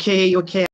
Okay.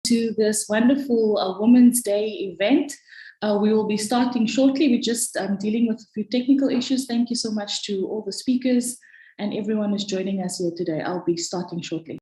To this wonderful Women's Day event. We will be starting shortly. We're just dealing with a few technical issues. Thank you so much to all the speakers and everyone who's joining us here today. I'll be starting shortly.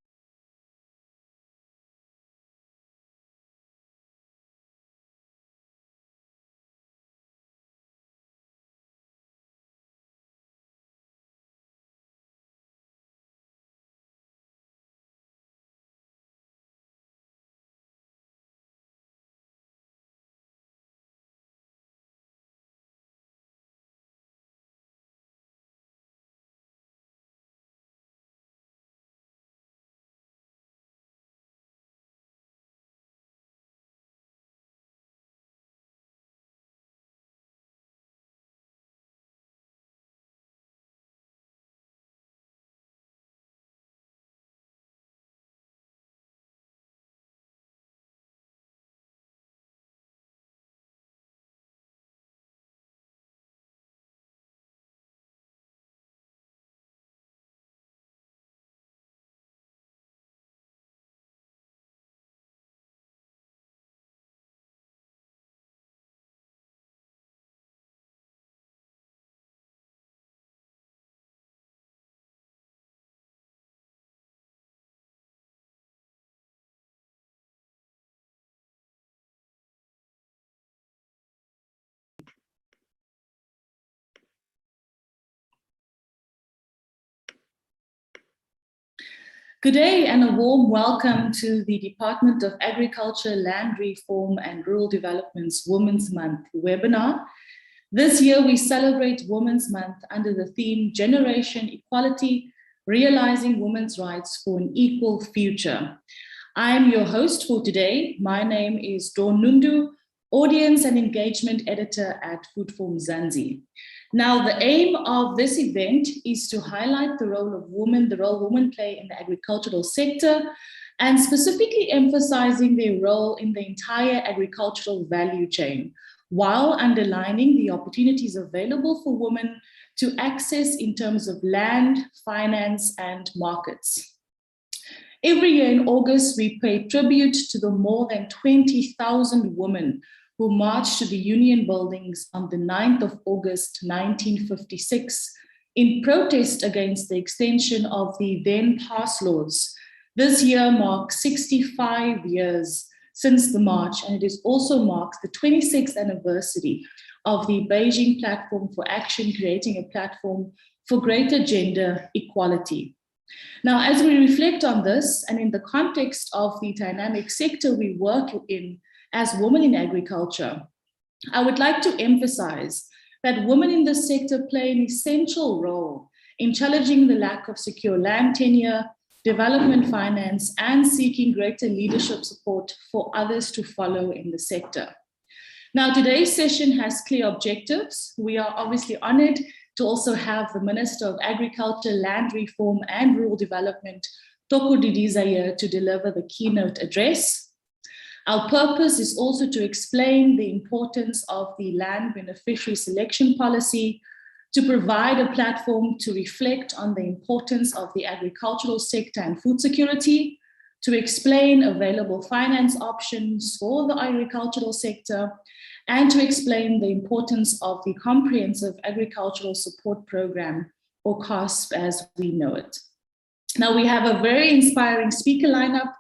Good day and a warm welcome to the Department of Agriculture, Land Reform and Rural Development's Women's Month webinar. This year we celebrate Women's Month under the theme Generation Equality, Realizing Women's Rights for an Equal Future. I'm your host for today. My name is Dawn Nundu, Audience and Engagement Editor at Food For Mzansi. Now, the aim of this event is to highlight the role of women, the role women play in the agricultural sector, and specifically emphasizing their role in the entire agricultural value chain, while underlining the opportunities available for women to access in terms of land, finance, and markets. Every year in August, we pay tribute to the more than 20,000 women who marched to the Union buildings on the 9th of August, 1956, in protest against the extension of the then passed laws. This year marks 65 years since the march, and it is also marks the 26th anniversary of the Beijing Platform for Action, creating a platform for greater gender equality. Now, as we reflect on this, and in the context of the dynamic sector we work in as women in agriculture, I would like to emphasize that women in this sector play an essential role in challenging the lack of secure land tenure, development finance, and seeking greater leadership support for others to follow in the sector. Now, today's session has clear objectives. We are obviously honored to also have the Minister of Agriculture, Land Reform, and Rural Development, Thoko Didiza, here to deliver the keynote address. Our purpose is also to explain the importance of the land beneficiary selection policy, to provide a platform to reflect on the importance of the agricultural sector and food security, to explain available finance options for the agricultural sector, and to explain the importance of the Comprehensive Agricultural Support Program, or CASP as we know it. Now, we have a very inspiring speaker lineup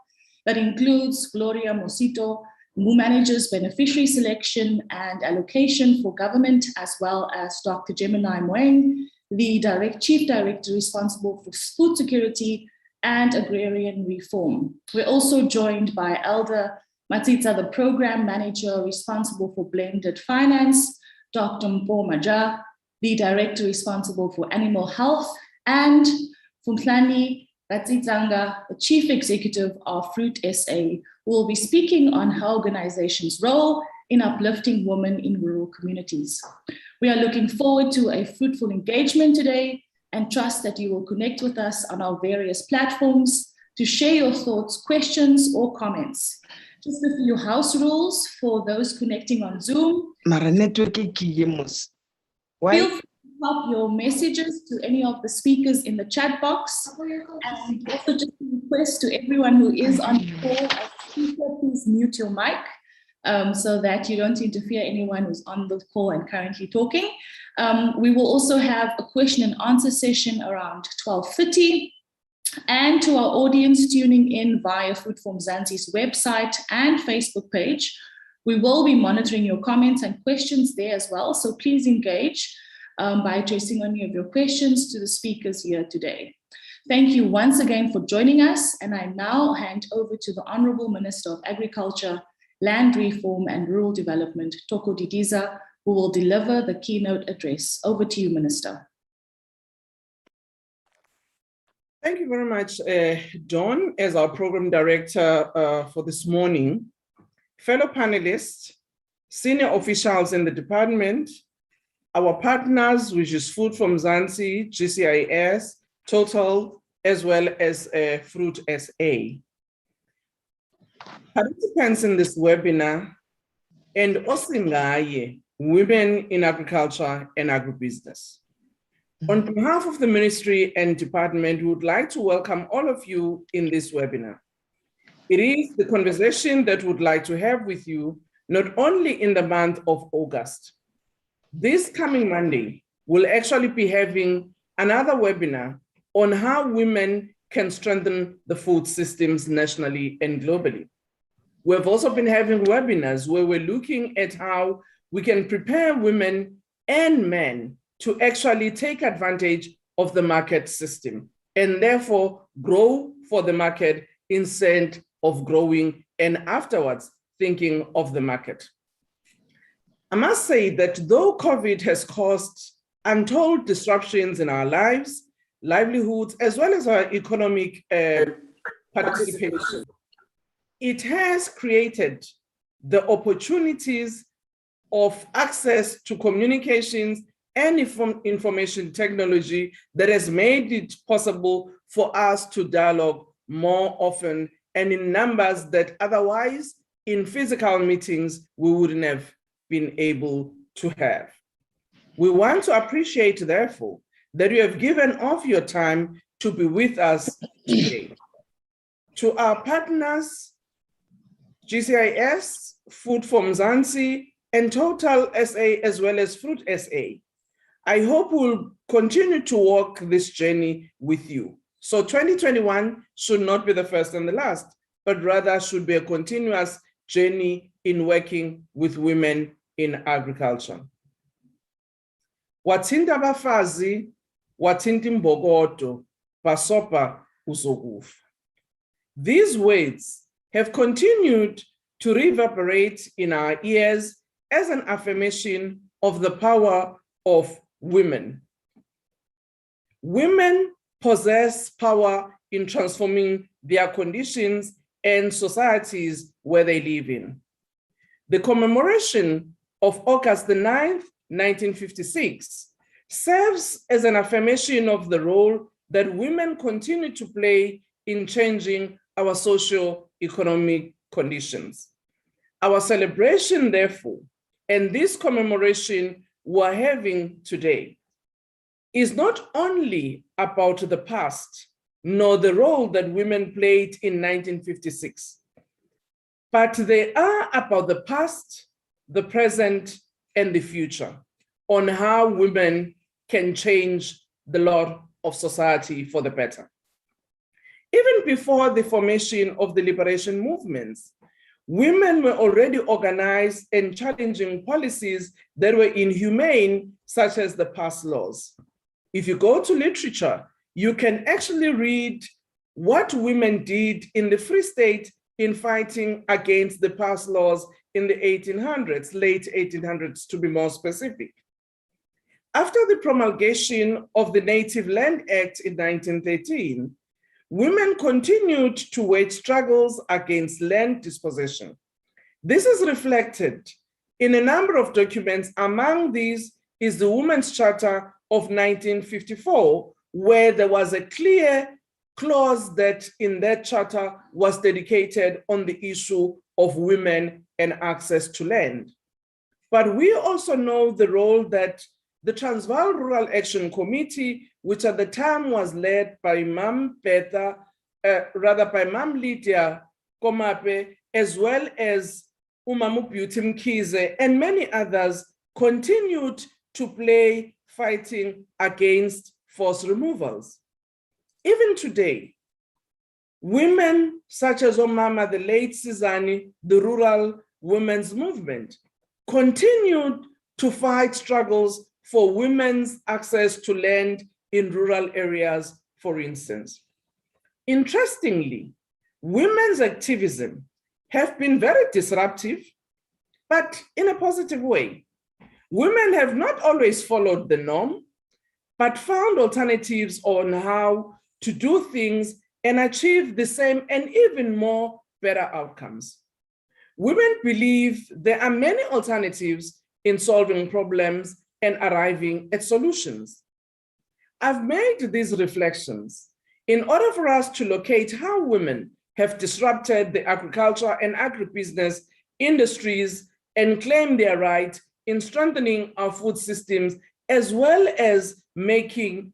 that includes Gloria Mosito, who manages beneficiary selection and allocation for government, as well as Dr. Gemini Moeng, the Chief Director responsible for food security and agrarian reform. We're also joined by Elder Matita, the Program Manager responsible for blended finance, Dr. Mpo Maja, the Director responsible for animal health, and Funtlani Ratsitsanga, the Chief Executive of Fruit SA, who will be speaking on her organization's role in uplifting women in rural communities. We are looking forward to a fruitful engagement today and trust that you will connect with us on our various platforms to share your thoughts, questions, or comments. Just a few house rules for those connecting on Zoom. Feel free to pop your messages to any of the speakers in the chat box. And also just a request to everyone who is on the call, as speaker, please mute your mic so that you don't interfere anyone who's on the call and currently talking. We will also have a question and answer session around 12:30. And to our audience tuning in via Food For Mzansi's website and Facebook page, we will be monitoring your comments and questions there as well. So please engage by addressing any of your questions to the speakers here today. Thank you once again for joining us. And I now hand over to the Honorable Minister of Agriculture, Land Reform and Rural Development, Thoko Didiza, who will deliver the keynote address. Over to you, Minister. Thank you very much, Dawn, as our program director for this morning. Fellow panelists, senior officials in the department, our partners, which is Food For Mzansi, GCIS, Total, as well as Fruit SA. Participants in this webinar, and Osingaye, Women in Agriculture and Agribusiness. On behalf of the Ministry and Department, we would like to welcome all of you in this webinar. It is the conversation that we'd like to have with you, not only in the month of August. This coming Monday, we'll actually be having another webinar on how women can strengthen the food systems nationally and globally. We've also been having webinars where we're looking at how we can prepare women and men to actually take advantage of the market system and therefore grow for the market instead of growing and afterwards thinking of the market. I must say that though COVID has caused untold disruptions in our lives, livelihoods, as well as our economic participation, it has created the opportunities of access to communications and information technology that has made it possible for us to dialogue more often and in numbers that otherwise in physical meetings we wouldn't have been able to have. We want to appreciate, therefore, that you have given of your time to be with us today. To our partners, GCIS, Food For Mzansi, and Total SA, as well as Fruit SA, I hope we'll continue to walk this journey with you. So 2021 should not be the first and the last, but rather should be a continuous journey in working with women in agriculture. wathinta abafazi, wathinta imbokodo, basopa uzokufa. These words have continued to reverberate in our ears as an affirmation of the power of women. Women possess power in transforming their conditions and societies where they live in. The commemoration of August the 9th, 1956, serves as an affirmation of the role that women continue to play in changing our socio-economic conditions. Our celebration, therefore, and this commemoration we're having today is not only about the past, nor the role that women played in 1956, but they are about the past, the present, and the future, on how women can change the lot of society for the better. Even before the formation of the liberation movements, women were already organized and challenging policies that were inhumane, such as the past laws. If you go to literature, you can actually read what women did in the Free State in fighting against the past laws in the 1800s, late 1800s to be more specific. After the promulgation of the Native Land Act in 1913, women continued to wage struggles against land dispossession. This is reflected in a number of documents. Among these is the Women's Charter of 1954, where there was a clear clause that in that charter was dedicated on the issue of women and access to land. But we also know the role that the Transvaal Rural Action Committee, which at the time was led by Mam Lydia Komape, as well as Umamu Beauty Mkhize and many others, continued to play fighting against forced removals. Even today, women such as Omama, the late Sizani, the rural women's movement, continued to fight struggles for women's access to land in rural areas, for instance. Interestingly, women's activism have been very disruptive, but in a positive way. Women have not always followed the norm, but found alternatives on how to do things and achieve the same and even more better outcomes. Women believe there are many alternatives in solving problems and arriving at solutions. I've made these reflections in order for us to locate how women have disrupted the agriculture and agribusiness industries and claim their right in strengthening our food systems, as well as making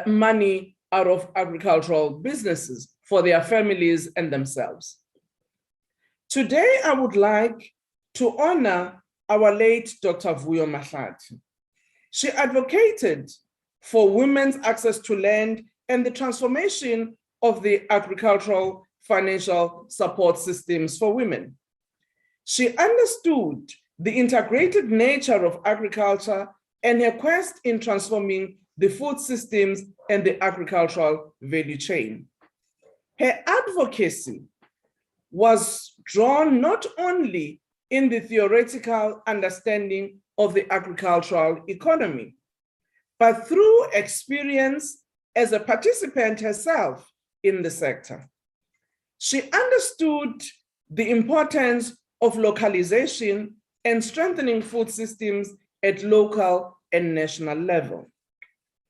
money out of agricultural businesses for their families and themselves. Today, I would like to honor our late Dr. Vuyo Mahlati. She advocated for women's access to land and the transformation of the agricultural financial support systems for women. She understood the integrated nature of agriculture and her quest in transforming the food systems and the agricultural value chain. Her advocacy was drawn not only in the theoretical understanding of the agricultural economy, but through experience as a participant herself in the sector. She understood the importance of localization and strengthening food systems at local and national level.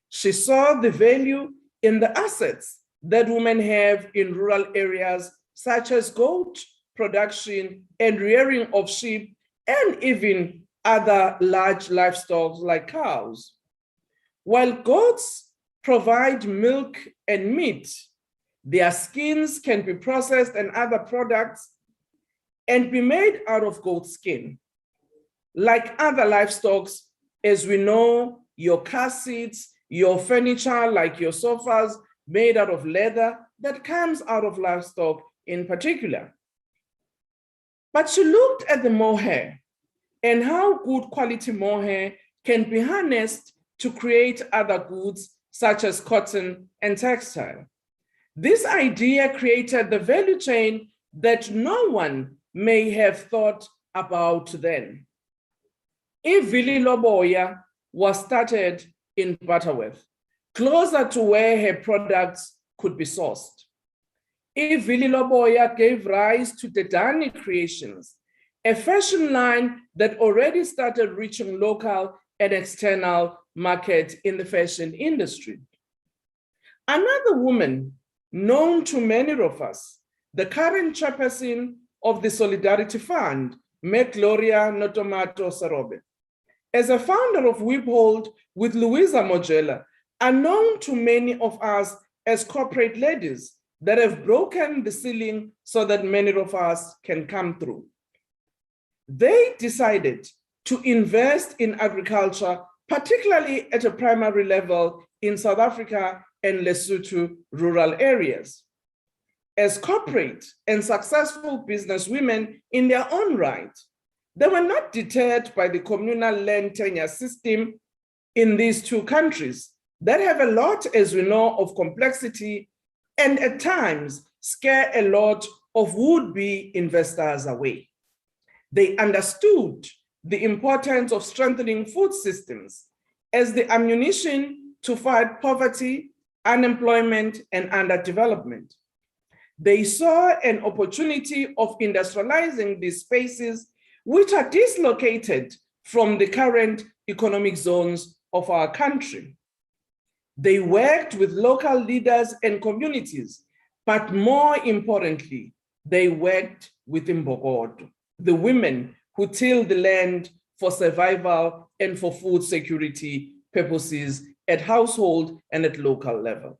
She saw the value in the assets that women have in rural areas, such as goat production and rearing of sheep, and even other large livestock like cows. While goats provide milk and meat, their skins can be processed and other products and be made out of goat skin. Like other livestock, as we know, your car seats, your furniture, like your sofas, made out of leather, that comes out of livestock in particular. But she looked at the mohair and how good quality mohair can be harnessed to create other goods such as cotton and textile. This idea created the value chain that no one may have thought about then. Ivili Loboya was started in Butterworth, closer to where her products could be sourced. Ivili Loboya gave rise to the Dani Creations, a fashion line that already started reaching local and external markets in the fashion industry. Another woman known to many of us, the current chairperson of the Solidarity Fund, Gloria Notomato Sarobe, as a founder of Wiphold with Louisa Mojela, are known to many of us as corporate ladies that have broken the ceiling so that many of us can come through. They decided to invest in agriculture, particularly at a primary level in South Africa and Lesotho rural areas. As corporate and successful businesswomen in their own right, they were not deterred by the communal land tenure system in these two countries that have a lot, as we know, of complexity and at times scare a lot of would-be investors away. They understood the importance of strengthening food systems as the ammunition to fight poverty, unemployment, and underdevelopment. They saw an opportunity of industrializing these spaces which are dislocated from the current economic zones of our country. They worked with local leaders and communities, but more importantly, they worked with Mbogodo, the women who till the land for survival and for food security purposes at household and at local level.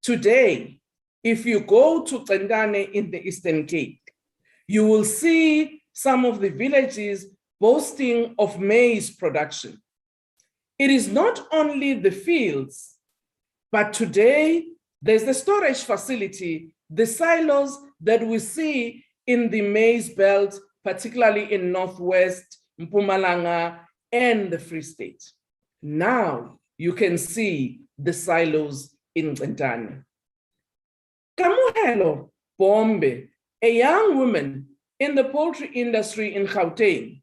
Today, if you go to Tsendane in the Eastern Cape, you will see some of the villages boasting of maize production. It is not only the fields, but today there's the storage facility, the silos that we see in the maize belt, particularly in Northwest, Mpumalanga, and the Free State. Now you can see the silos in Tsendane. Kamuhelo Bombe, a young woman in the poultry industry in Gauteng.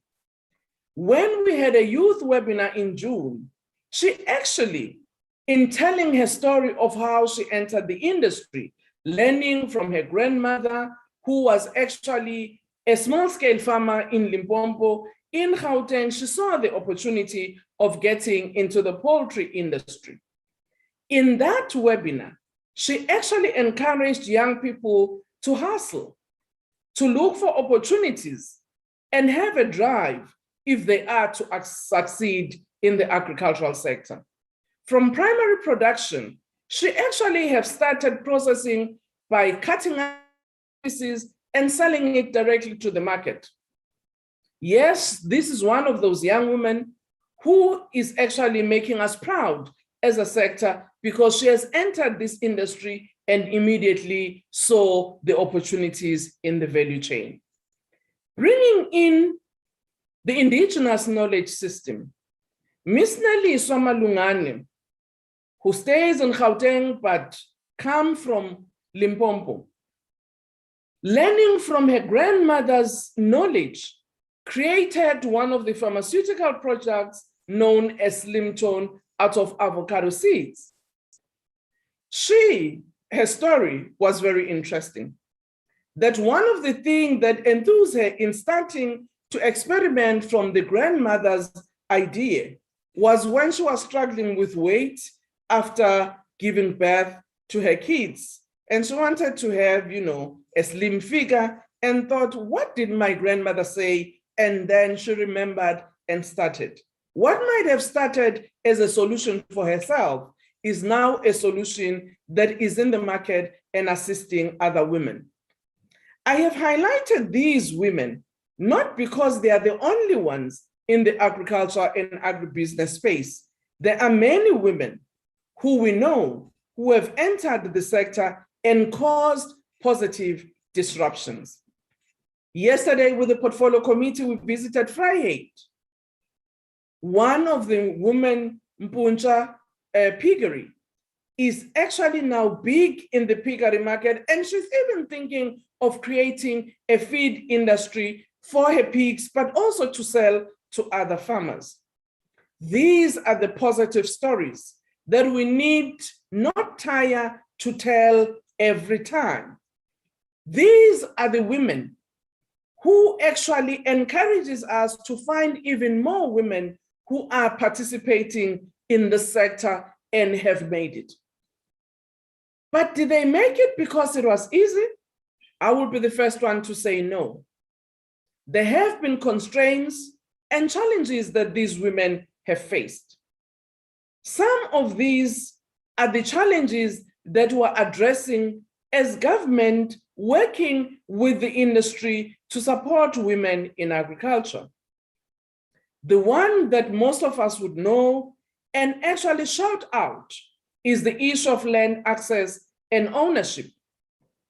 When we had a youth webinar in June, she actually, in telling her story of how she entered the industry, learning from her grandmother, who was actually a small-scale farmer in Limpopo, in Gauteng, she saw the opportunity of getting into the poultry industry. In that webinar, she actually encouraged young people to hustle, to look for opportunities, and have a drive if they are to succeed in the agricultural sector. From primary production, she actually have started processing by cutting up pieces and selling it directly to the market. Yes, this is one of those young women who is actually making us proud as a sector because she has entered this industry and immediately saw the opportunities in the value chain. Bringing in the indigenous knowledge system, Miss Nelly Swamalungane, who stays in Gauteng but come from Limpopo, learning from her grandmother's knowledge, created one of the pharmaceutical products known as Slim Tone out of avocado seeds. Her story was very interesting. That one of the things that enthused her in starting to experiment from the grandmother's idea was when she was struggling with weight after giving birth to her kids. And she wanted to have, a slim figure and thought, what did my grandmother say? And then she remembered and started. What might have started as a solution for herself is now a solution that is in the market and assisting other women. I have highlighted these women not because they are the only ones in the agriculture and agribusiness space. There are many women who we know who have entered the sector and caused positive disruptions. Yesterday with the portfolio committee, we visited Vryheid. One of the women Mpuncha piggery is actually now big in the piggery market, and she's even thinking of creating a feed industry for her pigs, but also to sell to other farmers. These are the positive stories that we need not tire to tell every time. These are the women who actually encourages us to find even more women who are participating in the sector and have made it. But did they make it because it was easy? I will be the first one to say no. There have been constraints and challenges that these women have faced. Some of these are the challenges that we're addressing as government working with the industry to support women in agriculture. The one that most of us would know and actually shout out is the issue of land access and ownership,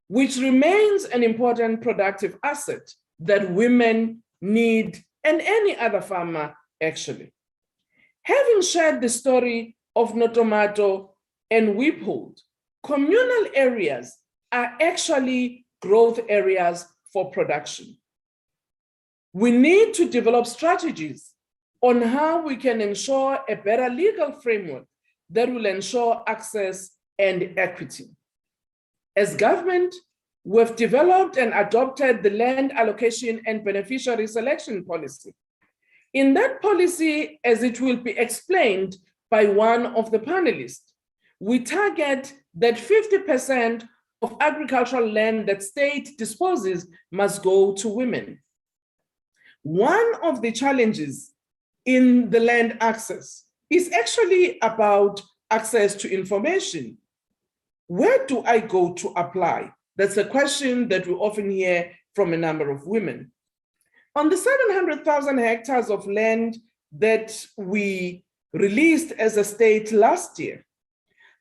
which remains an important productive asset that women need and any other farmer actually. Having shared the story of Notomato and Whiphold, communal areas are actually growth areas for production. We need to develop strategies on how we can ensure a better legal framework that will ensure access and equity. As government, we've developed and adopted the land allocation and beneficiary selection policy. In that policy, as it will be explained by one of the panelists, we target that 50% of agricultural land that state disposes must go to women. One of the challenges in the land access is actually about access to information. Where do I go to apply? That's a question that we often hear from a number of women. On the 700,000 hectares of land that we released as a state last year,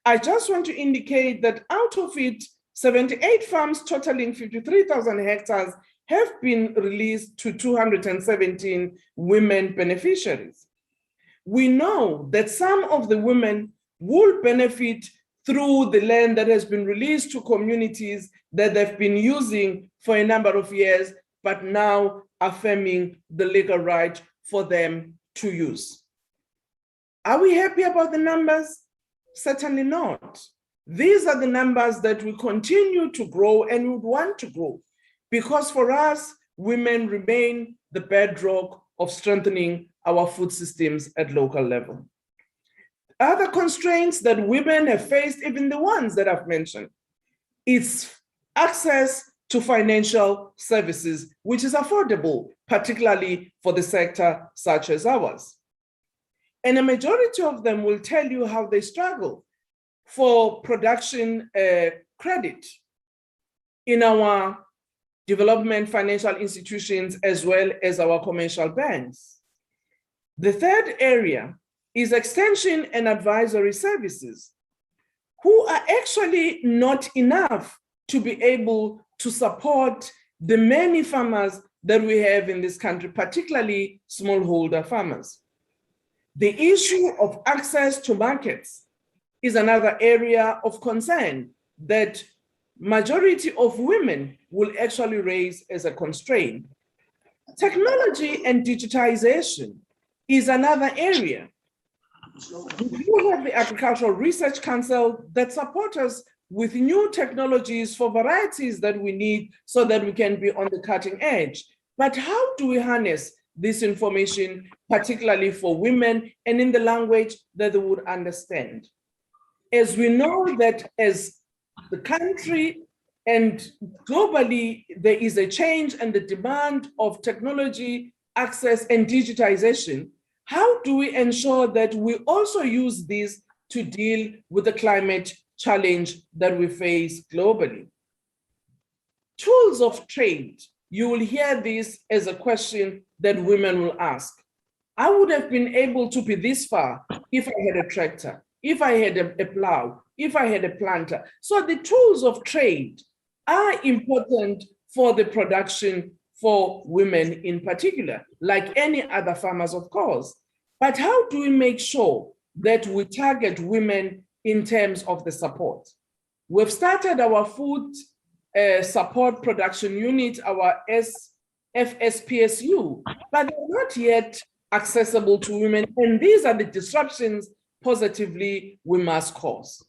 I just want to indicate that out of it, 78 farms totaling 53,000 hectares have been released to 217 women beneficiaries. We know that some of the women will benefit through the land that has been released to communities that they've been using for a number of years, but now affirming the legal right for them to use. Are we happy about the numbers? Certainly not. These are the numbers that we continue to grow and would want to grow, because for us, women remain the bedrock of strengthening our food systems at local level. Other constraints that women have faced, even the ones that I've mentioned, it's access to financial services, which is affordable, particularly for the sector such as ours. And a majority of them will tell you how they struggle for production credit in our development financial institutions as well as our commercial banks. The third area is extension and advisory services, who are actually not enough to be able to support the many farmers that we have in this country, particularly smallholder farmers. The issue of access to markets is another area of concern that majority of women will actually raise as a constraint. Technology and digitization is another area. We do have the Agricultural Research Council that supports us with new technologies for varieties that we need so that we can be on the cutting edge. But how do we harness this information, particularly for women and in the language that they would understand? As we know that as the country and globally, there is a change and the demand of technology, access, and digitization, how do we ensure that we also use this to deal with the climate challenge that we face globally? Tools of trade, you will hear this as a question that women will ask. I would have been able to be this far if I had a tractor, if I had a plow, if I had a planter. So the tools of trade are important for the production for women in particular, like any other farmers, of course. But how do we make sure that we target women in terms of the support. We've started our food support production unit, our FSPSU, but they're not yet accessible to women. And these are the disruptions positively we must cause.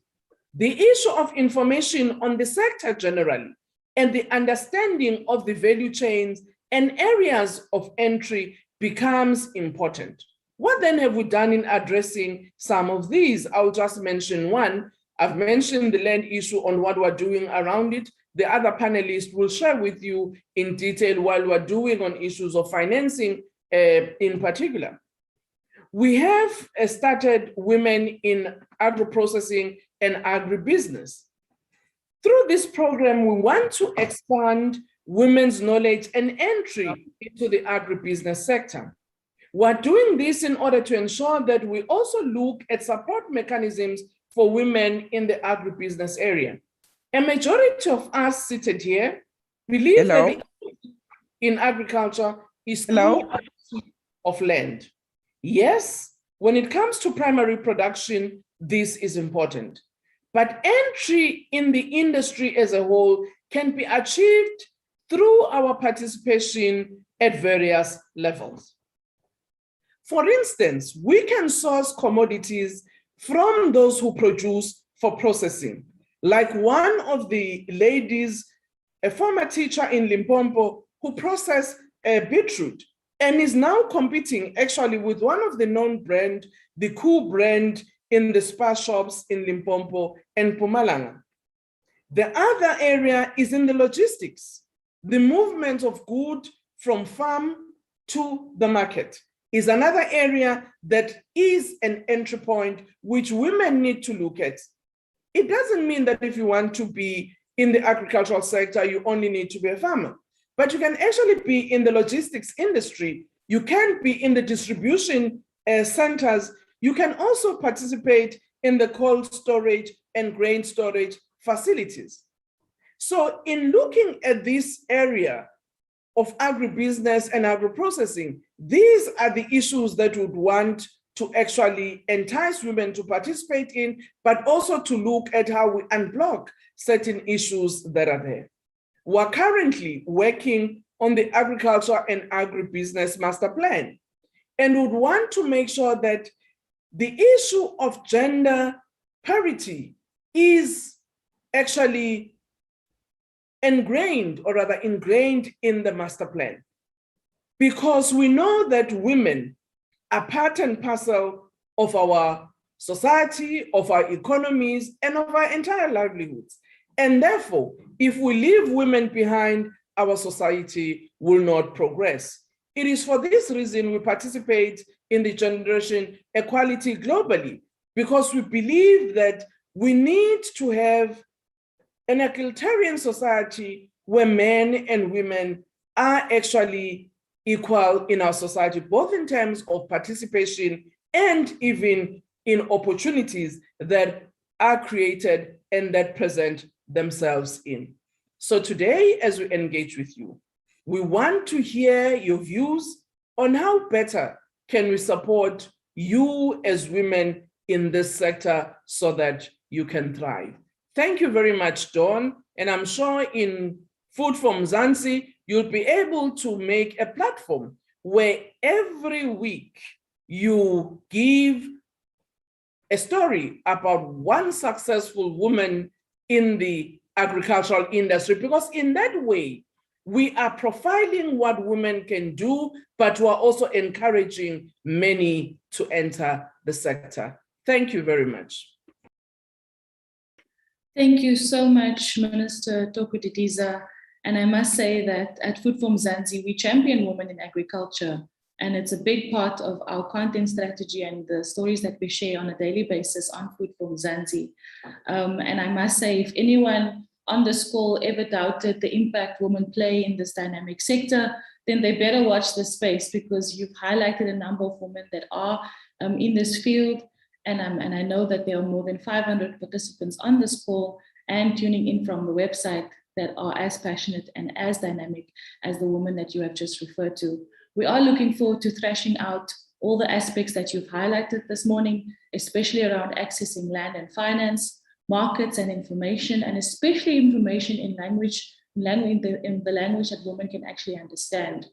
The issue of information on the sector generally and the understanding of the value chains and areas of entry becomes important. What then have we done in addressing some of these? I'll just mention one. I've mentioned the land issue on what we're doing around it. The other panelists will share with you in detail what we're doing on issues of financing in particular. We have started women in agro-processing and agribusiness. Through this program, we want to expand women's knowledge and entry into the agribusiness sector. We're doing this in order to ensure that we also look at support mechanisms for women in the agribusiness area. A majority of us seated here believe that in agriculture is through of land. Yes, when it comes to primary production, this is important. But entry in the industry as a whole can be achieved through our participation at various levels. For instance, we can source commodities from those who produce for processing. Like one of the ladies, a former teacher in Limpopo who processed beetroot and is now competing actually with one of the known brand, the Cool brand in the spa shops in Limpopo and Mpumalanga. The other area is in the logistics. The movement of goods from farm to the market is another area that is an entry point which women need to look at. It doesn't mean that if you want to be in the agricultural sector, you only need to be a farmer, but you can actually be in the logistics industry. You can be in the distribution centers. You can also participate in the cold storage and grain storage facilities. So in looking at this area of agribusiness and agro-processing, these are the issues that we would want to actually entice women to participate in, but also to look at how we unblock certain issues that are there. We're currently working on the agriculture and agribusiness master plan, and would want to make sure that the issue of gender parity is actually ingrained in the master plan, because we know that women are part and parcel of our society, of our economies, and of our entire livelihoods. And therefore, if we leave women behind, our society will not progress. It is for this reason we participate in the generation equality globally, because we believe that we need to have an egalitarian society where men and women are actually equal in our society, both in terms of participation and even in opportunities that are created and that present themselves in. So today, as we engage with you, we want to hear your views on how better can we support you as women in this sector so that you can thrive. Thank you very much, Dawn. And I'm sure in Food For Mzansi, you'll be able to make a platform where every week you give a story about one successful woman in the agricultural industry, because in that way, we are profiling what women can do, but we're also encouraging many to enter the sector. Thank you very much. Thank you so much, Minister Thoko Didiza. And I must say that at Food For Mzansi, we champion women in agriculture. And it's a big part of our content strategy and the stories that we share on a daily basis on Food For Mzansi. And I must say, if anyone on this call ever doubted the impact women play in this dynamic sector, then they better watch this space, because you've highlighted a number of women that are in this field. And I know that there are more than 500 participants on this call and tuning in from the website that are as passionate and as dynamic as the woman that you have just referred to. We are looking forward to thrashing out all the aspects that you've highlighted this morning, especially around accessing land and finance, markets and information, and especially information in the language that women can actually understand.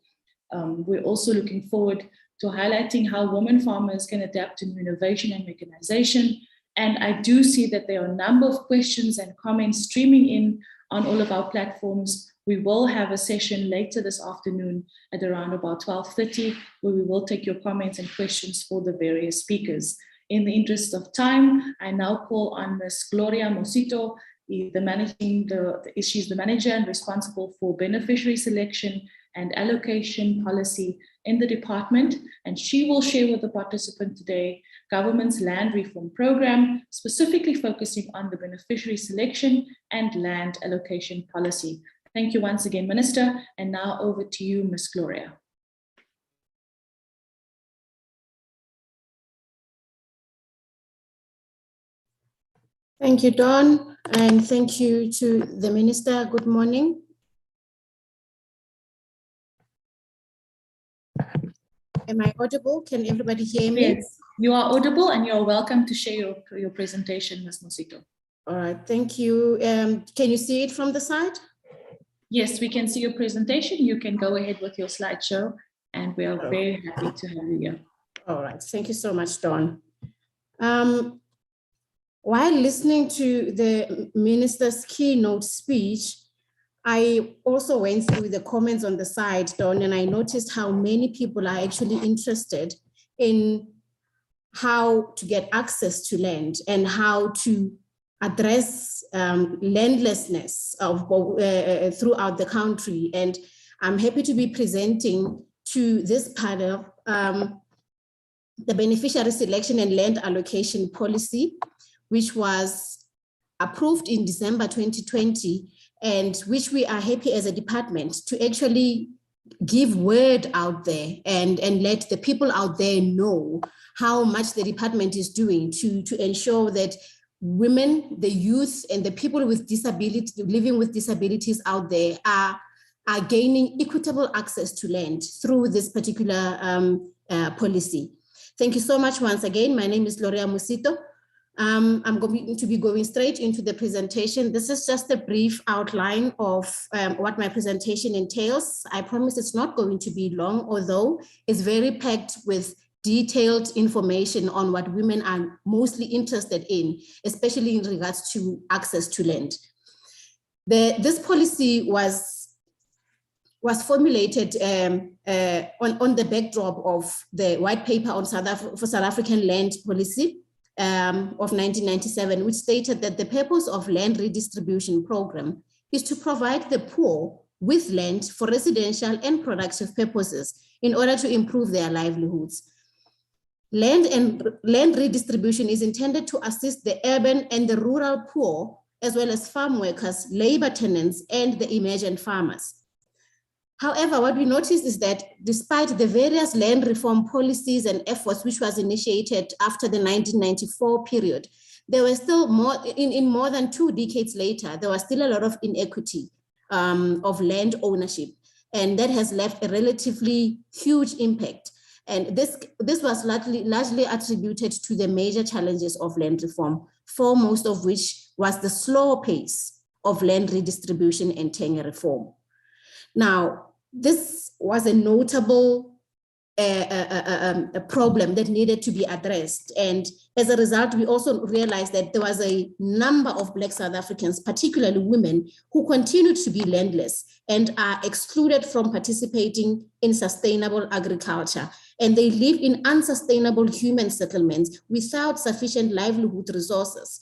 We're also looking forward to highlighting how women farmers can adapt to new innovation and mechanization. And I do see that there are a number of questions and comments streaming in on all of our platforms. We will have a session later this afternoon at around about 12:30, where we will take your comments and questions for the various speakers. In the interest of time, I now call on Ms. Gloria Mosito, she's the manager and responsible for beneficiary selection and allocation policy in the department, and she will share with the participant today government's land reform program, specifically focusing on the beneficiary selection and land allocation policy. Thank you once again, Minister, and now over to you, Ms. Gloria. Thank you, Dawn, and thank you to the Minister. Good morning. Am I audible? Can everybody hear me? Yes, you are audible and you're welcome to share your presentation, Ms. Mosito. All right, thank you. Can you see it from the side? Yes, we can see your presentation. You can go ahead with your slideshow, and we are very happy to have you here. All right, thank you so much, Dawn. While listening to the Minister's keynote speech, I also went through the comments on the side, Dawn, and I noticed how many people are actually interested in how to get access to land and how to address landlessness throughout the country. And I'm happy to be presenting to this panel the beneficiary selection and land allocation policy, which was approved in December 2020, and which we are happy as a department to actually give word out there and let the people out there know how much the department is doing to ensure that women, the youth, and the people with disability, living with disabilities out there are gaining equitable access to land through this particular policy. Thank you so much once again. My name is Gloria Mosito. I'm going to be going straight into the presentation. This is just a brief outline of what my presentation entails. I promise it's not going to be long, although it's very packed with detailed information on what women are mostly interested in, especially in regards to access to land. This policy was formulated on the backdrop of the white paper on for South African land policy of 1997, which stated that the purpose of land redistribution program is to provide the poor with land for residential and productive purposes in order to improve their livelihoods. Land redistribution is intended to assist the urban and the rural poor, as well as farm workers, labor tenants, and the emergent farmers. However, what we noticed is that despite the various land reform policies and efforts which was initiated after the 1994 period, there were still more than 2 decades later, there was still a lot of inequity of land ownership, and that has left a relatively huge impact. And this was largely attributed to the major challenges of land reform, foremost of which was the slow pace of land redistribution and tenure reform. Now, this was a notable a problem that needed to be addressed. And as a result, we also realized that there was a number of Black South Africans, particularly women, who continued to be landless and are excluded from participating in sustainable agriculture. And they live in unsustainable human settlements without sufficient livelihood resources.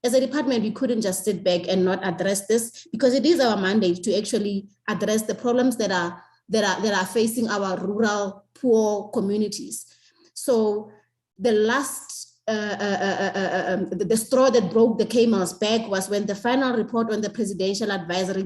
As a department, we couldn't just sit back and not address this, because it is our mandate to actually address the problems that are facing our rural poor communities. So the last, the straw that broke the camel's back was when the final report on the Presidential Advisory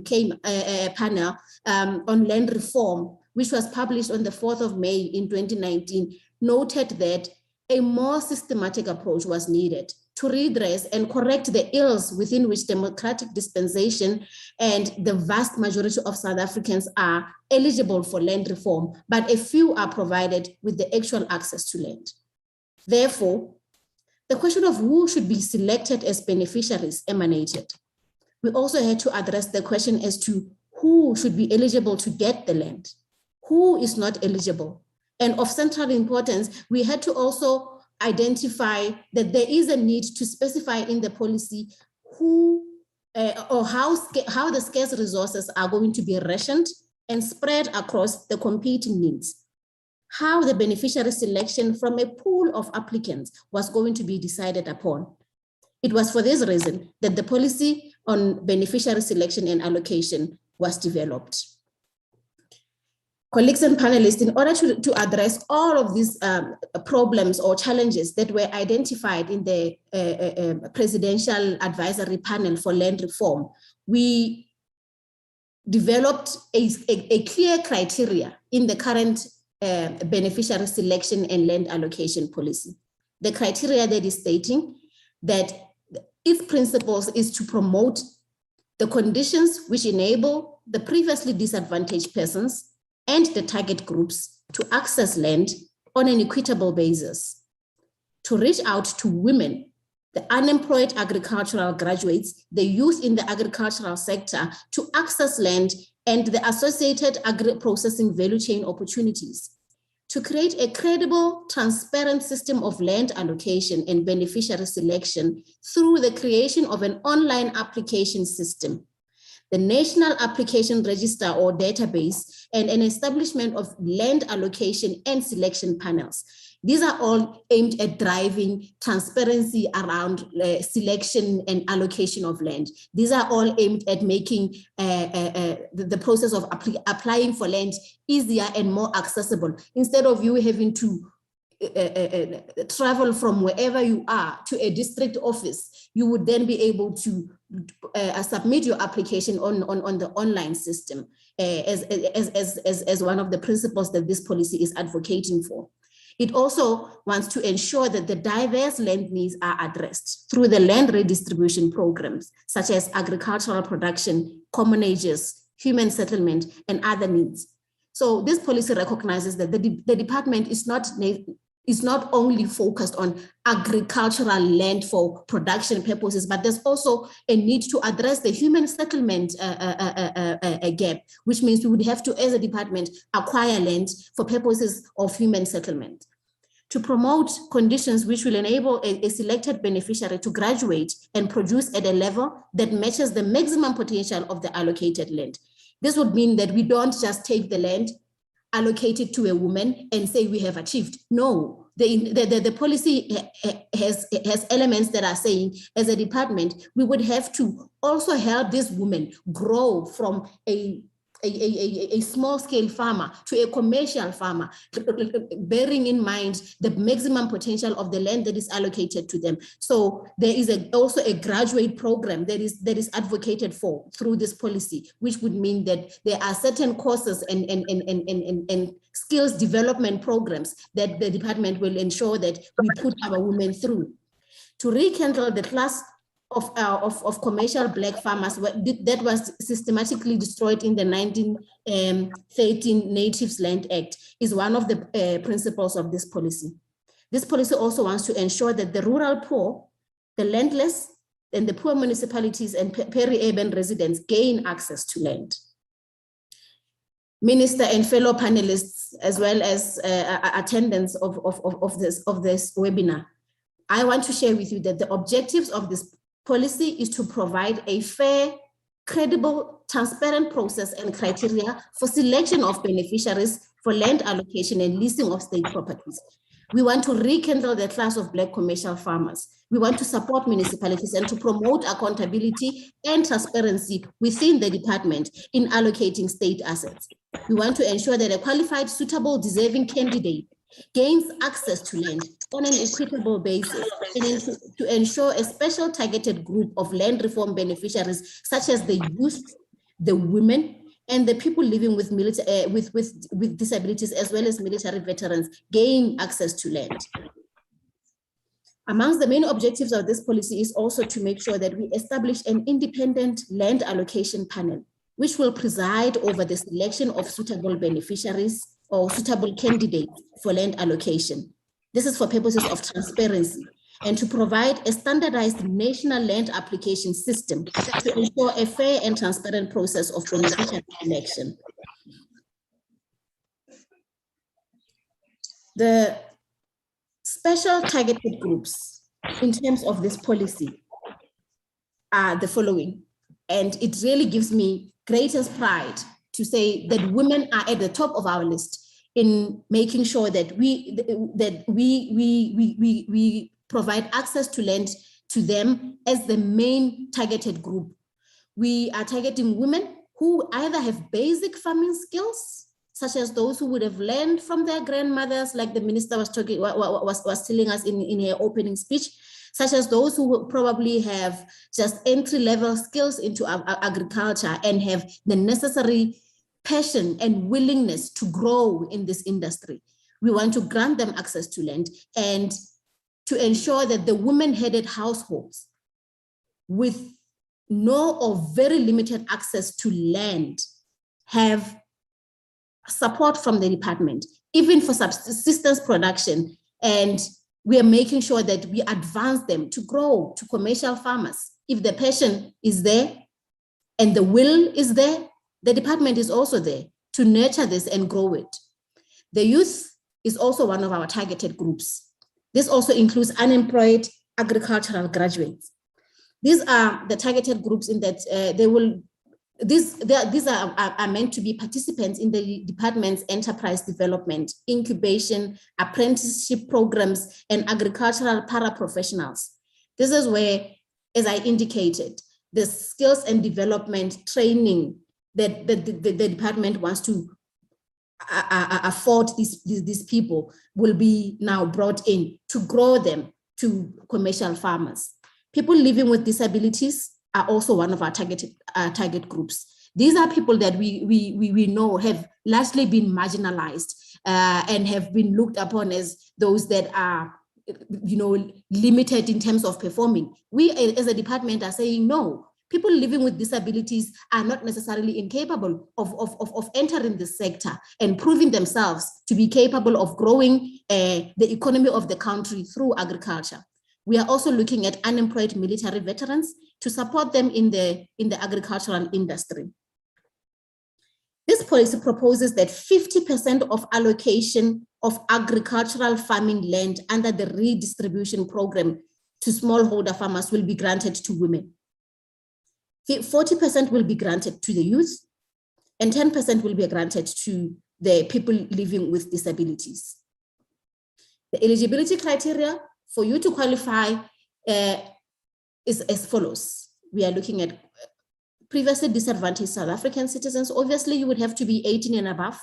Panel on land reform, which was published on the 4th of May in 2019, noted that a more systematic approach was needed to redress and correct the ills within which democratic dispensation and the vast majority of South Africans are eligible for land reform, but a few are provided with the actual access to land. Therefore, the question of who should be selected as beneficiaries emanated. We also had to address the question as to who should be eligible to get the land, who is not eligible. And of central importance, we had to also identify that there is a need to specify in the policy who or how the scarce resources are going to be rationed and spread across the competing needs, how the beneficiary selection from a pool of applicants was going to be decided upon. It was for this reason that the policy on beneficiary selection and allocation was developed. Colleagues and panelists, in order to address all of these problems or challenges that were identified in the Presidential Advisory Panel for Land Reform, we developed a clear criteria in the current beneficiary selection and land allocation policy. The criteria that is stating that its principles is to promote the conditions which enable the previously disadvantaged persons and the target groups to access land on an equitable basis, to reach out to women, the unemployed agricultural graduates, the youth in the agricultural sector to access land and the associated agri-processing value chain opportunities, to create a credible, transparent system of land allocation and beneficiary selection through the creation of an online application system, the National Application Register or database, and an establishment of land allocation and selection panels. These are all aimed at driving transparency around selection and allocation of land. These are all aimed at making the process of applying for land easier and more accessible. Instead of you having to travel from wherever you are to a district office, you would then be able to submit your application on the online system as one of the principles that this policy is advocating for. It also wants to ensure that the diverse land needs are addressed through the land redistribution programs, such as agricultural production, common ages, human settlement, and other needs. So this policy recognizes that the department is not only focused on agricultural land for production purposes, but there's also a need to address the human settlement gap, which means we would have to, as a department, acquire land for purposes of human settlement. To promote conditions which will enable a selected beneficiary to graduate and produce at a level that matches the maximum potential of the allocated land. This would mean that we don't just take the land, allocate it to a woman and say we have achieved. No, the policy has elements that are saying, as a department, we would have to also help this woman grow from a small-scale farmer to a commercial farmer, bearing in mind the maximum potential of the land that is allocated to them. So there is also a graduate program that is advocated for through this policy, which would mean that there are certain courses and skills development programs that the department will ensure that we put our women through. To rekindle the class of commercial black farmers that was systematically destroyed in the 1913 Natives Land Act is one of the principles of this policy. This policy also wants to ensure that the rural poor, the landless, and the poor municipalities and peri-urban residents gain access to land. Minister and fellow panelists, as well as attendants of this webinar, I want to share with you that the objectives of this policy is to provide a fair, credible, transparent process and criteria for selection of beneficiaries for land allocation and leasing of state properties. We want to rekindle the class of Black commercial farmers. We want to support municipalities and to promote accountability and transparency within the department in allocating state assets. We want to ensure that a qualified, suitable, deserving candidate gains access to land on an equitable basis, and to ensure a special targeted group of land reform beneficiaries, such as the youth, the women, and the people living with disabilities, as well as military veterans, gain access to land. Amongst the main objectives of this policy is also to make sure that we establish an independent land allocation panel, which will preside over the selection of suitable beneficiaries or suitable candidates for land allocation. This is for purposes of transparency and to provide a standardized national land application system to ensure a fair and transparent process of beneficiary selection. The special targeted groups in terms of this policy are the following, and it really gives me greatest pride to say that women are at the top of our list in making sure that we provide access to land to them as the main targeted group. We are targeting women who either have basic farming skills, such as those who would have learned from their grandmothers, like the minister was telling us in her opening speech, such as those who probably have just entry-level skills into agriculture and have the necessary passion and willingness to grow in this industry. We want to grant them access to land and to ensure that the women-headed households with no or very limited access to land have support from the department, even for subsistence production. And we are making sure that we advance them to grow to commercial farmers. If the passion is there and the will is there, the department is also there to nurture this and grow it. The youth is also one of our targeted groups. This also includes unemployed agricultural graduates. These are the targeted groups in that these are meant to be participants in the department's enterprise development, incubation, apprenticeship programs, and agricultural paraprofessionals. This is where, as I indicated, the skills and development training that the department wants to afford these people will be now brought in to grow them to commercial farmers. People living with disabilities are also one of our target groups. These are people that we know have largely been marginalized and have been looked upon as those that are, limited in terms of performing. We as a department are saying no. People living with disabilities are not necessarily incapable of entering this sector and proving themselves to be capable of growing the economy of the country through agriculture. We are also looking at unemployed military veterans to support them in the agricultural industry. This policy proposes that 50% of allocation of agricultural farming land under the redistribution program to smallholder farmers will be granted to women. 40% will be granted to the youth, and 10% will be granted to the people living with disabilities. The eligibility criteria for you to qualify is as follows. We are looking at previously disadvantaged South African citizens. Obviously, you would have to be 18 and above.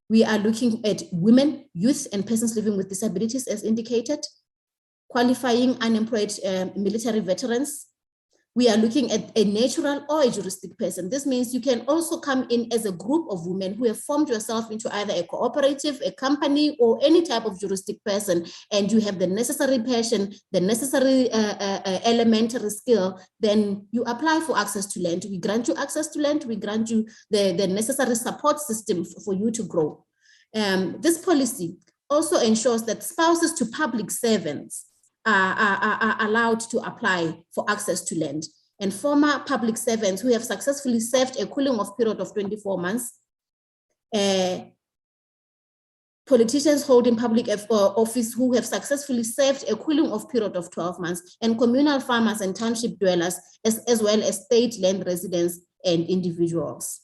We are looking at women, youth, and persons living with disabilities as indicated, qualifying unemployed military veterans. We are looking at a natural or a juristic person. This means you can also come in as a group of women who have formed yourself into either a cooperative, a company, or any type of juristic person, and you have the necessary passion, the necessary elementary skill, then you apply for access to land. We grant you access to land, we grant you the necessary support system for you to grow. This policy also ensures that spouses to public servants are allowed to apply for access to land, and former public servants who have successfully served a cooling off period of 24 months, politicians holding public office who have successfully served a cooling off period of 12 months, and communal farmers and township dwellers, as well as state land residents and individuals.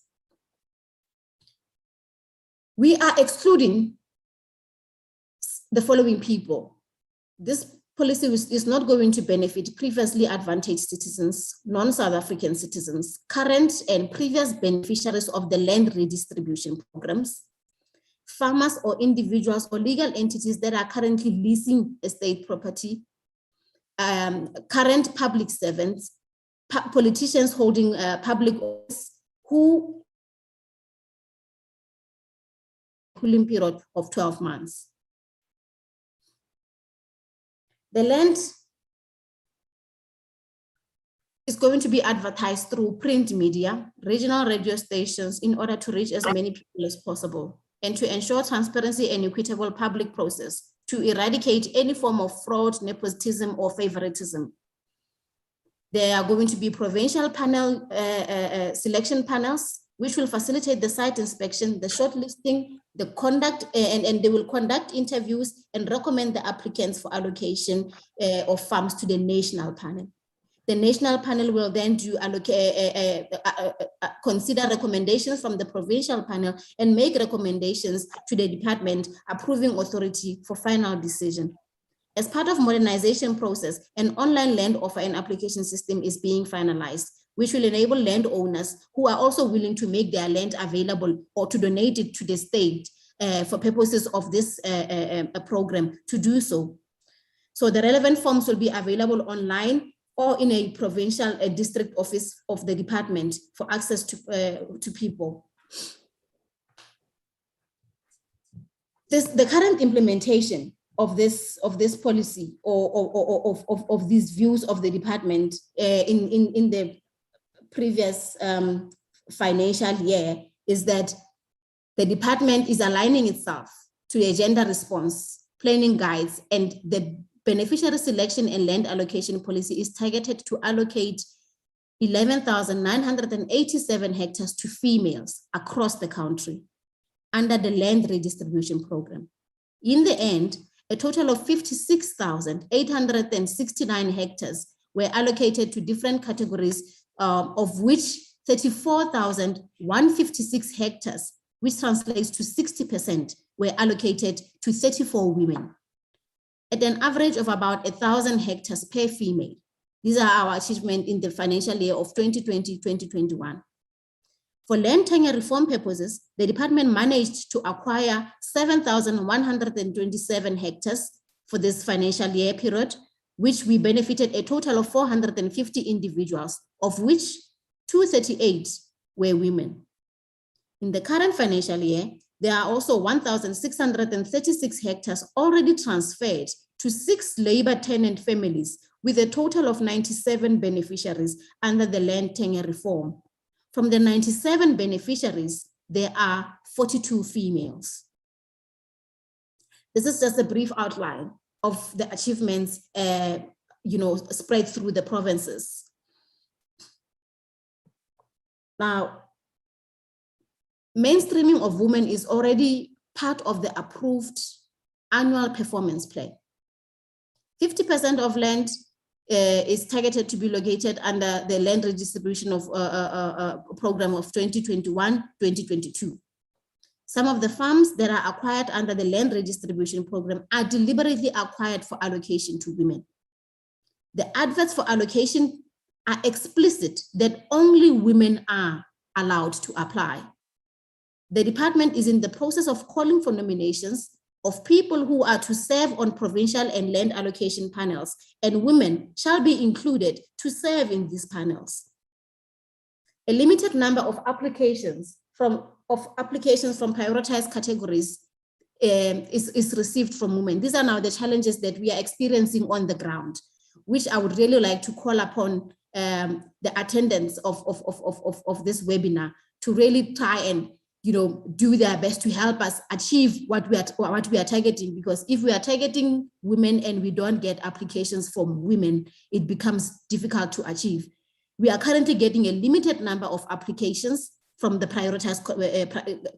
We are excluding the following people. This policy is not going to benefit previously advantaged citizens, non-South African citizens, current and previous beneficiaries of the land redistribution programs, farmers or individuals or legal entities that are currently leasing estate property, current public servants, politicians holding public office who cooling period of 12 months. The land is going to be advertised through print media, regional radio stations in order to reach as many people as possible and to ensure transparency and equitable public process to eradicate any form of fraud, nepotism, or favoritism. There are going to be provincial panel selection panels, which will facilitate the site inspection, the shortlisting, the conduct, and they will conduct interviews and recommend the applicants for allocation of farms to the national panel. The national panel will then consider recommendations from the provincial panel and make recommendations to the department approving authority for final decision. As part of modernization process, an online land offer and application system is being finalized, which will enable landowners who are also willing to make their land available or to donate it to the state for purposes of this program to do so. So the relevant forms will be available online or in a provincial district office of the department for access to people. The current implementation of this policy or of these views of the department in the previous financial year is that the department is aligning itself to a gender response planning guides, and the beneficiary selection and land allocation policy is targeted to allocate 11,987 hectares to females across the country under the land redistribution program. In the end, a total of 56,869 hectares were allocated to different categories, of which 34,156 hectares, which translates to 60%, were allocated to 34 women, at an average of about 1,000 hectares per female. These are our achievements in the financial year of 2020-2021. For land tenure reform purposes, the department managed to acquire 7,127 hectares for this financial year period, which we benefited a total of 450 individuals, of which 238 were women. In the current financial year, there are also 1,636 hectares already transferred to 6 labor tenant families with a total of 97 beneficiaries under the land tenure reform. From the 97 beneficiaries, there are 42 females. This is just a brief outline of the achievements spread through the provinces. Now, mainstreaming of women is already part of the approved annual performance plan. 50% of land is targeted to be located under the land redistribution of program of 2021-2022. Some of the farms that are acquired under the land redistribution program are deliberately acquired for allocation to women. The adverts for allocation are explicit that only women are allowed to apply. The department is in the process of calling for nominations of people who are to serve on provincial and land allocation panels, and women shall be included to serve in these panels. A limited number of applications from prioritized categories is received from women. These are now the challenges that we are experiencing on the ground, which I would really like to call upon the attendance of this webinar to really try and do their best to help us achieve what we are targeting, because if we are targeting women and we don't get applications from women, it becomes difficult to achieve. We are currently getting a limited number of applications from the prioritized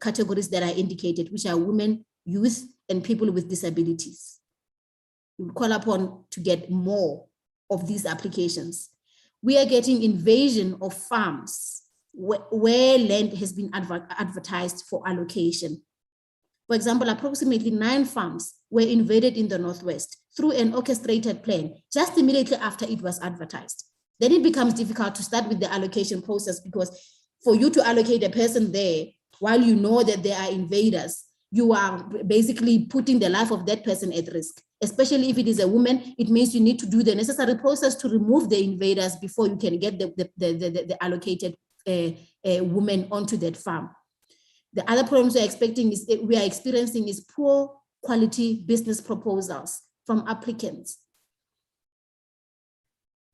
categories that are indicated, which are women, youth, and people with disabilities. We call upon to get more of these applications. We are getting invasion of farms where land has been advertised for allocation. For example, approximately 9 farms were invaded in the Northwest through an orchestrated plan just immediately after it was advertised. Then it becomes difficult to start with the allocation process, because for you to allocate a person there, while you know that there are invaders, you are basically putting the life of that person at risk. Especially if it is a woman, it means you need to do the necessary process to remove the invaders before you can get the allocated women onto that farm. The other problems we are experiencing is poor quality business proposals from applicants.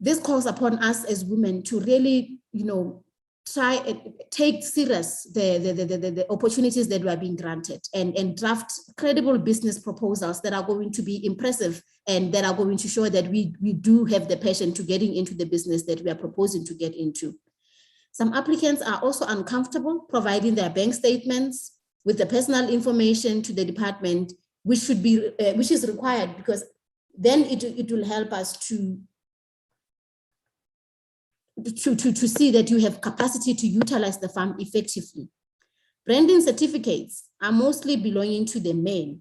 this calls upon us as women to really, try and take serious the opportunities that we are being granted and draft credible business proposals that are going to be impressive and that are going to show that we do have the passion to getting into the business that we are proposing to get into. Some applicants are also uncomfortable providing their bank statements with the personal information to the department, which is required, because then it will help us to see that you have capacity to utilize the farm effectively. Branding certificates are mostly belonging to the men.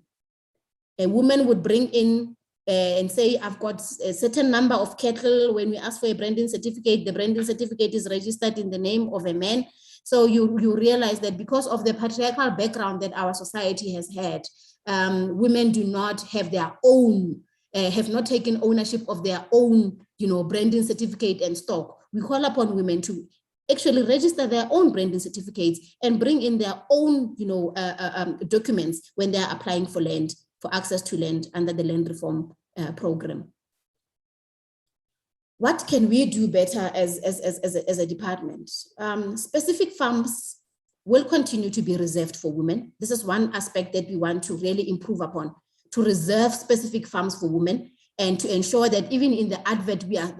A woman would bring in and say, I've got a certain number of cattle. When we ask for a branding certificate, the branding certificate is registered in the name of a man. So you realize that because of the patriarchal background that our society has had, women do not have their own, have not taken ownership of their own, branding certificate and stock. We call upon women to actually register their own branding certificates and bring in their own, documents when they are applying for land, for access to land under the land reform program. What can we do better as a department? Specific farms will continue to be reserved for women. This is one aspect that we want to really improve upon, to reserve specific farms for women and to ensure that even in the advert, we are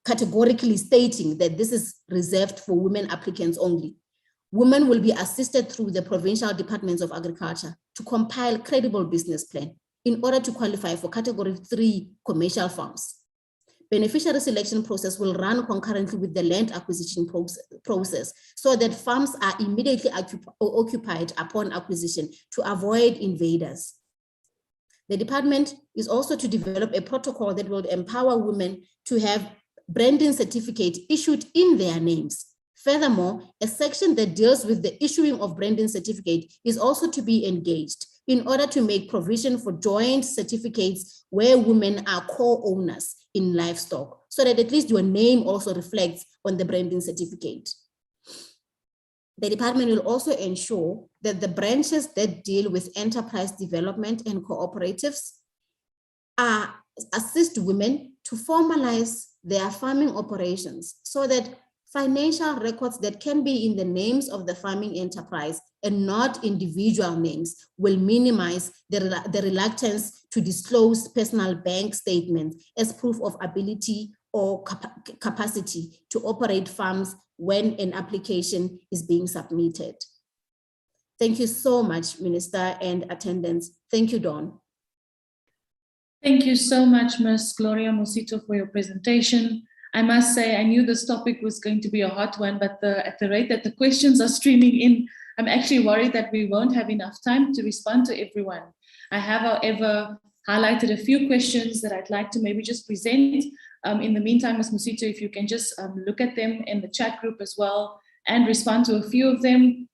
categorically stating that this is reserved for women applicants only. Women will be assisted through the provincial departments of agriculture to compile credible business plan in order to qualify for category 3 commercial farms. Beneficiary selection process will run concurrently with the land acquisition process so that farms are immediately occupied upon acquisition to avoid invaders. The department is also to develop a protocol that will empower women to have branding certificate issued in their names. Furthermore, a section that deals with the issuing of branding certificate is also to be engaged in order to make provision for joint certificates where women are co-owners in livestock, so that at least your name also reflects on the branding certificate. The department will also ensure that the branches that deal with enterprise development and cooperatives assist women to formalize their farming operations so that financial records that can be in the names of the farming enterprise and not individual names will minimize the reluctance to disclose personal bank statements as proof of ability or capacity to operate farms when an application is being submitted. Thank you so much, Minister and attendants. Thank you, Dawn. Thank you so much, Ms. Gloria Mosito, for your presentation. I must say, I knew this topic was going to be a hot one, but at the rate that the questions are streaming in, I'm actually worried that we won't have enough time to respond to everyone. I have, however, highlighted a few questions that I'd like to maybe just present. In the meantime, Ms. Mosito, if you can just look at them in the chat group as well and respond to a few of them.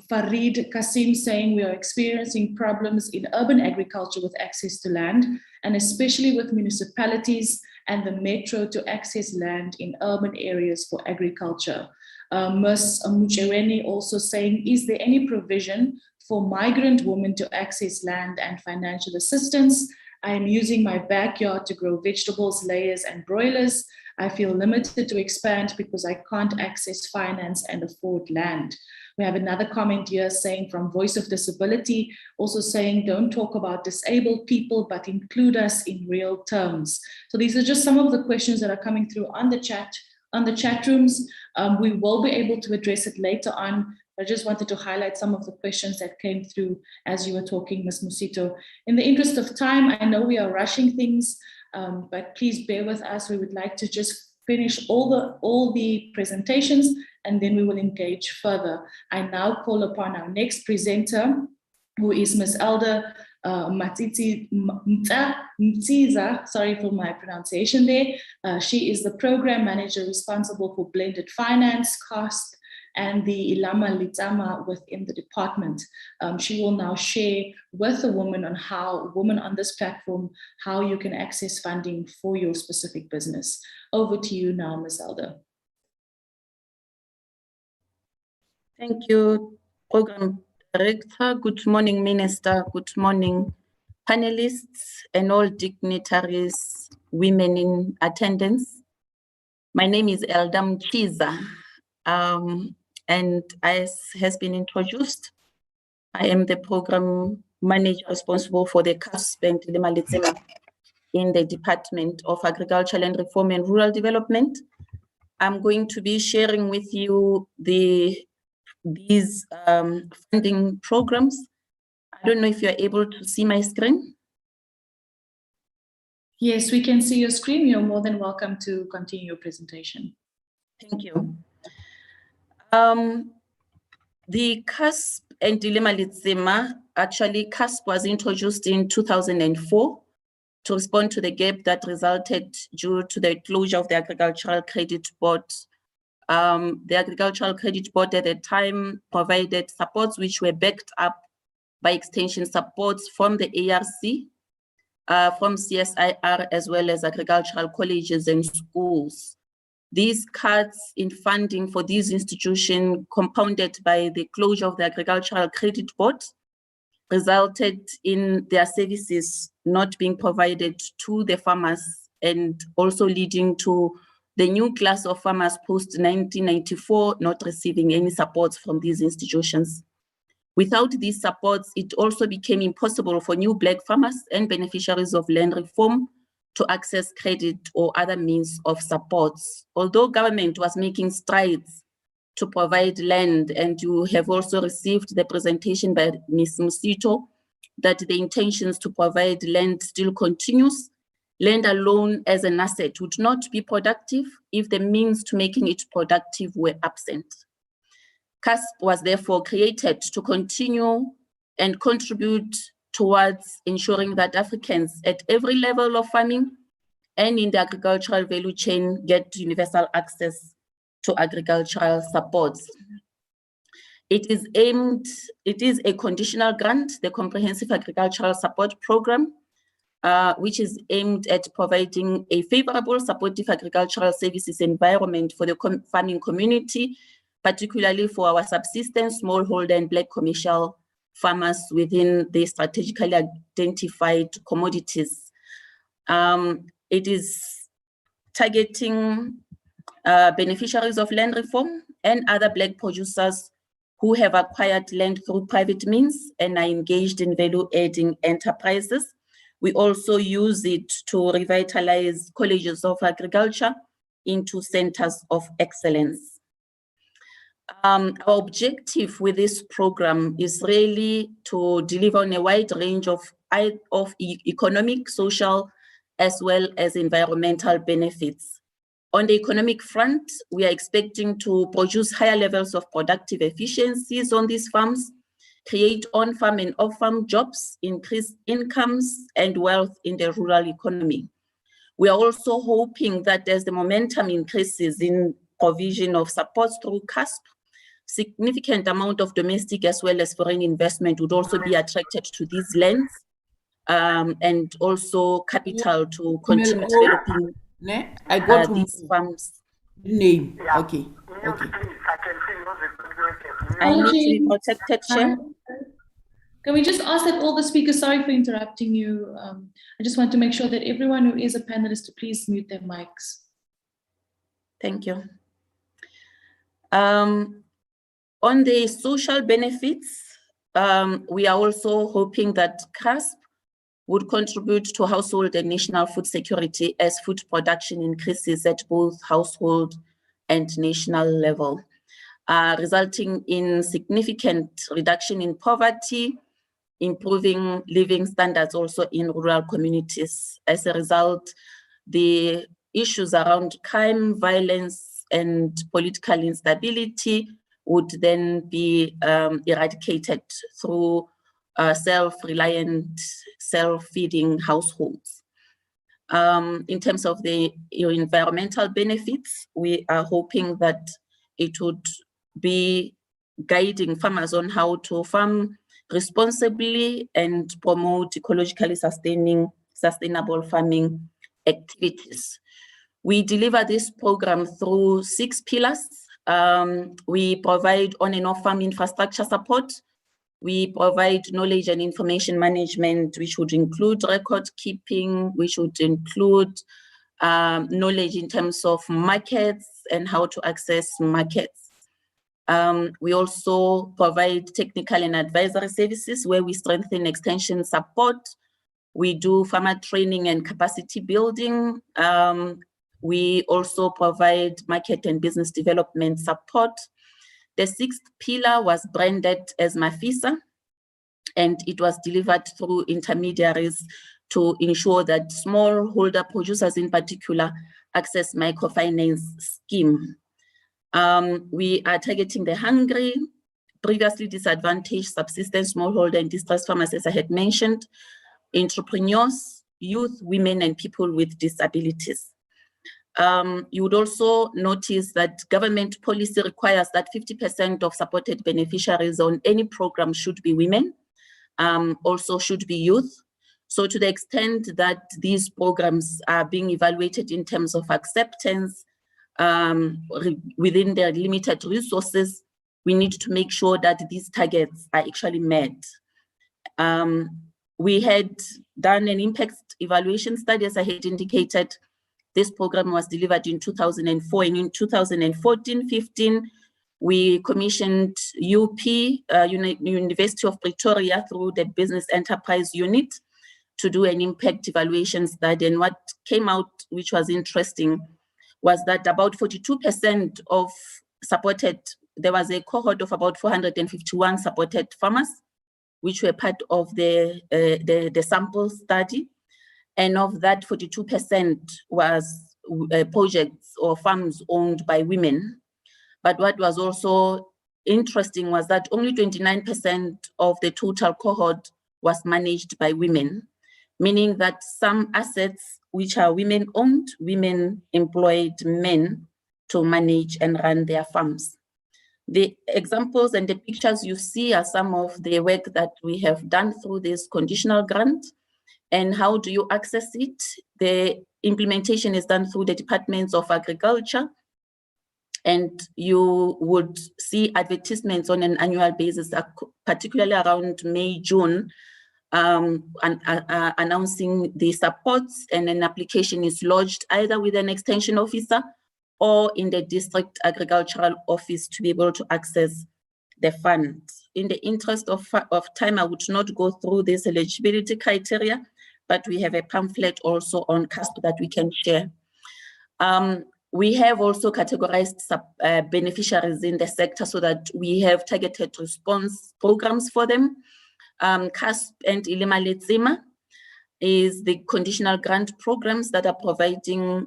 Farid Kasim saying we are experiencing problems in urban agriculture with access to land, and especially with municipalities and the metro to access land in urban areas for agriculture. Ms. Mucheweni also saying, is there any provision for migrant women to access land and financial assistance? I am using my backyard to grow vegetables, layers, and broilers. I feel limited to expand because I can't access finance and afford land. We have another comment here saying from Voice of Disability, also saying, don't talk about disabled people, but include us in real terms. So these are just some of the questions that are coming through on the chat rooms. We will be able to address it later on. I just wanted to highlight some of the questions that came through as you were talking, Ms. Mosito. In the interest of time, I know we are rushing things, but please bear with us. We would like to just finish all the presentations and then we will engage further. I now call upon our next presenter, who is Ms. Elder Mziza, sorry for my pronunciation there. She is the program manager responsible for blended finance, cost, and the Ilama Litama within the department. She will now share with the women on this platform, how you can access funding for your specific business. Over to you now, Ms. Elder. Thank you, Program Director. Good morning, Minister. Good morning, panelists and all dignitaries women in attendance. My name is Eldam Chiza, and as has been introduced, I am the program manager responsible for the CASP and Limalizema in the Department of Agriculture, Land Reform and Rural Development. I'm going to be sharing with you these funding programs. I don't know if you're able to see my screen. Yes, we can see your screen. You're more than welcome to continue your presentation. Thank you. The CASP and Limalizema, actually CASP was introduced in 2004 to respond to the gap that resulted due to the closure of the Agricultural Credit Board. The Agricultural Credit Board at the time provided supports which were backed up by extension supports from the ARC, from CSIR, as well as agricultural colleges and schools. These cuts in funding for these institutions, compounded by the closure of the Agricultural Credit Board, resulted in their services not being provided to the farmers, and also leading to the new class of farmers post-1994 not receiving any support from these institutions. Without these supports, it also became impossible for new Black farmers and beneficiaries of land reform to access credit or other means of supports. Although government was making strides to provide land, and you have also received the presentation by Ms. Msito that the intentions to provide land still continues, land alone as an asset would not be productive if the means to making it productive were absent. CASP was therefore created to continue and contribute towards ensuring that Africans at every level of farming and in the agricultural value chain get universal access to agricultural supports. It is a conditional grant, the Comprehensive Agricultural Support Program, which is aimed at providing a favorable supportive agricultural services environment for the farming community, particularly for our subsistence, smallholder and Black commercial farmers within the strategically identified commodities. It is targeting beneficiaries of land reform and other Black producers who have acquired land through private means and are engaged in value-adding enterprises. We also use it to revitalize colleges of agriculture into centers of excellence. Our objective with this program is really to deliver on a wide range of economic, social, as well as environmental benefits. On the economic front, we are expecting to produce higher levels of productive efficiencies on these farms, create on-farm and off-farm jobs, increase incomes and wealth in the rural economy. We are also hoping that as the momentum increases in provision of supports through CASP, significant amount of domestic as well as foreign investment would also be attracted to these lands, and also capital to continue developing I got these farms. Name. Okay. Okay. I need to be protected, Chair. Can we just ask that all the speakers, sorry for interrupting you. I just want to make sure that everyone who is a panelist to please mute their mics. Thank you. On the social benefits, we are also hoping that CASP would contribute to household and national food security as food production increases at both household and national level, resulting in significant reduction in poverty, improving living standards also in rural communities. As a result, the issues around crime, violence, and political instability would then be eradicated through self-reliant, self-feeding households. In terms of the environmental benefits, we are hoping that it would be guiding farmers on how to farm responsibly and promote ecologically sustainable farming activities. We deliver this program through 6 pillars. We provide on and off farm infrastructure support We provide knowledge and information management, which would include record keeping, which would include knowledge in terms of markets and how to access markets. We also provide technical and advisory services where we strengthen extension support. We do farmer training and capacity building. We also provide market and business development support. The sixth pillar was branded as Mafisa, and it was delivered through intermediaries to ensure that smallholder producers in particular access microfinance scheme. We are targeting the hungry, previously disadvantaged, subsistence, smallholder and distressed farmers, as I had mentioned, entrepreneurs, youth, women, and people with disabilities. You would also notice that government policy requires that 50% of supported beneficiaries on any program should be women, also should be youth. So to the extent that these programs are being evaluated in terms of acceptance within their limited resources, we need to make sure that these targets are actually met. We had done an impact evaluation study, as I had indicated. This program was delivered in 2004, and in 2014-15, we commissioned UP, University of Pretoria, through the Business Enterprise Unit to do an impact evaluation study. And what came out, which was interesting, was that about 42% of supported, there was a cohort of about 451 supported farmers, which were part of the sample study. And of that, 42% was projects or farms owned by women. But what was also interesting was that only 29% of the total cohort was managed by women, meaning that some assets which are women-owned, women employed men to manage and run their farms. The examples and the pictures you see are some of the work that we have done through this conditional grant. And how do you access it? The implementation is done through the Departments of Agriculture, and you would see advertisements on an annual basis, particularly around May, June, announcing the supports, and an application is lodged either with an extension officer or in the district agricultural office to be able to access the fund. In the interest of time, I would not go through this eligibility criteria, but we have a pamphlet also on CASP that we can share. We have also categorized beneficiaries in the sector so that we have targeted response programs for them. CASP and Eligibility is the conditional grant programs that are providing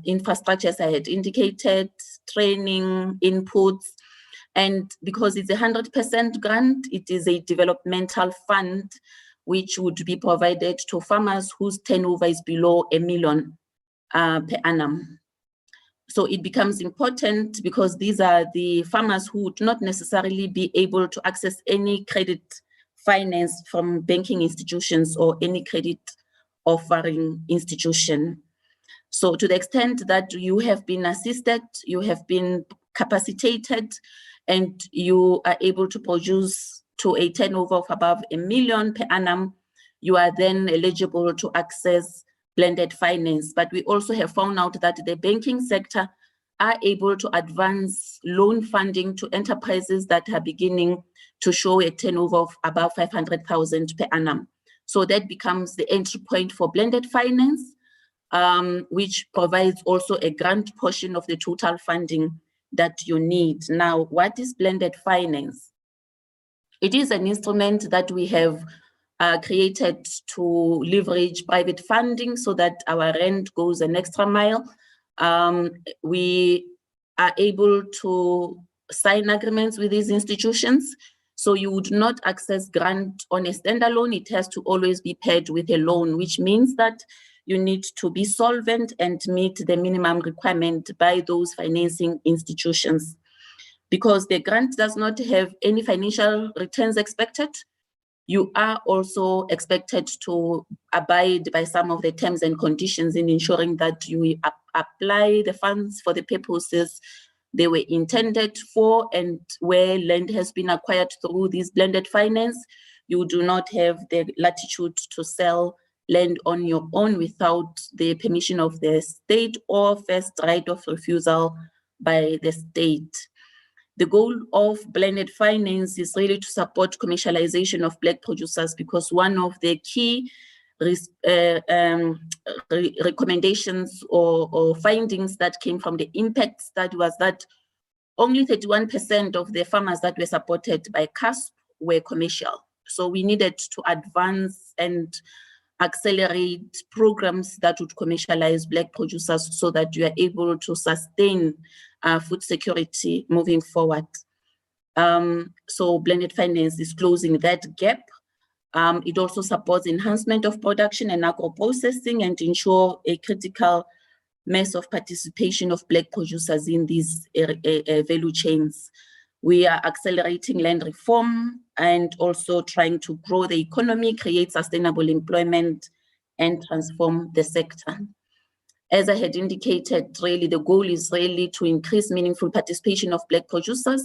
infrastructure, as I had indicated, training, inputs, and because it's a 100% grant, it is a developmental fund which would be provided to farmers whose turnover is below $1 million per annum. So it becomes important because these are the farmers who would not necessarily be able to access any credit finance from banking institutions or any credit offering institution. So to the extent that you have been assisted, you have been capacitated, and you are able to produce to a turnover of above $1 million per annum, you are then eligible to access blended finance. But we also have found out that the banking sector are able to advance loan funding to enterprises that are beginning to show a turnover of above 500,000 per annum. So that becomes the entry point for blended finance, which provides also a grant portion of the total funding that you need. Now, what is blended finance? It is an instrument that we have created to leverage private funding so that our rent goes an extra mile. We are able to sign agreements with these institutions. So you would not access grant on a standalone. It has to always be paired with a loan, which means that you need to be solvent and meet the minimum requirement by those financing institutions. Because the grant does not have any financial returns expected, you are also expected to abide by some of the terms and conditions in ensuring that you apply the funds for the purposes they were intended for, and where land has been acquired through this blended finance, you do not have the latitude to sell land on your own without the permission of the state or first right of refusal by the state. The goal of blended finance is really to support commercialization of Black producers, because one of the key recommendations or findings that came from the impact study was that only 31% of the farmers that were supported by CASP were commercial. So we needed to advance and accelerate programs that would commercialize Black producers so that you are able to sustain food security moving forward. So blended finance is closing that gap. It also supports enhancement of production and agro-processing and ensure a critical mass of participation of Black producers in these value chains. We are accelerating land reform and also trying to grow the economy, create sustainable employment, and transform the sector. As I had indicated, really the goal is really to increase meaningful participation of Black producers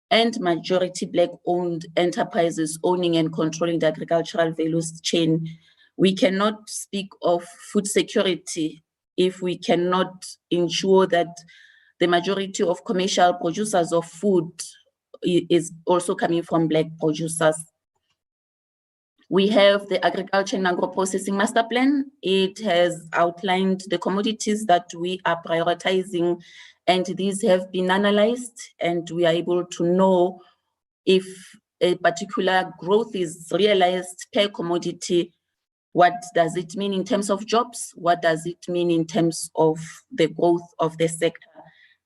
and majority Black-owned enterprises owning and controlling the agricultural values chain. We cannot speak of food security if we cannot ensure that the majority of commercial producers of food is also coming from Black producers. We have the Agriculture and Agro-Processing Master Plan. It has outlined the commodities that we are prioritizing, and these have been analyzed, and we are able to know if a particular growth is realized per commodity. What does it mean in terms of jobs? What does it mean in terms of the growth of the sector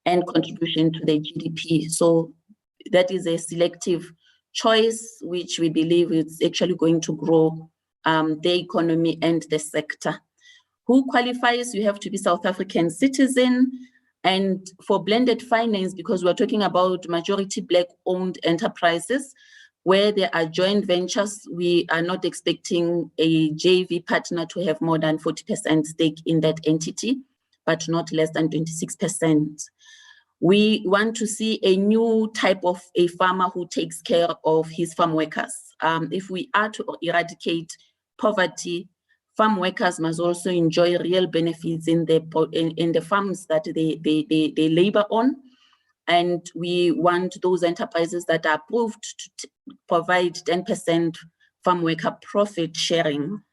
and contribution to the GDP? So that is a selective choice, which we believe is actually going to grow the economy and the sector. Who qualifies? You have to be South African citizen. And for blended finance, because we're talking about majority Black-owned enterprises, where there are joint ventures, we are not expecting a JV partner to have more than 40% stake in that entity, but not less than 26%. We want to see a new type of a farmer who takes care of his farm workers. If we are to eradicate poverty, farm workers must also enjoy real benefits in the farms that they labor on. And we want those enterprises that are approved to provide 10% farm worker profit sharing.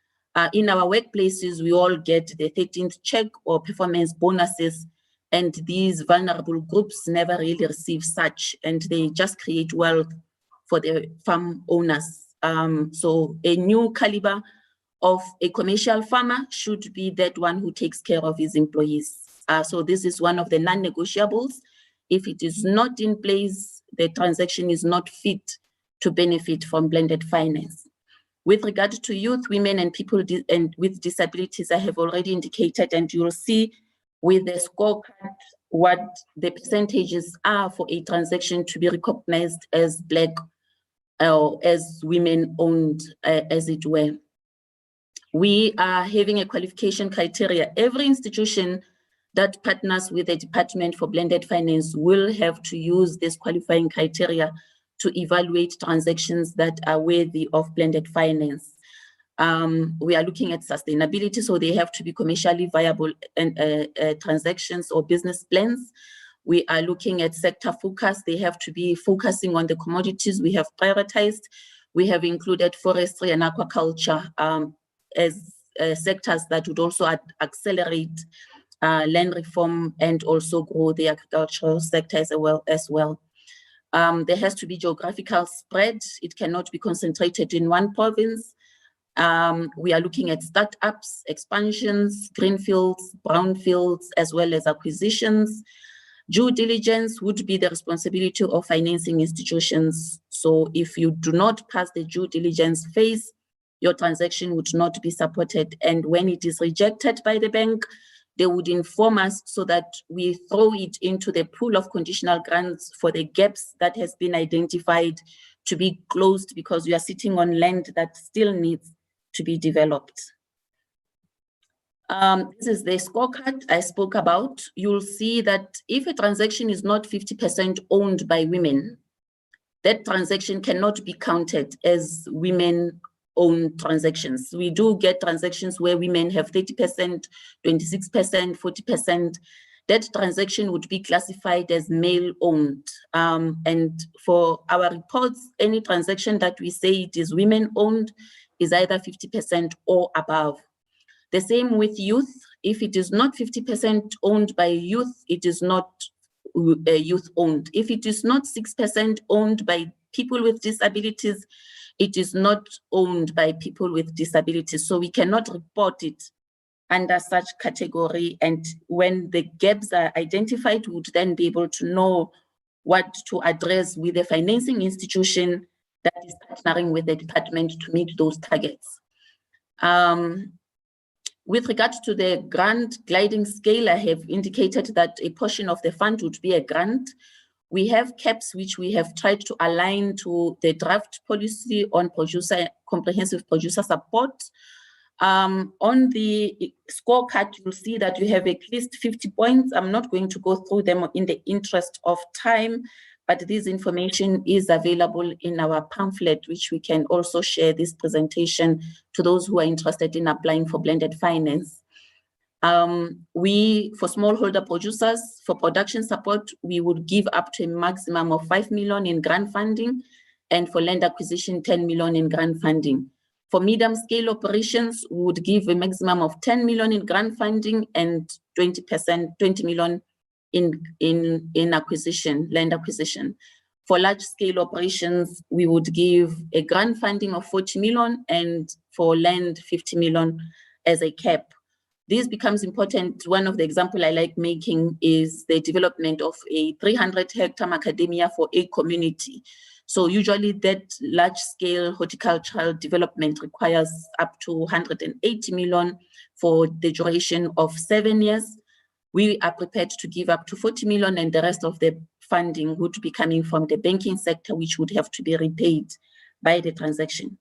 In our workplaces, we all get the 13th check or performance bonuses, and these vulnerable groups never really receive such, and they just create wealth for the farm owners. So a new caliber of a commercial farmer should be that one who takes care of his employees. So this is one of the non-negotiables. If it is not in place, the transaction is not fit to benefit from blended finance. With regard to youth, women, and people with disabilities, I have already indicated, and you'll see with the scorecard what the percentages are for a transaction to be recognized as Black or as women-owned, as it were. We are having a qualification criteria. Every institution that partners with the Department for Blended Finance will have to use this qualifying criteria to evaluate transactions that are worthy of blended finance. We are looking at sustainability, so they have to be commercially viable transactions or business plans. We are looking at sector focus. They have to be focusing on the commodities we have prioritized. We have included forestry and aquaculture as sectors that would also accelerate land reform and also grow the agricultural sector as well. There has to be geographical spread. It cannot be concentrated in one province. We are looking at startups, expansions, greenfields, brownfields, as well as acquisitions. Due diligence would be the responsibility of financing institutions. So if you do not pass the due diligence phase, your transaction would not be supported. And when it is rejected by the bank, they would inform us so that we throw it into the pool of conditional grants for the gaps that has been identified to be closed, because we are sitting on land that still needs to be developed. This is the scorecard I spoke about. You'll see that if a transaction is not 50% owned by women, that transaction cannot be counted as women-owned transactions. We do get transactions where women have 30%, 26%, 40%. That transaction would be classified as male-owned. And for our reports, any transaction that we say it is women-owned is either 50% or above. The same with youth. If it is not 50% owned by youth, it is not youth owned. If it is not 6% owned by people with disabilities, it is not owned by people with disabilities. So we cannot report it under such category. And when the gaps are identified, we would then be able to know what to address with the financing institution that is partnering with the department to meet those targets. With regard to the grant gliding scale, I have indicated that a portion of the fund would be a grant. We have caps which we have tried to align to the draft policy on comprehensive producer support. On the scorecard, you'll see that you have at least 50 points. I'm not going to go through them in the interest of time, but this information is available in our pamphlet, which we can also share this presentation to those who are interested in applying for blended finance. For smallholder producers, for production support, we would give up to a maximum of 5 million in grant funding, and for land acquisition, 10 million in grant funding. For medium scale operations, we would give a maximum of 10 million in grant funding and 20 million in acquisition, land acquisition. For large scale operations, we would give a grant funding of 40 million and for land, 50 million as a cap. This becomes important. One of the examples I like making is the development of a 300-hectare macadamia for a community. So usually that large-scale horticultural development requires up to 180 million for the duration of 7 years. We are prepared to give up to 40 million, and the rest of the funding would be coming from the banking sector, which would have to be repaid by the transaction.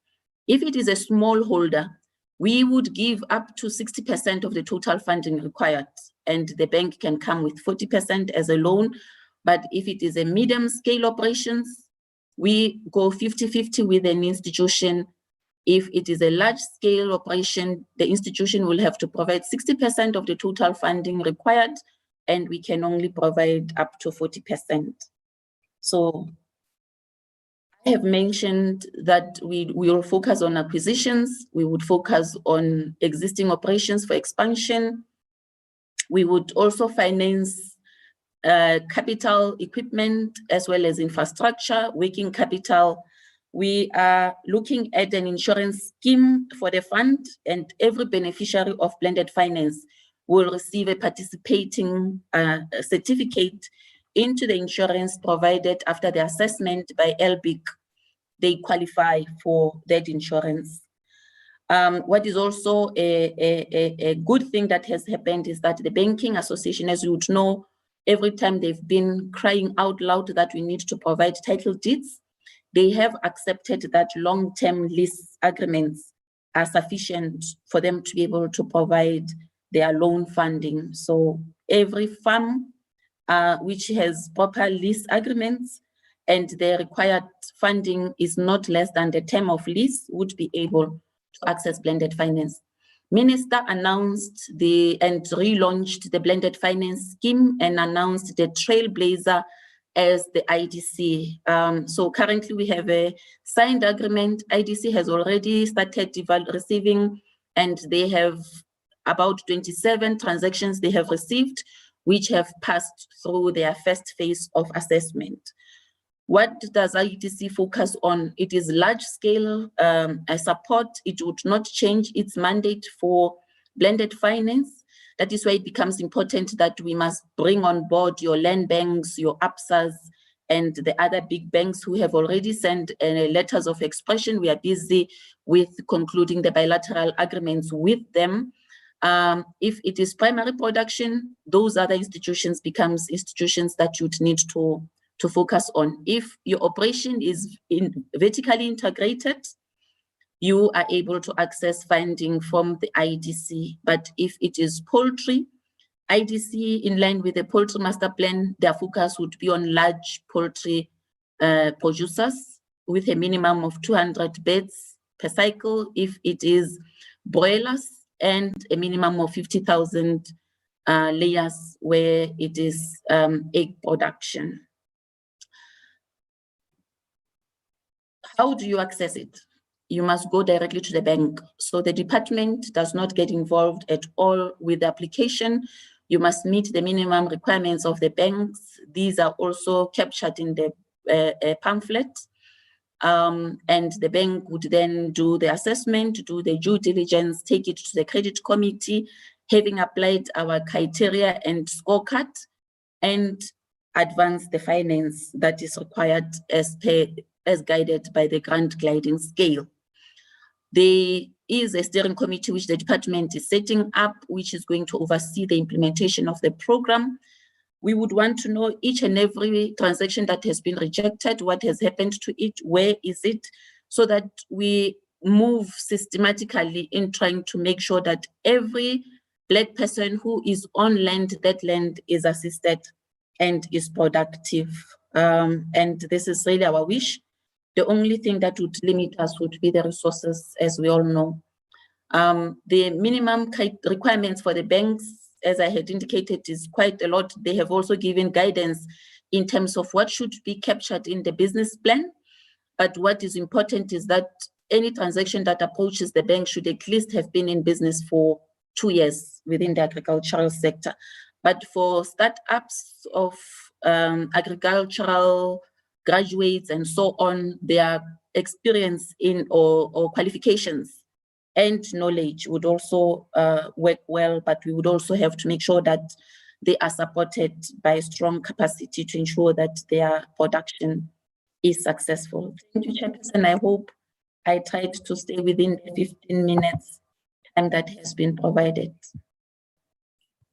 If it is a smallholder, we would give up to 60% of the total funding required, and the bank can come with 40% as a loan. But if it is a medium scale operations, we go 50-50 with an institution. If it is a large scale operation, the institution will have to provide 60% of the total funding required, and we can only provide up to 40%. So I have mentioned that we will focus on acquisitions. We would focus on existing operations for expansion. We would also finance capital equipment as well as infrastructure, working capital. We are looking at an insurance scheme for the fund, and every beneficiary of blended finance will receive a participating certificate into the insurance provided after the assessment by LBIC. They qualify for that insurance. What is also a good thing that has happened is that the Banking Association, as you would know, every time they've been crying out loud that we need to provide title deeds, they have accepted that long-term lease agreements are sufficient for them to be able to provide their loan funding. So every farm which has proper lease agreements and the required funding is not less than the term of lease would be able to access blended finance. Minister announced and relaunched the blended finance scheme and announced the trailblazer as the IDC. So currently we have a signed agreement. IDC has already started receiving, and they have about 27 transactions they have received, which have passed through their first phase of assessment. What does IDC focus on? It is large scale support. It would not change its mandate for blended finance. That is why it becomes important that we must bring on board your land banks, your APSAs, and the other big banks who have already sent letters of expression. We are busy with concluding the bilateral agreements with them. If it is primary production, those other institutions becomes institutions that you'd need to focus on. If your operation is vertically integrated, you are able to access funding from the IDC. But if it is poultry, IDC, in line with the Poultry Master Plan, their focus would be on large poultry producers with a minimum of 200 beds per cycle. If it is broilers, and a minimum of 50,000 layers where it is egg production. How do you access it? You must go directly to the bank. So the department does not get involved at all with the application. You must meet the minimum requirements of the banks. These are also captured in the pamphlet. And the bank would then do the assessment, do the due diligence, take it to the credit committee, having applied our criteria and scorecard, and advance the finance that is required as guided by the grant gliding scale. There is a steering committee which the department is setting up, which is going to oversee the implementation of the program. We would want to know each and every transaction that has been rejected, what has happened to it, where is it, so that we move systematically in trying to make sure that every Black person who is on land, that land is assisted and is productive. And this is really our wish. The only thing that would limit us would be the resources, as we all know. The minimum requirements for the banks, as I had indicated, is quite a lot. They have also given guidance in terms of what should be captured in the business plan. But what is important is that any transaction that approaches the bank should at least have been in business for 2 years within the agricultural sector. But for startups of agricultural graduates and so on, their experience in or qualifications and knowledge would also work well, but we would also have to make sure that they are supported by strong capacity to ensure that their production is successful. Thank you, Chairperson. I hope I tried to stay within the 15 minutes time that has been provided.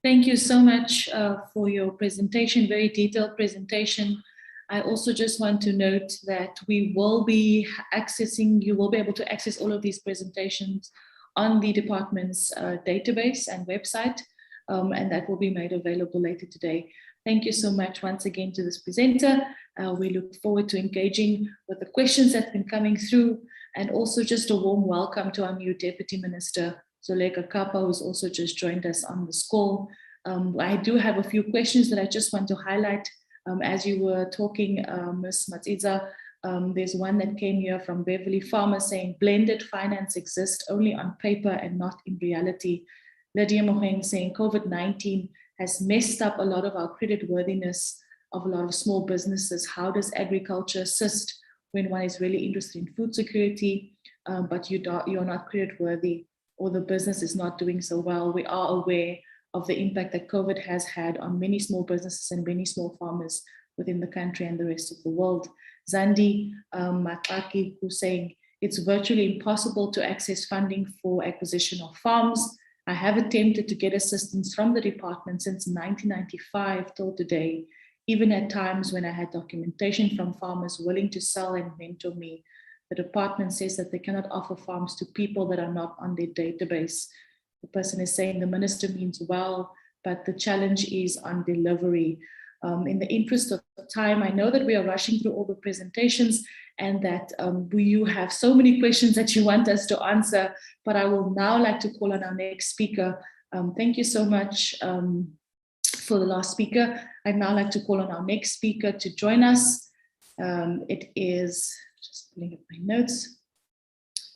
Thank you so much for your presentation, very detailed presentation. I also just want to note that we will be accessing, you will be able to access all of these presentations on the department's database and website, and that will be made available later today. Thank you so much once again to this presenter. We look forward to engaging with the questions that have been coming through, and also just a warm welcome to our new Deputy Minister, Zoleka Kapa, who's also just joined us on this call. I do have a few questions that I just want to highlight. As you were talking, Ms. Matsiza, there's one that came here from Beverly Farmer saying blended finance exists only on paper and not in reality. Lydia Moheng saying COVID-19 has messed up a lot of our credit worthiness of a lot of small businesses. How does agriculture assist when one is really interested in food security, but you're not credit worthy or the business is not doing so well? We are aware of the impact that COVID has had on many small businesses and many small farmers within the country and the rest of the world. Zandi Mataki, who's saying it's virtually impossible to access funding for acquisition of farms. I have attempted to get assistance from the department since 1995 till today, even at times when I had documentation from farmers willing to sell and mentor me. The department says that they cannot offer farms to people that are not on their database. The person is saying the minister means well, but the challenge is on delivery. In the interest of time, I know that we are rushing through all the presentations and that you have so many questions that you want us to answer, but I will now like to call on our next speaker. Thank you so much for the last speaker. I'd now like to call on our next speaker to join us. It is, just pulling up my notes,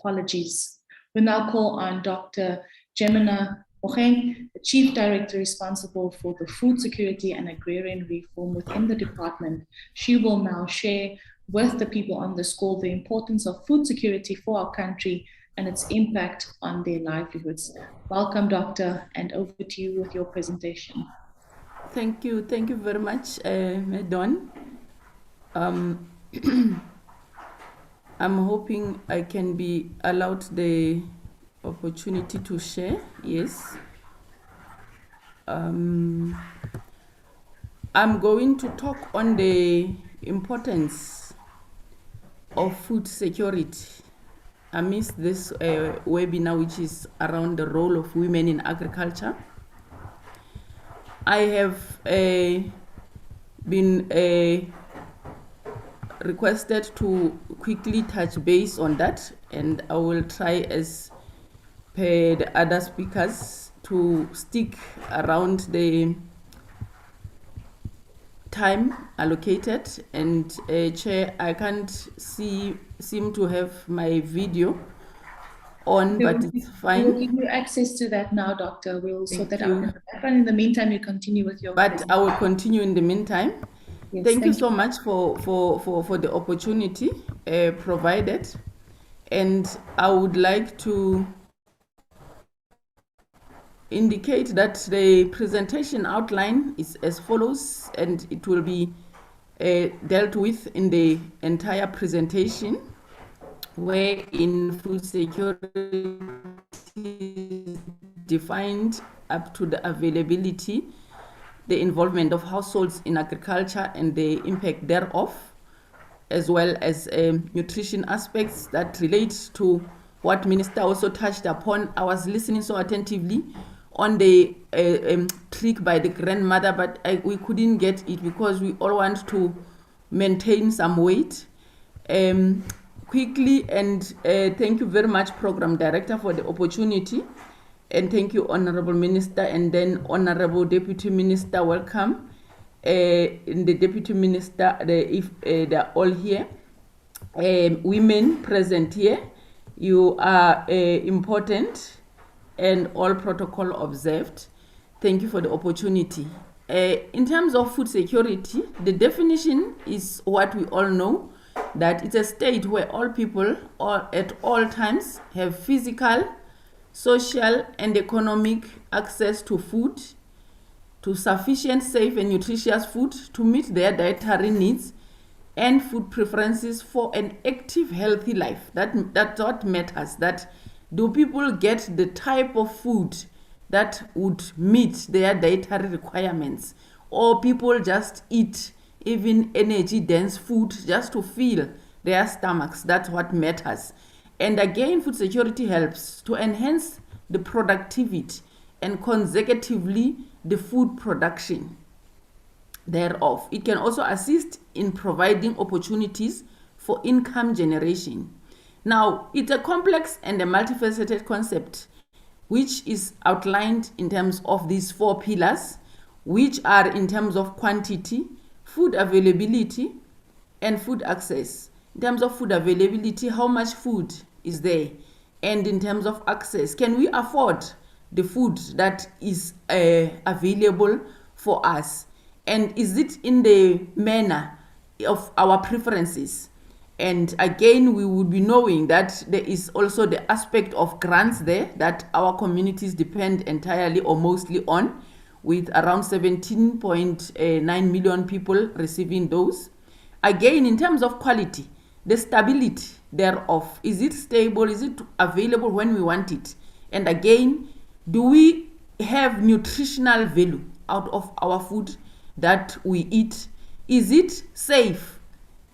apologies. We'll now call on Dr. Jemina Moheng, the Chief Director responsible for the food security and agrarian reform within the department. She will now share with the people on this call the importance of food security for our country and its impact on their livelihoods. Welcome, Doctor, and over to you with your presentation. Thank you very much, Dawn. I'm hoping I can be allowed the opportunity to share. Yes. I'm going to talk on the importance of food security amidst this webinar, which is around the role of women in agriculture. I have been requested to quickly touch base on that, and I will try, as per the other speakers, to stick around the time allocated. And Chair, I can't seem to have my video on, but it's fine. We'll give you access to that now, Doctor. We'll sort that out in the background. In the meantime, you continue with your. But I will continue in the meantime. Yes, thank you so much for the opportunity provided, and I would like to indicate that the presentation outline is as follows, and it will be dealt with in the entire presentation, where in food security is defined up to the availability, the involvement of households in agriculture and the impact thereof, as well as nutrition aspects that relate to what Minister also touched upon. I was listening so attentively on the trick by the grandmother, but we couldn't get it because we all want to maintain some weight. Quickly, and thank you very much, Program Director, for the opportunity. And thank you, Honorable Minister, and then Honorable Deputy Minister, welcome. The Deputy Minister, if they're all here. Women present here, you are important and all protocol observed. Thank you for the opportunity. In terms of food security, the definition is what we all know, that it's a state where all people at all times have physical, social and economic access to food, to sufficient, safe and nutritious food to meet their dietary needs and food preferences for an active, healthy life. That's what matters. That do people get the type of food that would meet their dietary requirements, or people just eat even energy dense food just to fill their stomachs? That's what matters. And again, food security helps to enhance the productivity and consecutively the food production thereof. It can also assist in providing opportunities for income generation. Now, it's a complex and a multifaceted concept which is outlined in terms of these 4 pillars, which are in terms of quantity, food availability, and food access. In terms of food availability, how much food is there? And in terms of access, can we afford the food that is available for us? And is it in the manner of our preferences? And again, we would be knowing that there is also the aspect of grants there that our communities depend entirely or mostly on, with around 17.9 million people receiving those. Again, in terms of quality, the stability thereof, is it stable? Is it available when we want it? And again, do we have nutritional value out of our food that we eat? Is it safe?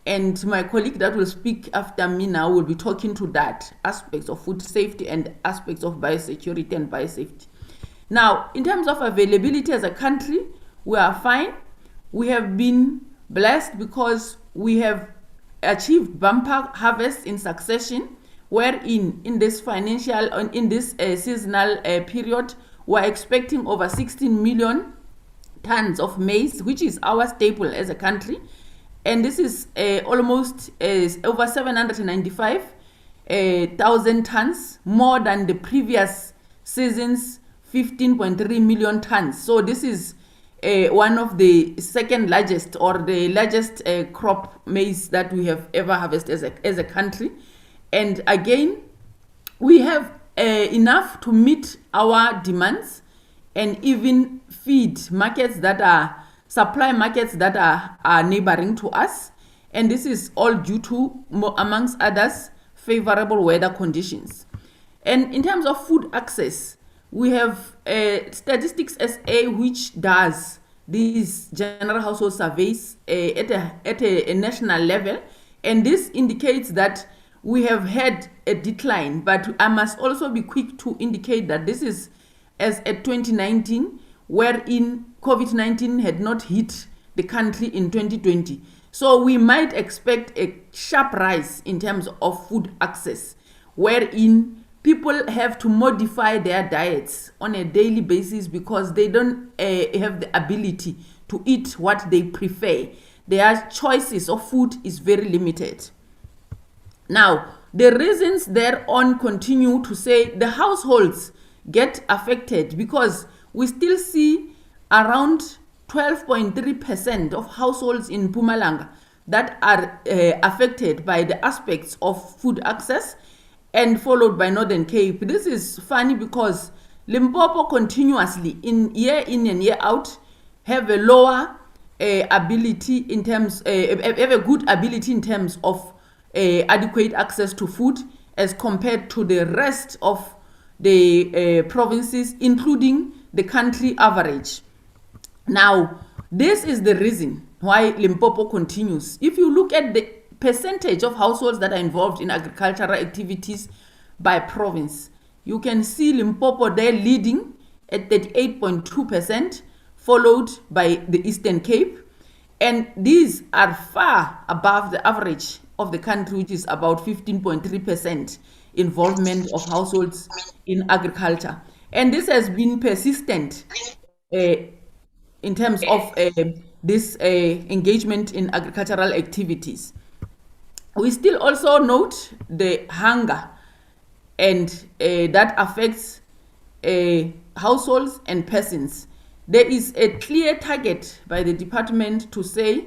And my colleague that will speak after me now will be talking to that aspects of food safety and aspects of biosecurity and biosafety. Now, in terms of availability as a country, we are fine. We have been blessed because we have achieved bumper harvests in succession, wherein in this seasonal period, we're expecting over 16 million tons of maize, which is our staple as a country. And this is almost over 795,000 tons, more than the previous season's 15.3 million tons. So this is one of the second largest or the largest crop maize that we have ever harvested as a country. And again, we have enough to meet our demands and even feed markets that are supply markets that are neighboring to us. And this is all due to, amongst others, favorable weather conditions. And in terms of food access, we have Statistics SA, which does these general household surveys at a national level. And this indicates that we have had a decline, but I must also be quick to indicate that this is as at 2019, wherein COVID-19 had not hit the country in 2020. So we might expect a sharp rise in terms of food access, wherein people have to modify their diets on a daily basis because they don't have the ability to eat what they prefer. Their choices of food is very limited. Now, the reasons thereon continue to say the households get affected because we still see around 12.3% of households in Mpumalanga that are affected by the aspects of food access, and followed by Northern Cape. This is funny because Limpopo continuously, in and year out, have a lower ability in terms, have a good ability in terms of adequate access to food as compared to the rest of the provinces, including the country average. Now, this is the reason why Limpopo continues. If you look at the percentage of households that are involved in agricultural activities by province, you can see Limpopo there leading at 38.2%, followed by the Eastern Cape. And these are far above the average of the country, which is about 15.3% involvement of households in agriculture. And this has been persistent in terms of this engagement in agricultural activities. We still also note the hunger, and that affects households and persons. There is a clear target by the department to say,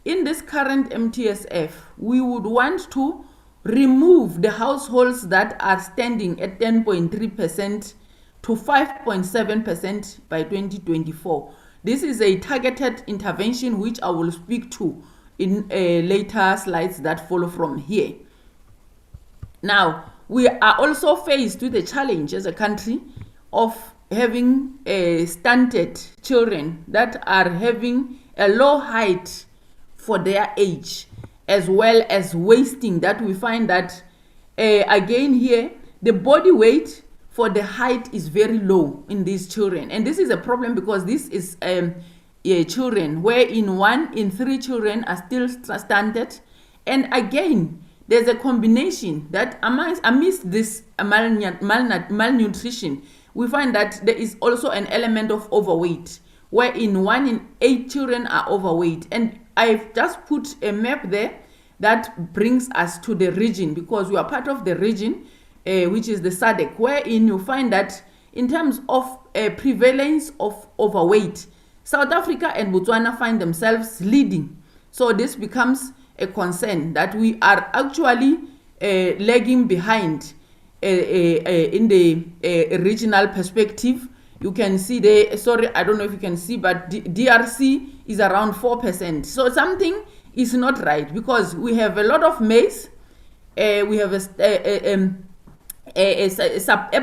in this current MTSF, we would want to remove the households that are standing at 10.3% to 5.7% by 2024. This is a targeted intervention which I will speak to in later slides that follow from here. Now, we are also faced with the challenge as a country of having stunted children that are having a low height for their age, as well as wasting that we find that, again here, the body weight for the height is very low in these children. And this is a problem because this is children where in 1 in 3 children are still stunted. And again, there's a combination that amidst this malnutrition, we find that there is also an element of overweight, where in 1 in 8 children are overweight. And I've just put a map there that brings us to the region, because we are part of the region, which is the SADC, wherein you find that in terms of prevalence of overweight, South Africa and Botswana find themselves leading. So this becomes a concern that we are actually lagging behind in the regional perspective. You can see there, sorry, I don't know if you can see, but DRC is around 4%. So something is not right, because we have a lot of maize, we have a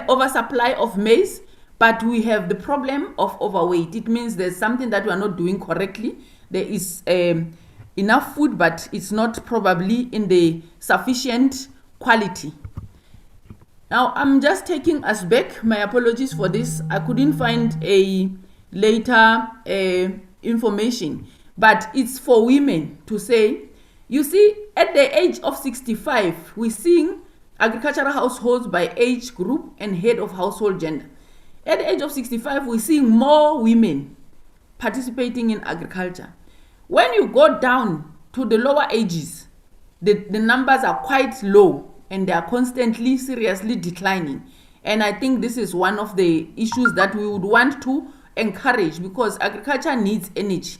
oversupply of maize, but we have the problem of overweight. It means there's something that we are not doing correctly. There is enough food, but it's not probably in the sufficient quality. Now, I'm just taking us back. My apologies for this. I couldn't find a later information, but it's for women to say, you see, at the age of 65, we're seeing agricultural households by age group and head of household gender. At the age of 65, we're seeing more women participating in agriculture. When you go down to the lower ages, the numbers are quite low, and they are constantly seriously declining. And I think this is one of the issues that we would want to encourage, because agriculture needs energy.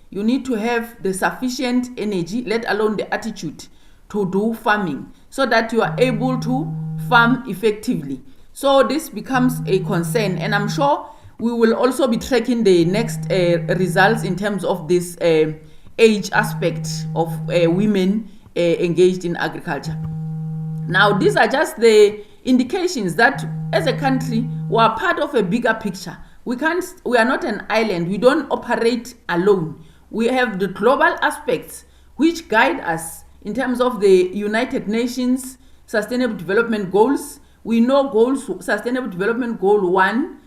You need to have the sufficient energy, let alone the attitude to do farming, so that you are able to farm effectively. So this becomes a concern, and I'm sure we will also be tracking the next results in terms of this age aspect of women engaged in agriculture. Now, these are just the indications that as a country, we are part of a bigger picture. We are not an island. We don't operate alone. We have the global aspects which guide us in terms of the United Nations Sustainable Development Goals. We know goals, Sustainable Development Goal 1,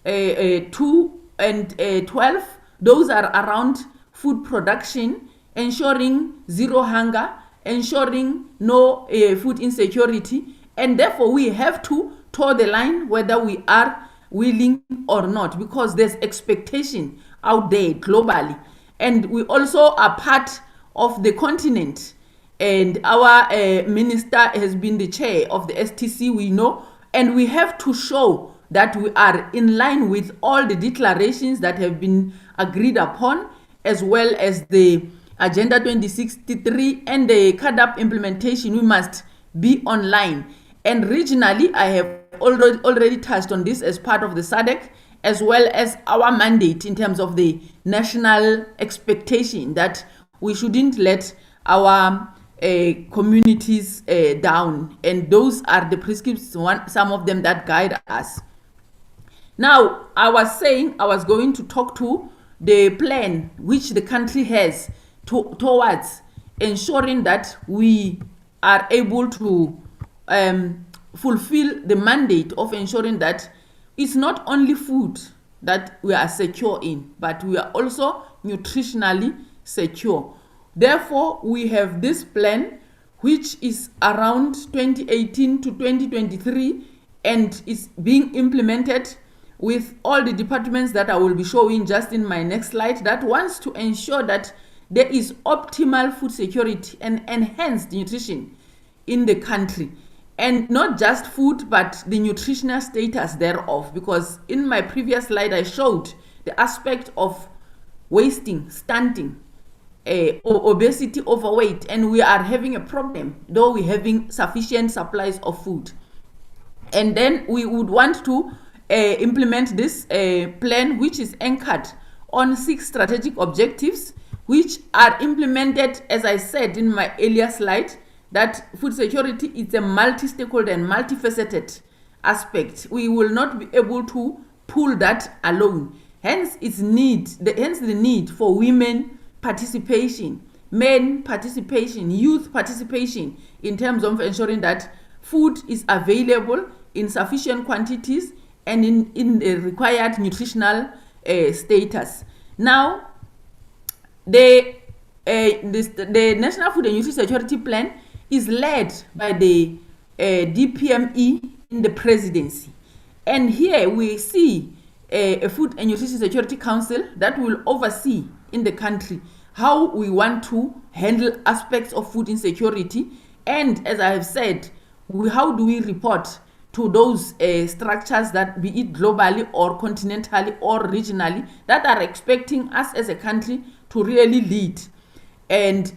2, and 12. Those are around food production, ensuring zero hunger, ensuring no food insecurity, and therefore we have to toe the line whether we are willing or not, because there's expectation out there globally, and we also are part of the continent, and our minister has been the chair of the STC, we know, and we have to show that we are in line with all the declarations that have been agreed upon, as well as the Agenda 2063 and the CADAP implementation. We must be online. And regionally, I have already touched on this as part of the SADC, as well as our mandate in terms of the national expectation that we shouldn't let our communities down. And those are the prescriptions, some of them that guide us. Now, I was saying I was going to talk to the plan which the country has towards ensuring that we are able to fulfill the mandate of ensuring that it's not only food that we are secure in, but we are also nutritionally secure. Therefore, we have this plan which is around 2018 to 2023 and is being implemented with all the departments that I will be showing just in my next slide, that wants to ensure that there is optimal food security and enhanced nutrition in the country. And not just food, but the nutritional status thereof. Because in my previous slide, I showed the aspect of wasting, stunting, obesity, overweight, and we are having a problem, though we're having sufficient supplies of food. And then we would want to implement this plan, which is anchored on 6 strategic objectives, which are implemented, as I said in my earlier slide, that food security is a multi-stakeholder and multifaceted aspect. We will not be able to pull that alone. Hence, the need for women participation, men participation, youth participation in terms of ensuring that food is available in sufficient quantities and in the required nutritional status. Now, the National Food and Nutrition Security Plan is led by the DPME in the presidency. And here we see a Food and Nutrition Security Council that will oversee in the country how we want to handle aspects of food insecurity. And as I have said, how do we report to those structures, that be it globally or continentally or regionally, that are expecting us as a country to really lead. And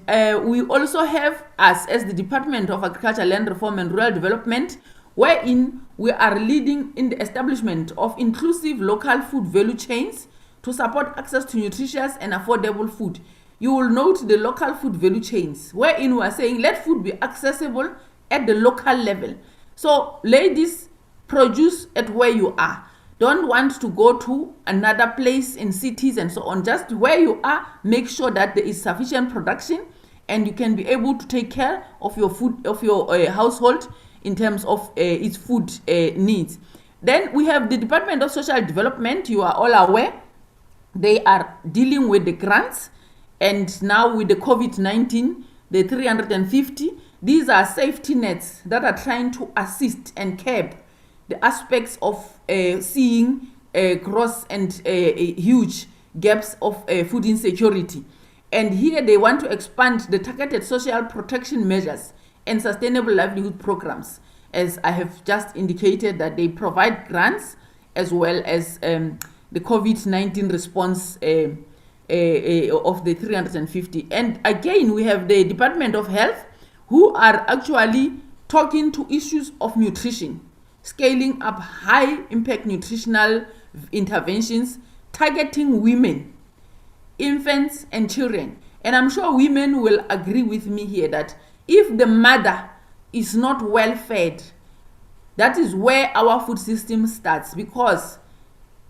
we also have us as the Department of Agriculture, Land Reform and Rural Development, wherein we are leading in the establishment of inclusive local food value chains to support access to nutritious and affordable food. You will note the local food value chains, wherein we are saying let food be accessible at the local level. So ladies, produce at where you are. Don't want to go to another place in cities and so on. Just where you are, make sure that there is sufficient production and you can be able to take care of your food, of your household in terms of its food needs. Then we have the Department of Social Development. You are all aware they are dealing with the grants, and now with the COVID-19, the 350, these are safety nets that are trying to assist and curb the aspects of seeing gross and huge gaps of food insecurity. And here they want to expand the targeted social protection measures and sustainable livelihood programs, as I have just indicated, that they provide grants as well as the COVID-19 response of the 350. And again, we have the Department of Health, who are actually talking to issues of nutrition, scaling up high impact nutritional interventions, targeting women, infants and children. And I'm sure women will agree with me here that if the mother is not well fed, that is where our food system starts, because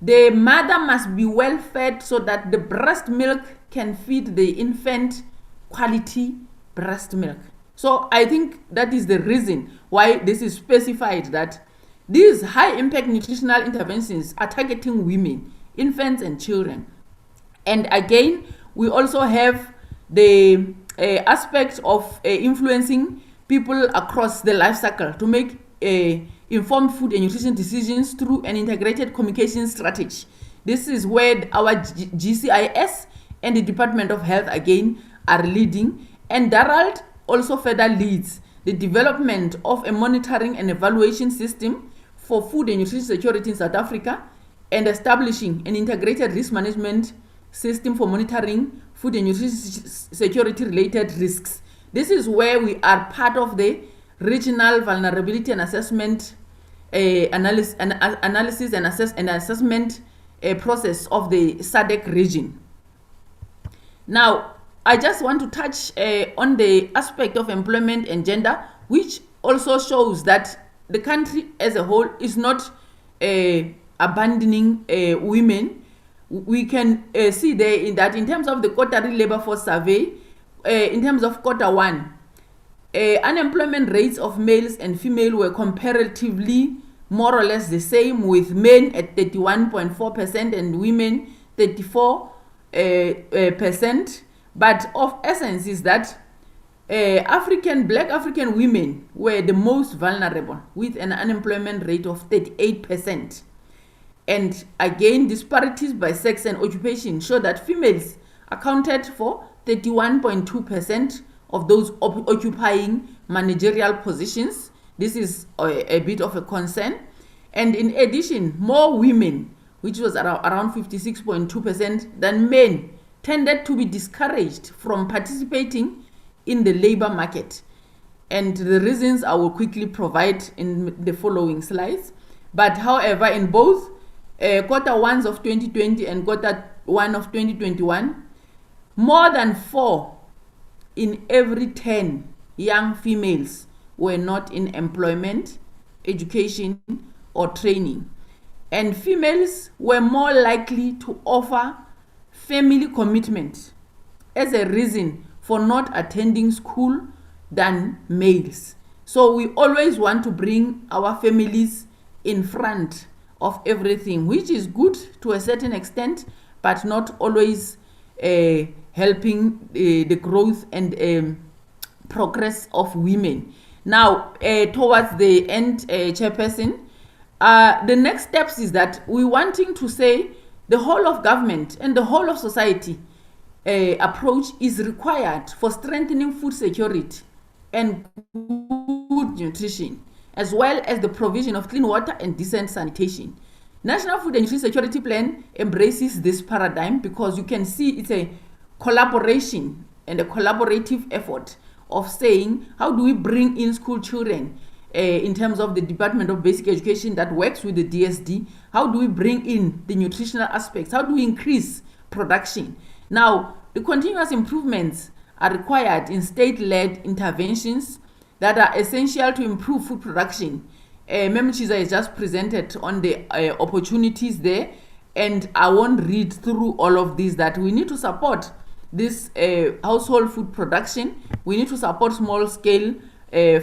the mother must be well fed so that the breast milk can feed the infant quality breast milk. So I think that is the reason why this is specified, that these high impact nutritional interventions are targeting women, infants and children. And again, we also have the aspect of influencing people across the life cycle to make informed food and nutrition decisions through an integrated communication strategy. This is where our GCIS and the Department of Health again are leading, and Darald also further leads the development of a monitoring and evaluation system for food and nutrition security in South Africa, and establishing an integrated risk management system for monitoring food and nutrition security related risks. This is where we are part of the regional vulnerability and assessment analysis and assessment process of the SADC region. Now, I just want to touch on the aspect of employment and gender, which also shows that the country as a whole is not abandoning women. We can see there in that in terms of the quarterly labor force survey, in terms of Q1, unemployment rates of males and female were comparatively more or less the same, with men at 31.4% and women 34%. But of essence is that Black African women were the most vulnerable, with an unemployment rate of 38%. And again, disparities by sex and occupation show that females accounted for 31.2% of those occupying managerial positions. This is a bit of a concern. And in addition, more women, which was around 56.2% than men, tended to be discouraged from participating in the labor market. And the reasons I will quickly provide in the following slides. But however, in both Q1s of 2020 and Q1 of 2021, more than 4 in every 10 young females were not in employment, education, or training. And females were more likely to offer family commitment as a reason for not attending school than males. So we always want to bring our families in front of everything, which is good to a certain extent, but not always helping the growth and progress of women. Now, towards the end, Chairperson, the next steps is that we're wanting to say the whole of government and the whole of society approach is required for strengthening food security and good nutrition, as well as the provision of clean water and decent sanitation. National Food and Nutrition Security Plan embraces this paradigm because you can see it's a collaboration and a collaborative effort of saying, how do we bring in school children in terms of the Department of Basic Education that works with the DSD? How do we bring in the nutritional aspects? How do we increase production? Now, the continuous improvements are required in state-led interventions that are essential to improve food production. Memchiza is just presented on the opportunities there, and I won't read through all of these, that we need to support this household food production. We need to support small-scale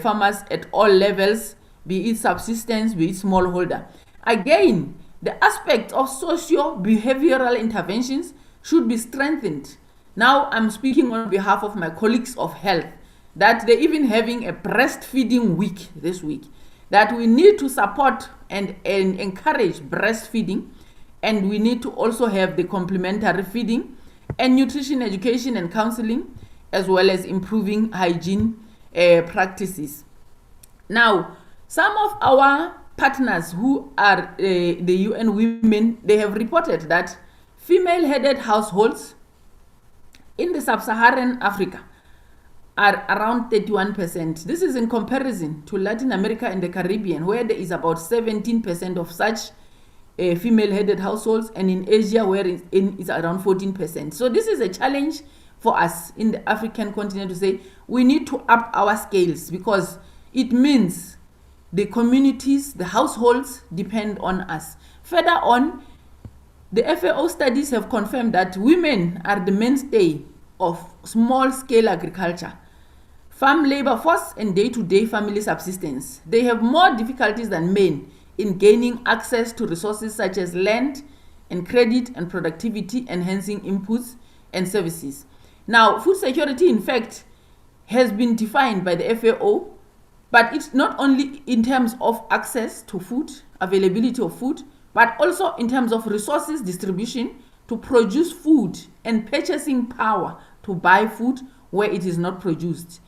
farmers at all levels, be it subsistence, be it smallholder. Again, the aspect of socio-behavioral interventions should be strengthened. Now I'm speaking on behalf of my colleagues of health, that they're even having a breastfeeding week this week, that we need to support and encourage breastfeeding, and we need to also have the complementary feeding and nutrition education and counseling, as well as improving hygiene practices. Now, some of our partners who are the UN Women, they have reported that female-headed households in the sub-Saharan Africa are around 31%. This is in comparison to Latin America and the Caribbean, where there is about 17% of such female-headed households, and in Asia, where it's around 14%. So this is a challenge for us in the African continent to say we need to up our scales, because it means the communities, the households depend on us. Further on, the FAO studies have confirmed that women are the mainstay of small-scale agriculture. farm labor force and day-to-day family subsistence. They have more difficulties than men in gaining access to resources such as land and credit and productivity enhancing inputs and services. Now, food security, in fact, has been defined by the FAO, but it's not only in terms of access to food, availability of food, but also in terms of resources distribution to produce food and purchasing power to buy food where it is not produced.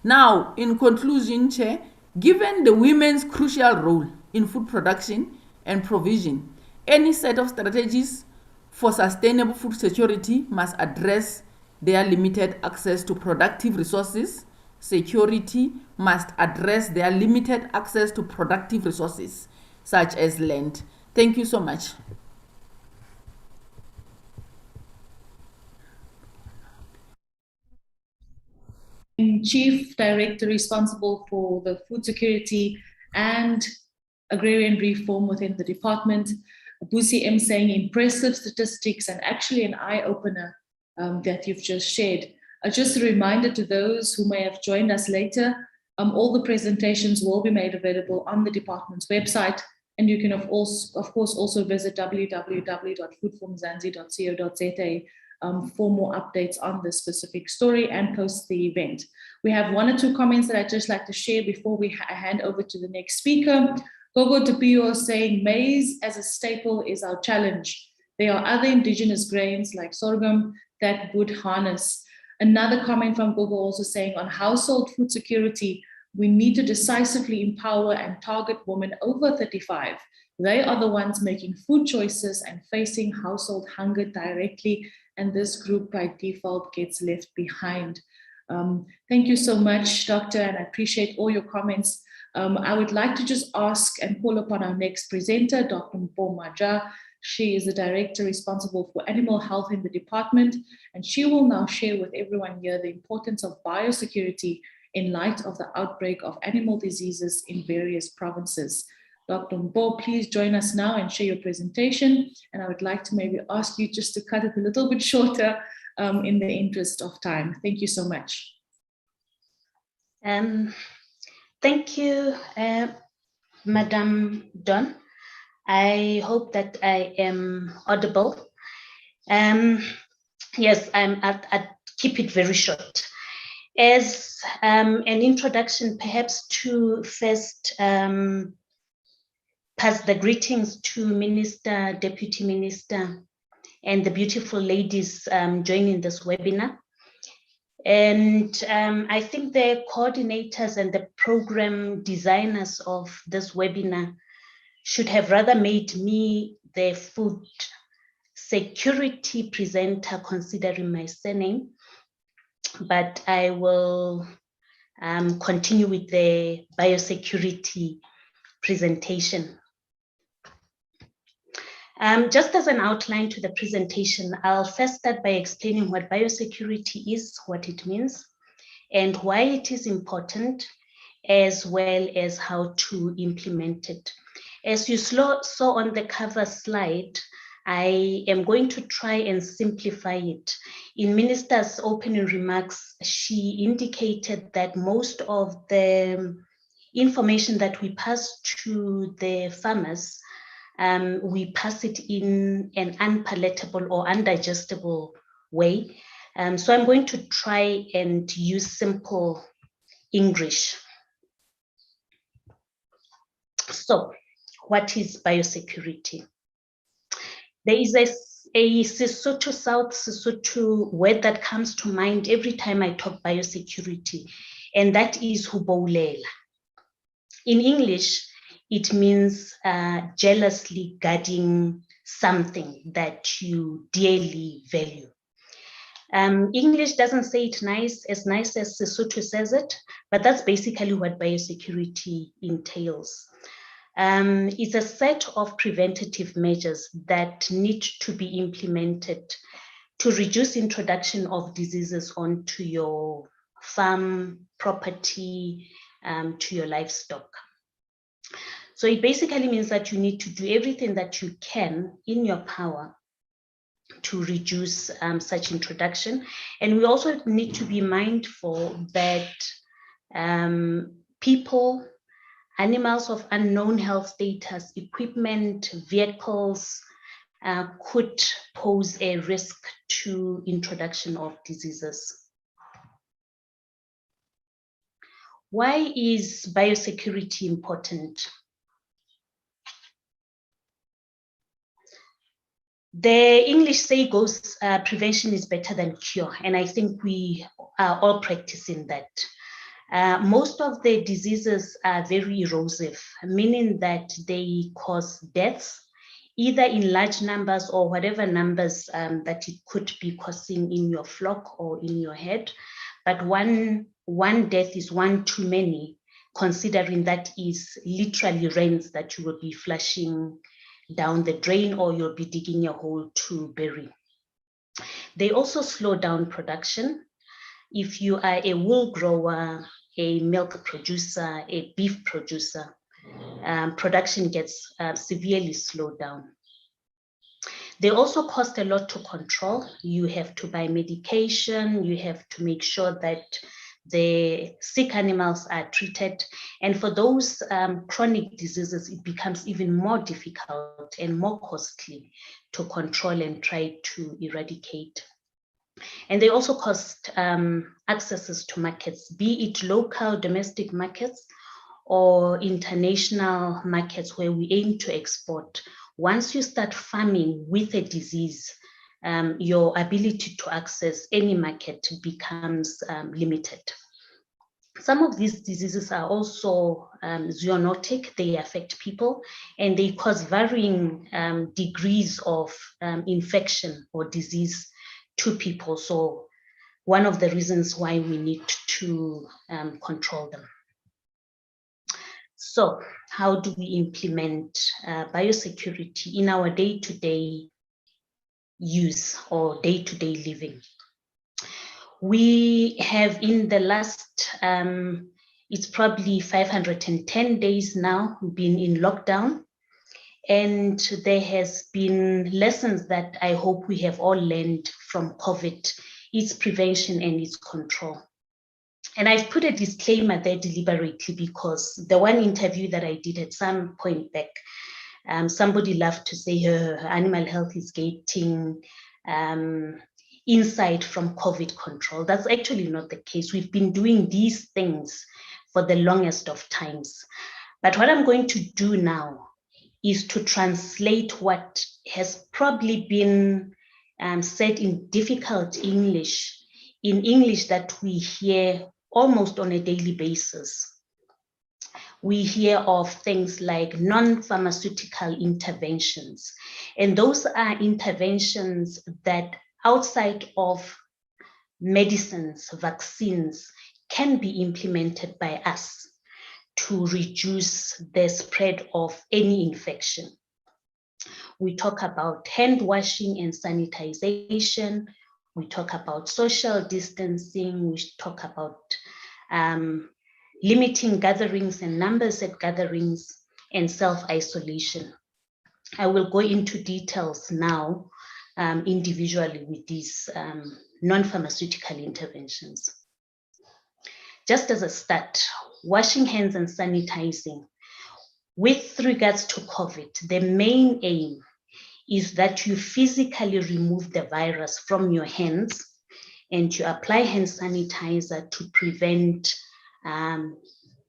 Now, in conclusion, Chair, given the women's crucial role in food production and provision, any set of strategies for sustainable food security must address their limited access to productive resources. Security must address their limited access to productive resources, such as land. Thank you so much. Chief Director responsible for the food security and agrarian reform within the department, Busi M, saying impressive statistics and actually an eye-opener that you've just shared. Just a reminder to those who may have joined us later, all the presentations will be made available on the department's website, and you can of course also visit www.foodformzansi.co.za for more updates on this specific story and post the event. We have one or two comments that I'd just like to share before we hand over to the next speaker. Gogo Dupio saying maize as a staple is our challenge. There are other indigenous grains like sorghum that would harness. Another comment from Gogo also saying on household food security, we need to decisively empower and target women over 35. They are the ones making food choices and facing household hunger directly, and this group by default gets left behind. Thank you so much, Doctor, and I appreciate all your comments. I would like to just ask and call upon our next presenter, Dr. Mpho Maja. She is the director responsible for animal health in the department, and she will now share with everyone here the importance of biosecurity in light of the outbreak of animal diseases in various provinces. Dr. Mpho, please join us now and share your presentation. And I would like to maybe ask you just to cut it a little bit shorter in the interest of time. Thank you so much. Thank you, Madam Don. I hope that I am audible. Yes, I'd keep it very short. As an introduction, perhaps to first pass the greetings to Minister, Deputy Minister, and the beautiful ladies joining this webinar. And I think the coordinators and the program designers of this webinar should have rather made me the food security presenter, considering my surname, but I will continue with the biosecurity presentation. Just as an outline to the presentation, I'll first start by explaining what biosecurity is, what it means, and why it is important, as well as how to implement it. As you saw on the cover slide, I am going to try and simplify it. In Minister's opening remarks, she indicated that most of the information that we pass to the farmers, we pass it in an unpalatable or undigestible way. So I'm going to try and use simple English. So, what is biosecurity? There is a Sesotho South Sesotho word that comes to mind every time I talk biosecurity, and that is huboulela. In English, it means jealously guarding something that you dearly value. English doesn't say it nice as Sesotho says it, but that's basically what biosecurity entails. It's a set of preventative measures that need to be implemented to reduce introduction of diseases onto your farm, property, to your livestock. So it basically means that you need to do everything that you can in your power to reduce such introduction. And we also need to be mindful that people, animals of unknown health status, equipment, vehicles could pose a risk to introduction of diseases. Why is biosecurity important? The English say goes, prevention is better than cure, and I think we are all practicing that. Most of the diseases are very erosive, meaning that they cause deaths, either in large numbers or whatever numbers that it could be causing in your flock or in your head. But one death is one too many, considering that is literally rains that you will be flushing down the drain or you'll be digging a hole to bury. They also slow down production. If you are a wool grower, a milk producer, a beef producer, production gets severely slowed down. They also cost a lot to control. You have to buy medication, you have to make sure that the sick animals are treated. And for those chronic diseases, it becomes even more difficult and more costly to control and try to eradicate. And they also cost accesses to markets, be it local domestic markets or international markets where we aim to export. Once you start farming with a disease, your ability to access any market becomes limited. Some of these diseases are also zoonotic. They affect people and they cause varying degrees of infection or disease to people. So one of the reasons why we need to control them. So how do we implement biosecurity in our day-to-day use or day-to-day living? We have in the last, it's probably 510 days now, been in lockdown. And there has been lessons that I hope we have all learned from COVID, its prevention and its control. And I've put a disclaimer there deliberately because the one interview that I did at some point back, somebody loved to say her animal health is getting insight from COVID control. That's actually not the case. We've been doing these things for the longest of times. But what I'm going to do now is to translate what has probably been said in difficult English, in English that we hear almost on a daily basis. We hear of things like non-pharmaceutical interventions. And those are interventions that outside of medicines, vaccines, can be implemented by us to reduce the spread of any infection. We talk about hand washing and sanitization. We talk about social distancing. We talk about limiting gatherings and numbers at gatherings and self-isolation. I will go into details now individually with these non-pharmaceutical interventions. Just as a start, washing hands and sanitizing. With regards to COVID, the main aim is that you physically remove the virus from your hands and you apply hand sanitizer to prevent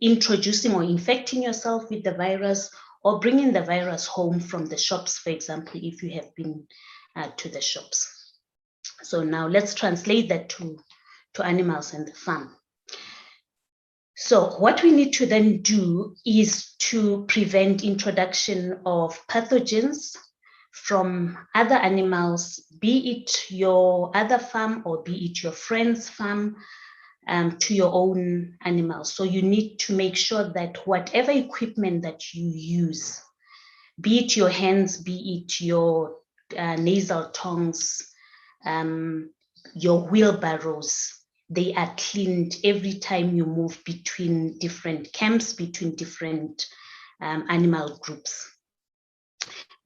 introducing or infecting yourself with the virus or bringing the virus home from the shops, for example, if you have been to the shops. So now let's translate that to animals and the farm. So what we need to then do is to prevent introduction of pathogens from other animals, be it your other farm or be it your friend's farm, to your own animals. So you need to make sure that whatever equipment that you use, be it your hands, be it your nasal tongs, your wheelbarrows, they are cleaned every time you move between different camps, between different animal groups.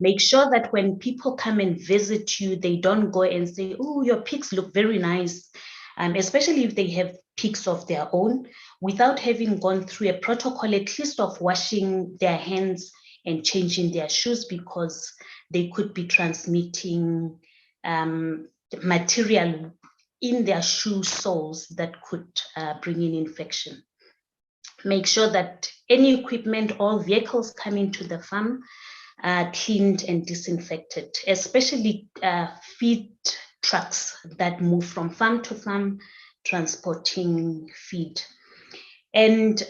Make sure that when people come and visit you, they don't go and say, oh, your pigs look very nice. especially if they have pigs of their own, without having gone through a protocol, at least of washing their hands and changing their shoes, because they could be transmitting material in their shoe soles that could bring in infection. Make sure that any equipment or vehicles coming to the farm are cleaned and disinfected, especially feed trucks that move from farm to farm transporting feed. And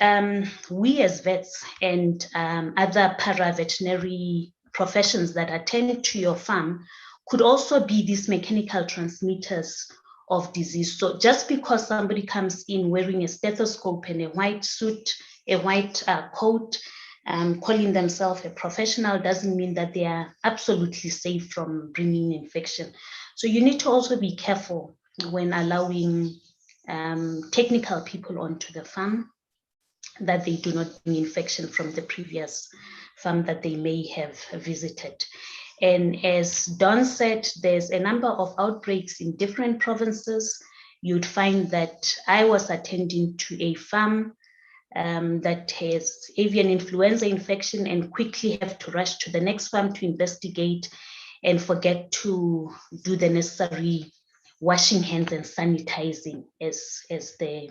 we as vets and other para-veterinary professions that attend to your farm could also be these mechanical transmitters of disease. So just because somebody comes in wearing a stethoscope and a white suit, a white coat, calling themselves a professional, doesn't mean that they are absolutely safe from bringing infection. So you need to also be careful when allowing technical people onto the farm, that they do not bring infection from the previous farm that they may have visited. And as Don said, there's a number of outbreaks in different provinces. You'd find that I was attending to a farm that has avian influenza infection and quickly have to rush to the next farm to investigate and forget to do the necessary washing hands and sanitizing, as the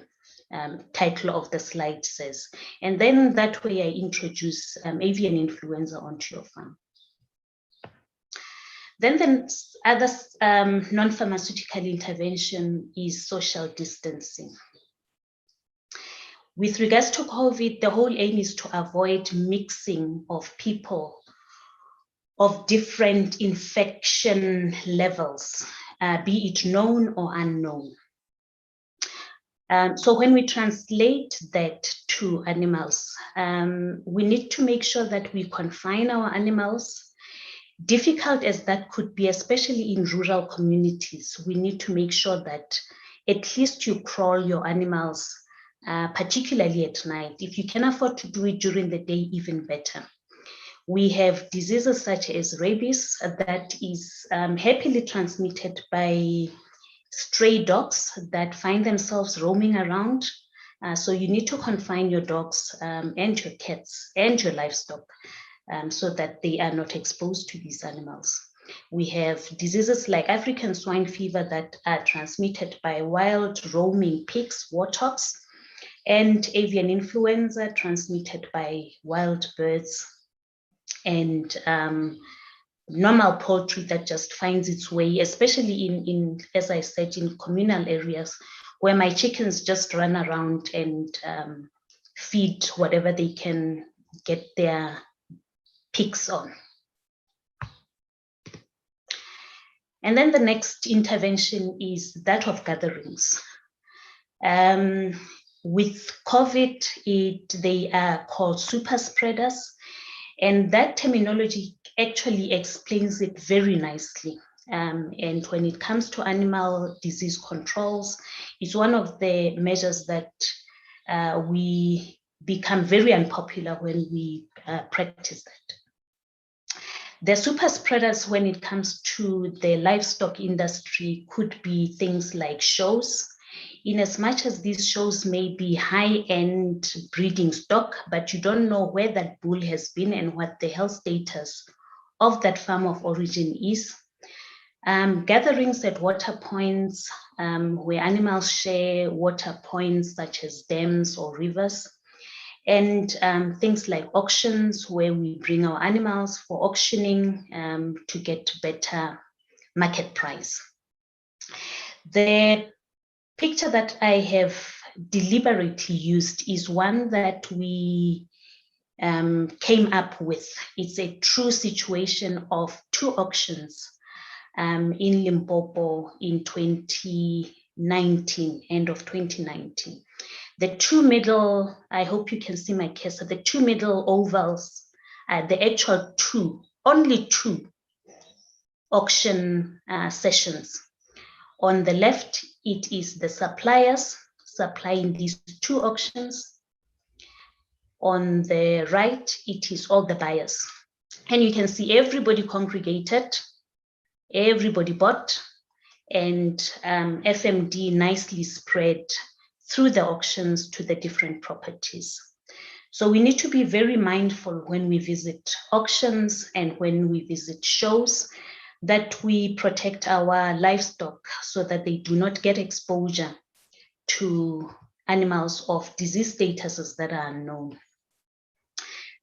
title of the slide says. And then that way I introduce avian influenza onto your farm. Then the other non-pharmaceutical intervention is social distancing. With regards to COVID, the whole aim is to avoid mixing of people of different infection levels, be it known or unknown. So when we translate that to animals, we need to make sure that we confine our animals. Difficult as that could be, especially in rural communities, we need to make sure that at least you crawl your animals, particularly at night. If you can afford to do it during the day, even better. We have diseases such as rabies that is happily transmitted by stray dogs that find themselves roaming around. So you need to confine your dogs and your cats and your livestock so that they are not exposed to these animals. We have diseases like African swine fever that are transmitted by wild roaming pigs, warthogs, and avian influenza transmitted by wild birds, and normal poultry that just finds its way, especially in, as I said, in communal areas where my chickens just run around and feed whatever they can get their pigs on. And then the next intervention is that of gatherings. With COVID, they are called super spreaders, and that terminology actually explains it very nicely. And when it comes to animal disease controls, it's one of the measures that we become very unpopular when we practice that. The super spreaders, when it comes to the livestock industry, could be things like shows. In as much as these shows may be high-end breeding stock, but you don't know where that bull has been and what the health status of that farm of origin is. Gatherings at water points where animals share water points such as dams or rivers, and things like auctions where we bring our animals for auctioning to get better market price. The picture that I have deliberately used is one that we came up with. It's a true situation of two auctions in Limpopo in 2019, end of 2019. The two middle, I hope you can see my cursor, the two middle ovals are the actual only two auction sessions. On the left, it is the suppliers supplying these two auctions. On the right, it is all the buyers. And you can see everybody congregated, everybody bought, and FMD nicely spread through the auctions to the different properties. So we need to be very mindful when we visit auctions and when we visit shows that we protect our livestock so that they do not get exposure to animals of disease statuses that are unknown.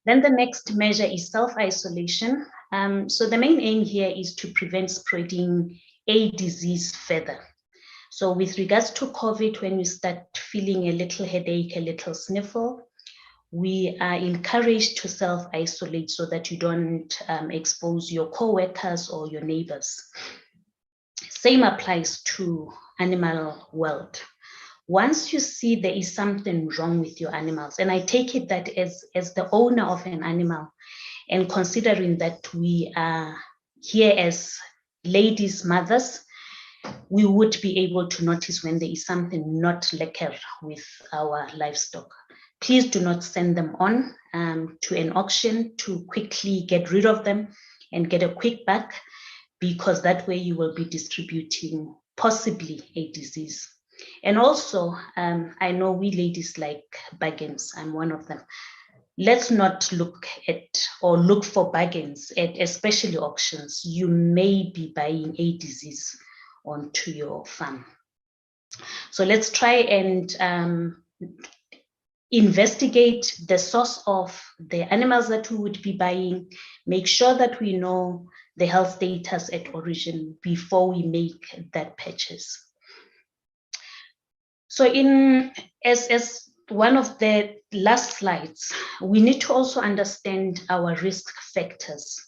Then the next measure is self-isolation. So the main aim here is to prevent spreading a disease further. So with regards to COVID, when you start feeling a little headache, a little sniffle, we are encouraged to self-isolate so that you don't expose your co-workers or your neighbors. Same applies to animal world. Once you see there is something wrong with your animals, and I take it that as the owner of an animal, and considering that we are here as ladies, mothers, we would be able to notice when there is something not lekker with our livestock. Please do not send them on to an auction to quickly get rid of them and get a quick buck, because that way you will be distributing possibly a disease. And also, I know we ladies like bargains. I'm one of them. Let's not look for bargains at especially auctions. You may be buying a disease onto your farm. So let's try and investigate the source of the animals that we would be buying, make sure that we know the health status at origin before we make that purchase. So as one of the last slides, we need to also understand our risk factors.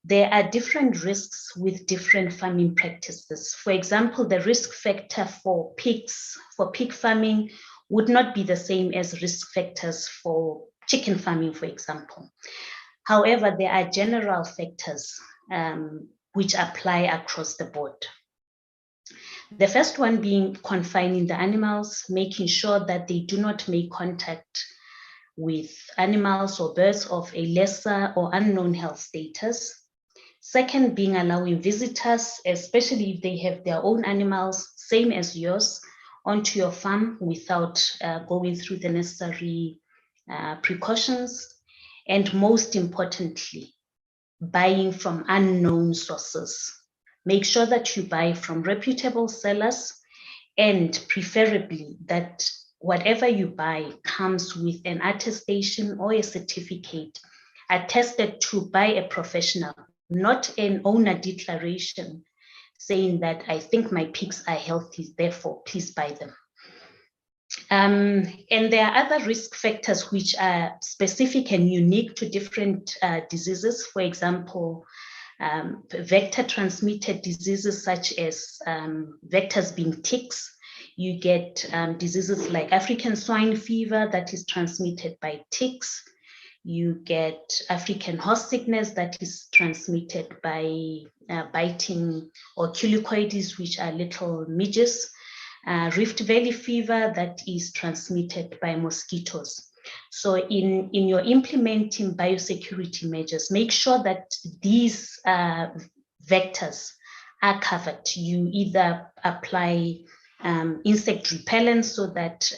There are different risks with different farming practices. For example, the risk factor for pigs, for pig farming, would not be the same as risk factors for chicken farming, for example. However, there are general factors which apply across the board. The first one being confining the animals, making sure that they do not make contact with animals or birds of a lesser or unknown health status. Second, being allowing visitors, especially if they have their own animals, same as yours, onto your farm without going through the necessary precautions. And most importantly, buying from unknown sources. Make sure that you buy from reputable sellers, and preferably that whatever you buy comes with an attestation or a certificate attested to by a professional, not an owner declaration saying that I think my pigs are healthy, therefore please buy them. And there are other risk factors which are specific and unique to different diseases. For example, vector transmitted diseases such as vectors being ticks. You get diseases like African swine fever that is transmitted by ticks. You get African horse sickness that is transmitted by biting or culicoides, which are little midges. Rift Valley fever that is transmitted by mosquitoes. So in your implementing biosecurity measures, make sure that these vectors are covered. You either apply insect repellent so that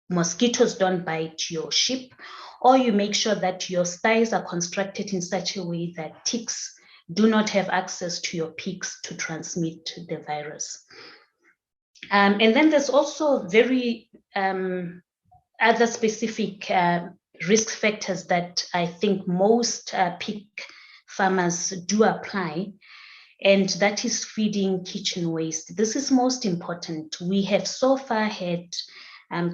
mosquitoes don't bite your sheep, or you make sure that your sties are constructed in such a way that ticks do not have access to your pigs to transmit the virus. And then there's also very other specific risk factors that I think most pig farmers do apply, and that is feeding kitchen waste. This is most important. We have so far had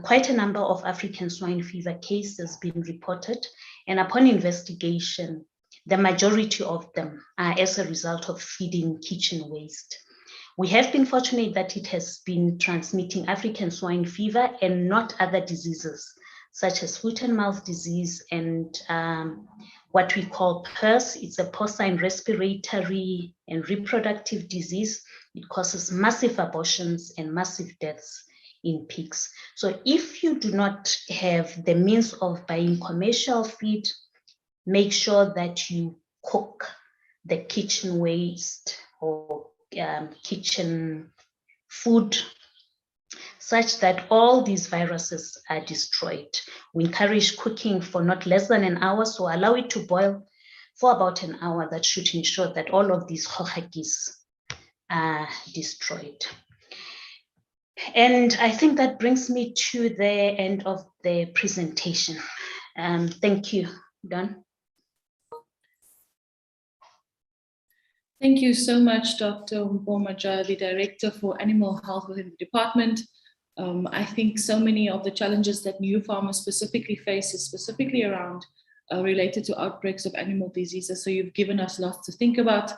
quite a number of African swine fever cases being reported, and upon investigation, the majority of them are as a result of feeding kitchen waste. We have been fortunate that it has been transmitting African swine fever and not other diseases, such as foot and mouth disease and what we call PRRS. It's a porcine respiratory and reproductive disease. It causes massive abortions and massive deaths in pigs. So if you do not have the means of buying commercial feed, make sure that you cook the kitchen waste or kitchen food, such that all these viruses are destroyed. We encourage cooking for not less than an hour, so allow it to boil for about an hour. That should ensure that all of these hohagis are destroyed. And I think that brings me to the end of the presentation. Thank you, Don. Thank you so much, Dr. Mbomaja, the Director for Animal Health within the department. I think so many of the challenges that new farmers specifically face is specifically around related to outbreaks of animal diseases. So you've given us lots to think about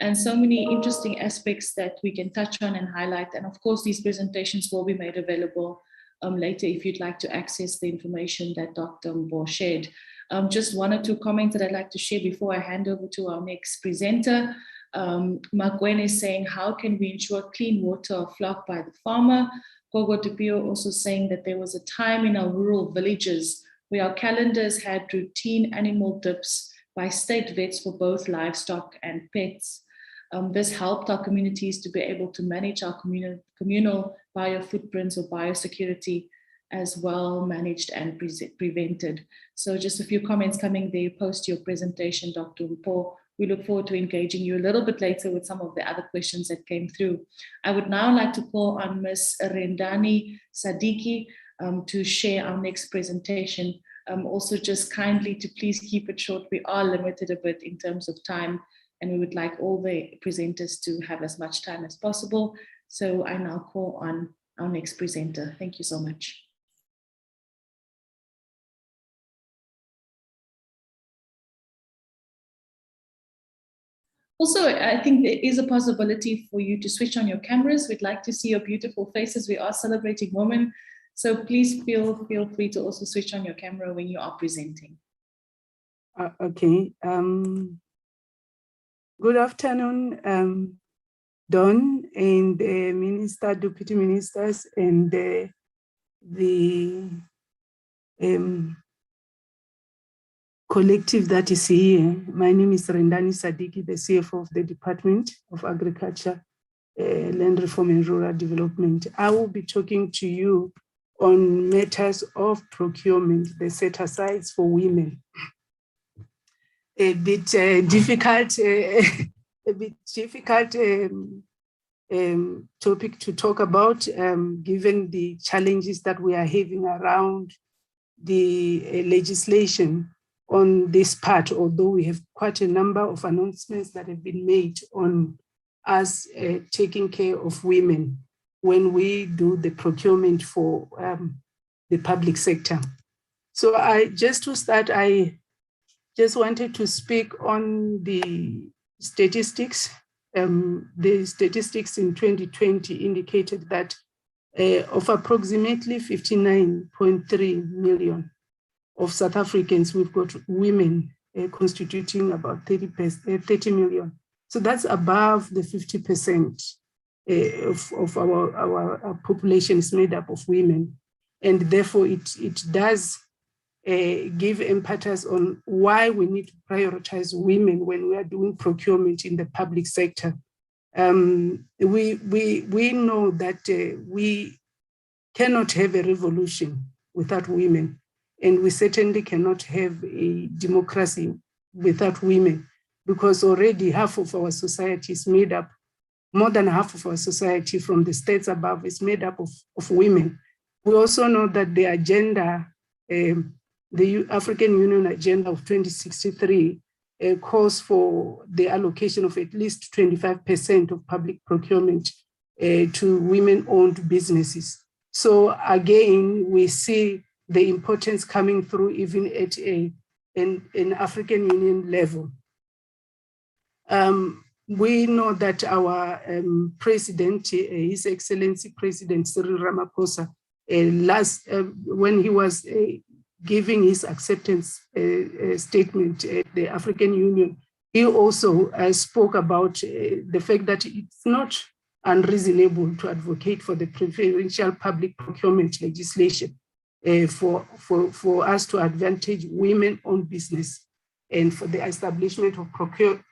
and so many interesting aspects that we can touch on and highlight. And of course, these presentations will be made available later if you'd like to access the information that Dr. Mbo shared. Just one or two comments that I'd like to share before I hand over to our next presenter. Magwen is saying, how can we ensure clean water are flocked by the farmer? Gogo Tupio also saying that there was a time in our rural villages where our calendars had routine animal dips by state vets for both livestock and pets. This helped our communities to be able to manage our communal bio footprints or biosecurity as well managed and prevented. So just a few comments coming there post your presentation, Dr. Mpo. We look forward to engaging you a little bit later with some of the other questions that came through. I would now like to call on Ms. Rendani Sadiki to share our next presentation. Also just kindly to please keep it short. We are limited a bit in terms of time and we would like all the presenters to have as much time as possible. So I now call on our next presenter. Thank you so much. Also, I think there is a possibility for you to switch on your cameras. We'd like to see your beautiful faces. We are celebrating women. So please feel free to also switch on your camera when you are presenting. Okay. Good afternoon, Don and the Minister, Deputy Ministers, and the collective that is here. My name is Rendani Sadiki, the CFO of the Department of Agriculture, Land Reform and Rural Development. I will be talking to you on matters of procurement, the set-asides for women. A bit difficult topic to talk about, given the challenges that we are having around the legislation on this part, although we have quite a number of announcements that have been made on us taking care of women when we do the procurement for the public sector. So to start, I just wanted to speak on the statistics. The statistics in 2020 indicated that of approximately 59.3 million of South Africans, we've got women constituting about 30 million. So that's above the 50% of our population is made up of women. And therefore it does give impetus on why we need to prioritize women when we are doing procurement in the public sector. We know that we cannot have a revolution without women, and we certainly cannot have a democracy without women, because already half of our society is made up, more than half of our society from the states above is made up of women. We also know that the agenda, the African Union Agenda of 2063 calls for the allocation of at least 25% of public procurement to women-owned businesses. So again, we see the importance coming through even at an African Union level. We know that our president, His Excellency President Cyril Ramaphosa, when he was giving his acceptance statement at the African Union, he also spoke about the fact that it's not unreasonable to advocate for the preferential public procurement legislation for us to advantage women-owned business and for the establishment of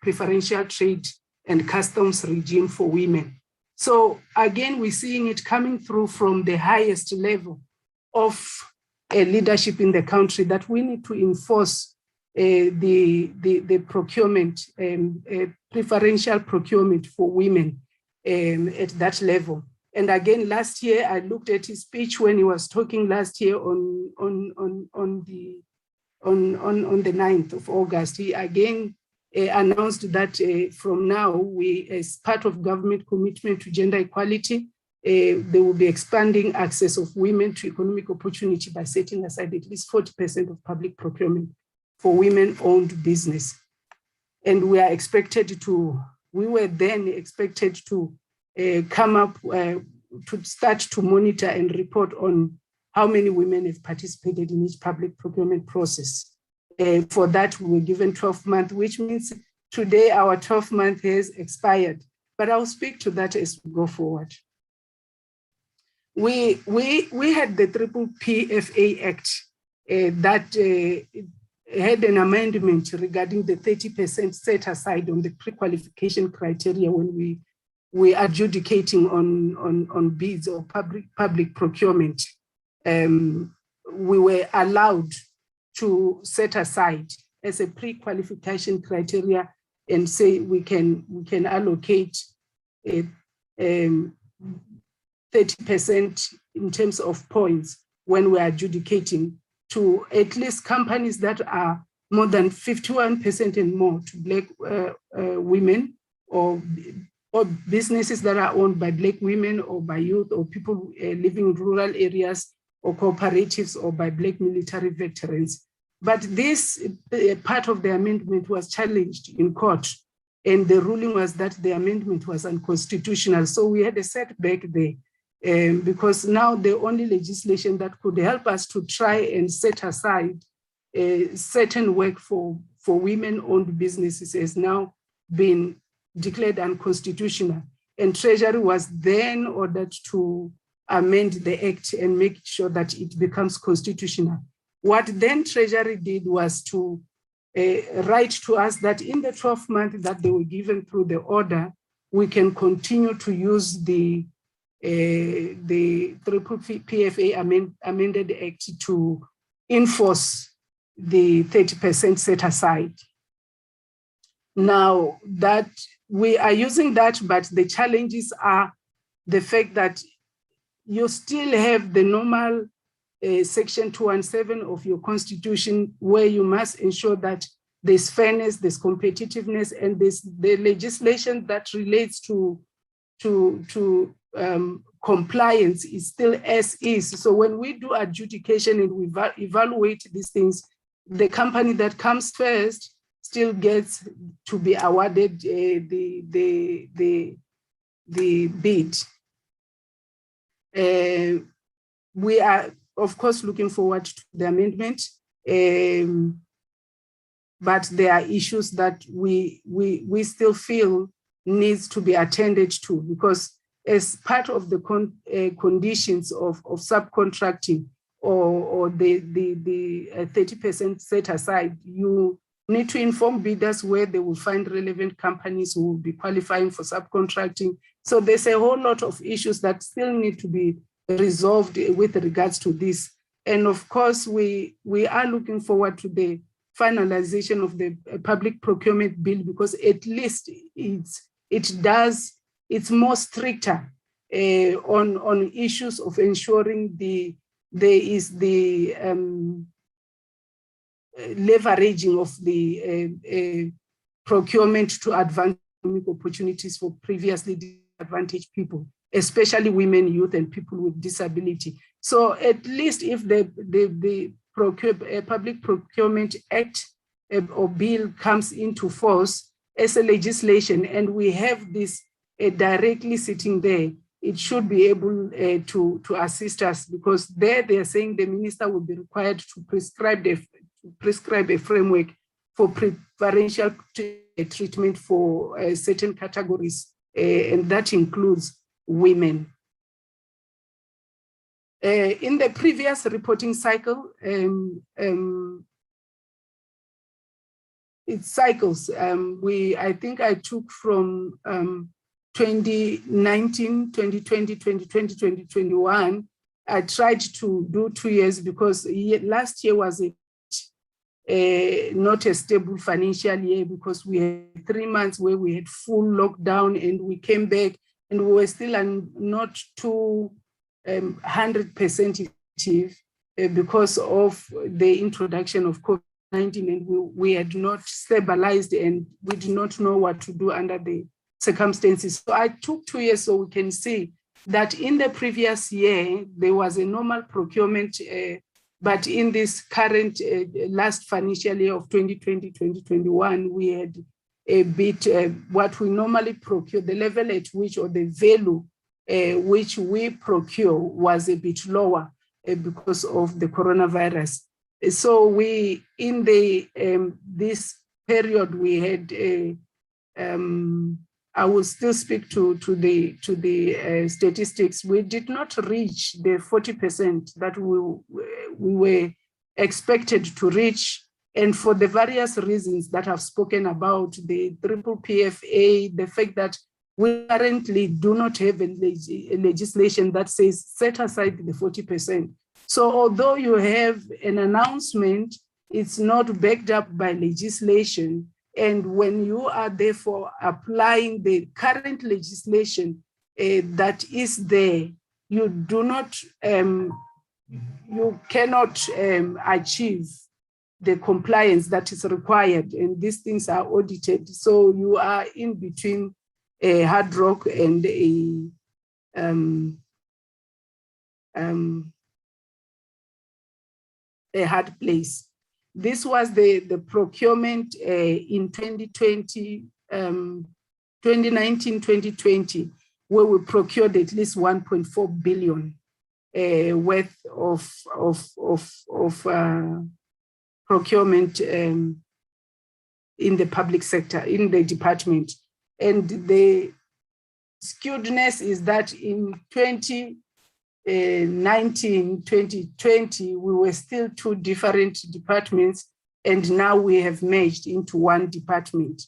preferential trade and customs regime for women. So again, we're seeing it coming through from the highest level of leadership in the country, that we need to enforce the procurement, preferential procurement for women at that level. And again, last year, I looked at his speech when he was talking last year on the 9th of August. He again announced that from now, we, as part of government commitment to gender equality, they will be expanding access of women to economic opportunity by setting aside at least 40% of public procurement for women-owned business. And we are expected to, we were then expected to come up, to start to monitor and report on how many women have participated in each public procurement process. For that, we were given 12 months, which means today our 12 month has expired. But I'll speak to that as we go forward. We had the PPFA Act that had an amendment regarding the 30% set aside on the pre-qualification criteria when we adjudicating on bids or public procurement. We were allowed to set aside as a pre-qualification criteria and say we can allocate 30% in terms of points when we're adjudicating to at least companies that are more than 51% and more to Black women, or businesses that are owned by Black women or by youth or people living in rural areas, or cooperatives, or by Black military veterans. But this part of the amendment was challenged in court, and the ruling was that the amendment was unconstitutional. So we had a setback there. Because now the only legislation that could help us to try and set aside certain work for women-owned businesses has now been declared unconstitutional. And Treasury was then ordered to amend the act and make sure that it becomes constitutional. What then Treasury did was to write to us that in the 12 months that they were given through the order, we can continue to use the PPFA amended act to enforce the 30% set aside. Now that we are using that, but the challenges are the fact that you still have the normal section 217 of your constitution, where you must ensure that there's fairness, there's competitiveness, and there's the legislation that relates to compliance is still as is. So when we do adjudication and we evaluate these things, the company that comes first still gets to be awarded the bid. We are, of course, looking forward to the amendment, but there are issues that we still feel needs to be attended to, because as part of the conditions of subcontracting or the 30% set aside, you need to inform bidders where they will find relevant companies who will be qualifying for subcontracting. So there's a whole lot of issues that still need to be resolved with regards to this. And of course, we are looking forward to the finalization of the public procurement bill, because at least it's more stricter on issues of ensuring there is the leveraging of the procurement to advance economic opportunities for previously disadvantaged people, especially women, youth, and people with disability. So at least if the Public Procurement Act or bill comes into force as a legislation, and we have this directly sitting there, it should be able to assist us, because they are saying the minister will be required to prescribe a framework for preferential treatment for certain categories, and that includes women. In the previous reporting cycle, it cycles. I think I took from 2019, 2020, 2020, 2021. I tried to do 2 years because last year was not a stable financial year because we had 3 months where we had full lockdown and we came back and we were still not too 100% effective because of the introduction of COVID-19, and we had not stabilized and we did not know what to do under the circumstances. So I took 2 years so we can see that in the previous year, there was a normal procurement, but in this current last financial year of 2020, 2021, we had a bit what we normally procure, the level at which or the value which we procure was a bit lower because of the coronavirus. So we, in the this period, we had I will still speak to the statistics. We did not reach the 40% that we were expected to reach, and for the various reasons that I've spoken about, the PPPFA, the fact that we currently do not have a legislation that says set aside the 40%. So although you have an announcement, it's not backed up by legislation. And when you are therefore applying the current legislation that is there, you do not, you cannot achieve the compliance that is required, and these things are audited. So you are in between a hard rock and a hard place. This was the procurement in 2020, 2019, 2020, where we procured at least 1.4 billion worth of procurement in the public sector, in the department. And the skewedness is that in 2019, 2020, we were still 2 different departments, and now we have merged into 1 department.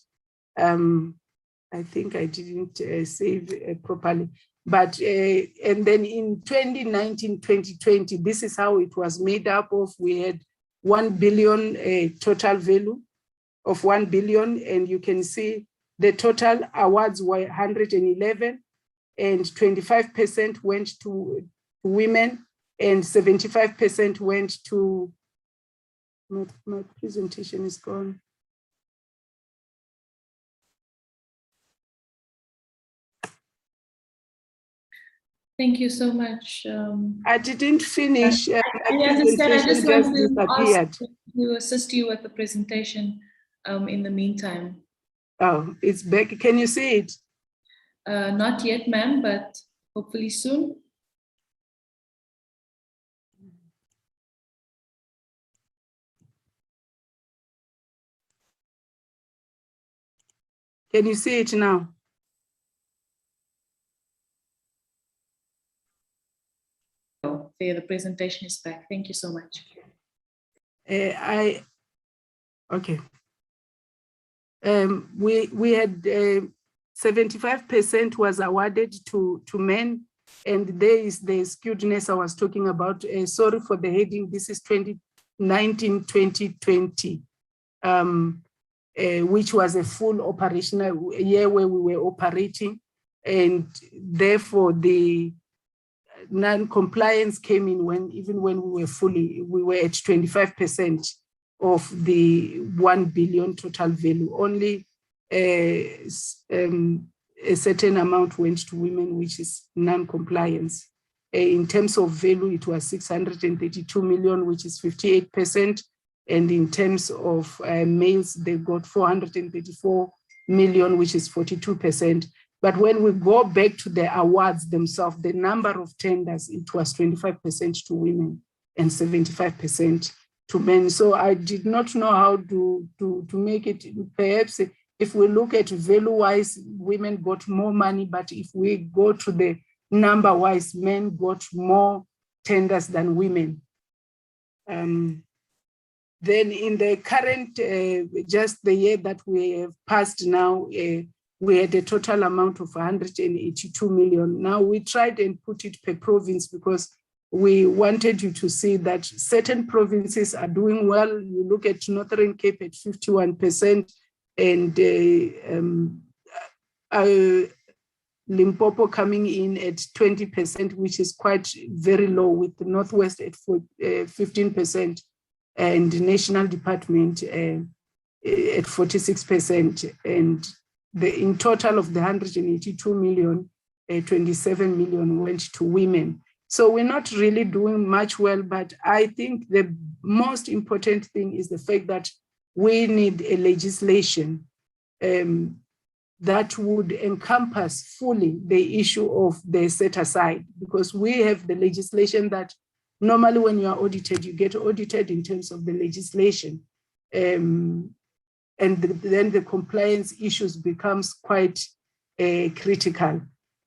I think I didn't save properly, but and then in 2019, 2020, this is how it was made up of. We had 1 billion total value of 1 billion, and you can see the total awards were 111, and 25% went to women, and 75% went to, my presentation is gone. Thank you so much. I didn't finish. I understand. I just want to ask to assist you with the presentation in the meantime. Oh, it's back. Can you see it? Not yet, ma'am, but hopefully soon. Can you see it now? Oh, there, the presentation is back. Thank you so much. Okay. We had 75% was awarded to men, and there is the skewedness I was talking about. Sorry for the heading. This is 2019-2020, which was a full operational year where we were operating, and therefore the non-compliance came in even when we were at 25% of the 1 billion total value. Only a certain amount went to women, which is non-compliance. In terms of value, it was 632 million, which is 58%. And in terms of males, they got 434 million, which is 42%. But when we go back to the awards themselves, the number of tenders, it was 25% to women and 75% to men. So I did not know how to make it. Perhaps if we look at value-wise, women got more money, but if we go to the number-wise, men got more tenders than women. Then in the current, just the year that we have passed now, we had a total amount of 182 million. Now we tried and put it per province because we wanted you to see that certain provinces are doing well. You look at Northern Cape at 51% and Limpopo coming in at 20%, which is quite very low, with the Northwest at 15% and the National Department at 46%. And in total of the 182 million, 27 million went to women. So we're not really doing much well, but I think the most important thing is the fact that we need a legislation that would encompass fully the issue of the set aside, because we have the legislation that normally when you are audited, you get audited in terms of the legislation. And then the compliance issues becomes quite critical.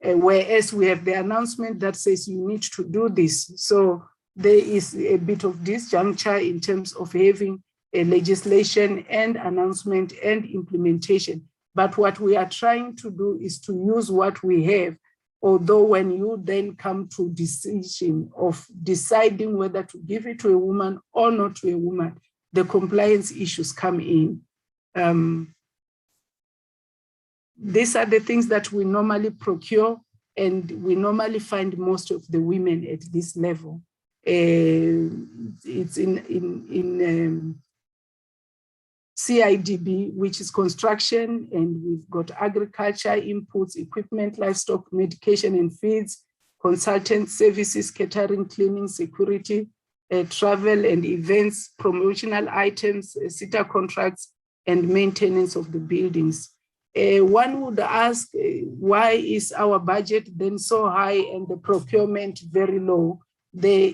Whereas we have the announcement that says you need to do this. So there is a bit of disjuncture in terms of having a legislation and announcement and implementation. But what we are trying to do is to use what we have, although when you then come to decision of deciding whether to give it to a woman or not to a woman, the compliance issues come in. These are the things that we normally procure, and we normally find most of the women at this level. It's in CIDB, which is construction, and we've got agriculture, inputs, equipment, livestock, medication and feeds, consultant services, catering, cleaning, security, travel and events, promotional items, SITA contracts, and maintenance of the buildings. One would ask, why is our budget then so high and the procurement very low? There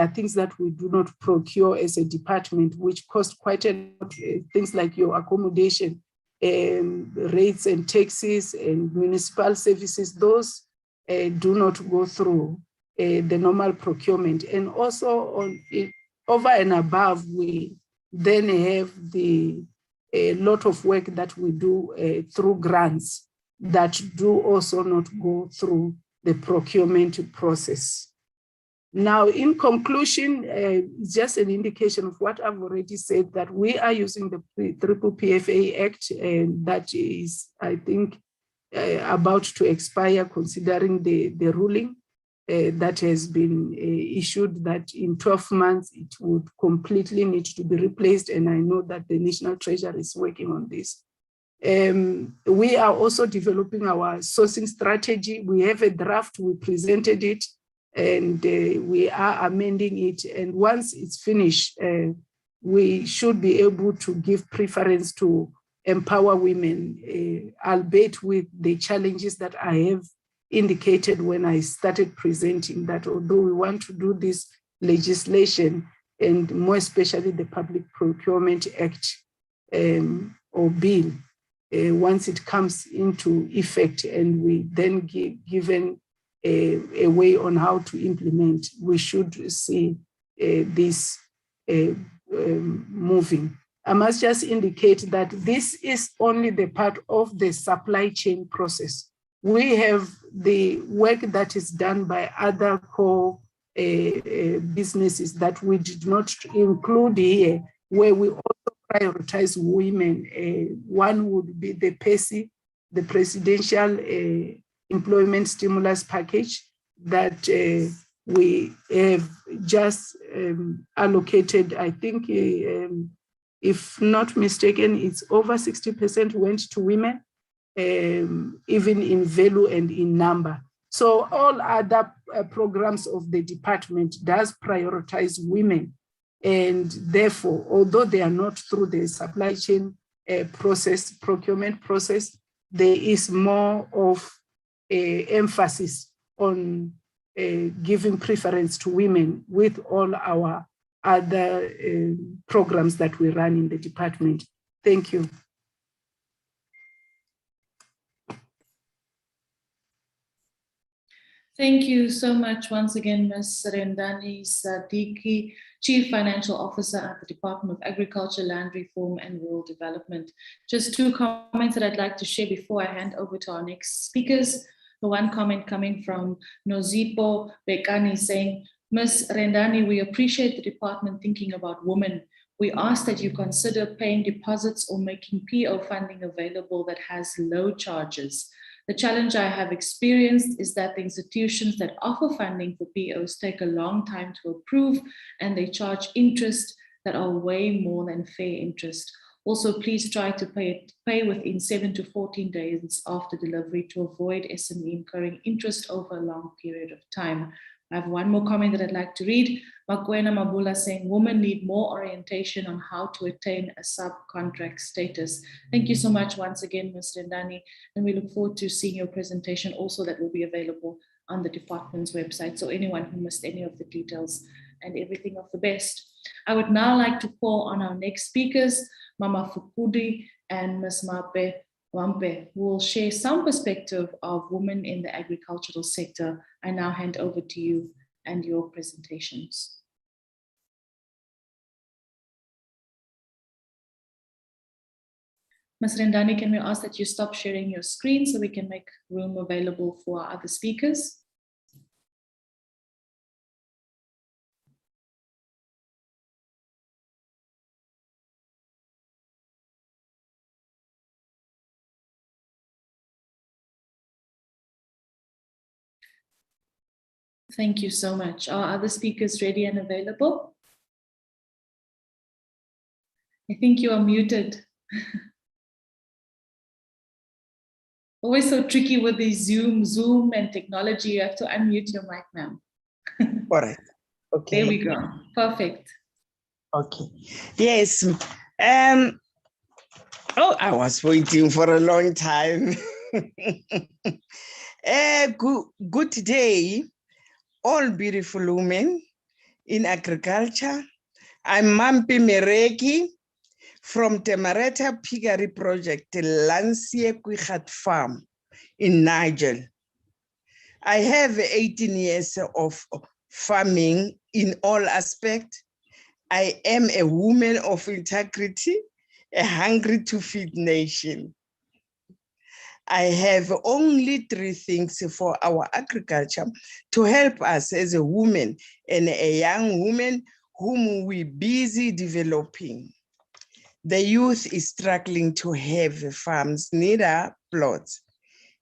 are things that we do not procure as a department, which cost quite a lot, things like your accommodation, rates and taxes and municipal services. Those do not go through the normal procurement. And also over and above, we then have a lot of work that we do through grants that do also not go through the procurement process. Now, in conclusion, it's just an indication of what I've already said, that we are using the Triple PFA Act, and that is, I think, about to expire, considering the ruling that has been issued, that in 12 months it would completely need to be replaced. And I know that the National Treasury is working on this. We are also developing our sourcing strategy. We have a draft, we presented it, and we are amending it. And once it's finished, we should be able to give preference to empower women, albeit with the challenges that I have indicated when I started presenting, that although we want to do this legislation, and more especially the Public Procurement Act or bill, once it comes into effect and we then given a way on how to implement, we should see this moving. I must just indicate that this is only the part of the supply chain process. We have the work that is done by other core businesses that we did not include here, where we also prioritize women. One would be the PESI, the Presidential Employment Stimulus Package, that we have just allocated. I think, if not mistaken, it's over 60% went to women, even in value and in number. So all other programs of the department does prioritize women. And therefore, although they are not through the supply chain procurement process, there is more of emphasis on giving preference to women with all our other programs that we run in the department. Thank you. Thank you so much once again, Ms. Rendani Sadiki, Chief Financial Officer at the Department of Agriculture, Land Reform and Rural Development. Just two comments that I'd like to share before I hand over to our next speakers. The one comment coming from Nozipo Bekani saying, Ms. Rendani, we appreciate the department thinking about women. We ask that you consider paying deposits or making PO funding available that has low charges. The challenge I have experienced is that the institutions that offer funding for POs take a long time to approve, and they charge interest that are way more than fair interest. Also, please try to pay within 7 to 14 days after delivery to avoid SME incurring interest over a long period of time. I have one more comment that I'd like to read. Makwena Mabula saying, women need more orientation on how to attain a subcontract status. Thank you so much once again, Ms. Rendani, and we look forward to seeing your presentation also that will be available on the department's website. So anyone who missed any of the details, and everything of the best. I would now like to call on our next speakers, Mama Fukudi and Ms. Mape Wampe, who will share some perspective of women in the agricultural sector. I now hand over to you and your presentations. Ms. Rendani, can we ask that you stop sharing your screen so we can make room available for our other speakers? Thank you so much. Are other speakers ready and available? I think you are muted. Always so tricky with the Zoom and technology. You have to unmute your mic, ma'am. All right. Okay. There we go. Perfect. Okay. Yes. Oh, I was waiting for a long time. Good day, all beautiful women in agriculture. I'm Mampi Mereki from Temareta Piggery Project, Lansie Kwichat Farm in Niger. I have 18 years of farming in all aspects. I am a woman of integrity, a hungry to feed nation. I have only 3 things for our agriculture to help us as a woman and a young woman whom we busy developing. The youth is struggling to have farms, neither plots,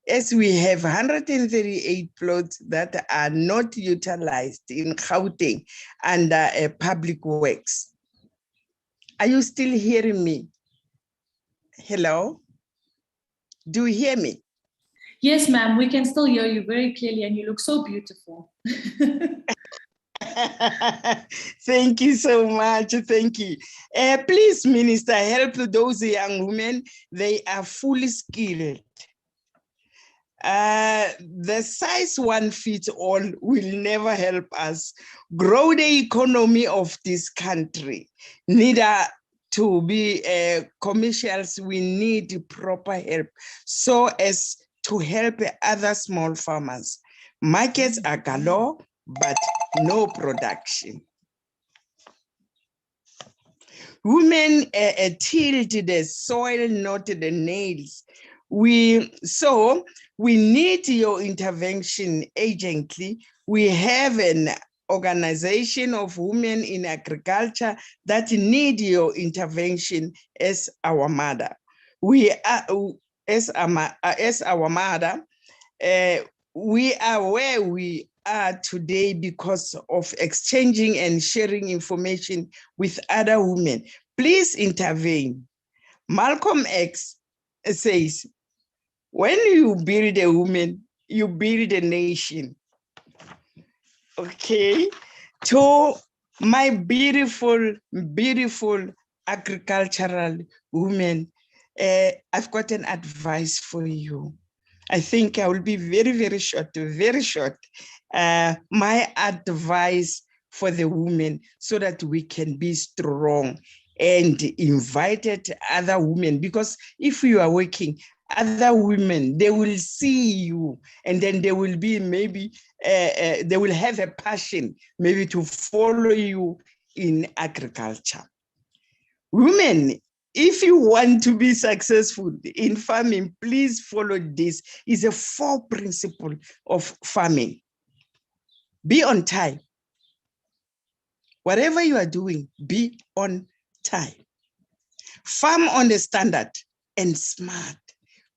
as we have 138 plots that are not utilized in Gauteng under public works. Are you still hearing me? Hello? Do you hear me? Yes, ma'am, we can still hear you very clearly and you look so beautiful. Thank you so much. Thank you. Please, Minister, help those young women. They are fully skilled. The size one fits all will never help us grow the economy of this country. Neither to be commercials, we need proper help so as to help other small farmers. Markets are galore, but no production. Women tilled the soil, not the nails. So we need your intervention urgently. We have an organization of women in agriculture that need your intervention as our mother. We are, as our mother, we are where we are today because of exchanging and sharing information with other women. Please intervene. Malcolm X says, when you build a woman, you build a nation. Okay, to my beautiful, beautiful agricultural women, I've got an advice for you. I think I will be very, very short, very short. My advice for the women so that we can be strong and invited other women, because if you are working, other women, they will see you, and then they will be maybe, they will have a passion maybe to follow you in agriculture. Women, if you want to be successful in farming, please follow this. It's a 4 principle of farming. Be on time. Whatever you are doing, be on time. Farm on the standard and smart.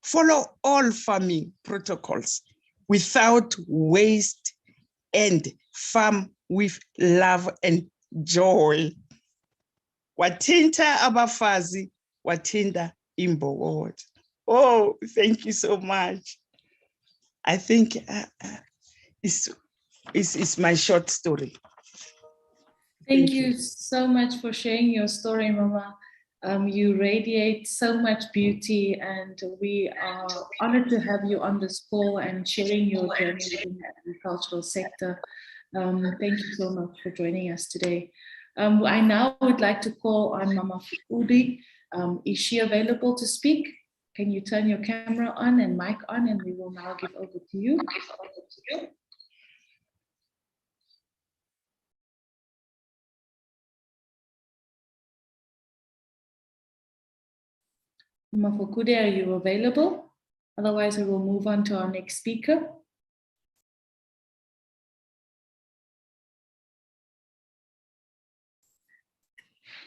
Follow all farming protocols without waste, and farm with love and joy. Wathinta abafazi, wathinta imbokodo. Oh, thank you so much. I think it's my short story. Thank you so much for sharing your story, Mama. You radiate so much beauty, and we are honored to have you on this call and sharing your journey in the agricultural sector. Thank you so much for joining us today. I now would like to call on Mama Fukudi. Is she available to speak? Can you turn your camera on and mic on, and we will now give over to you. Mama Fukudi, are you available? Otherwise, we will move on to our next speaker.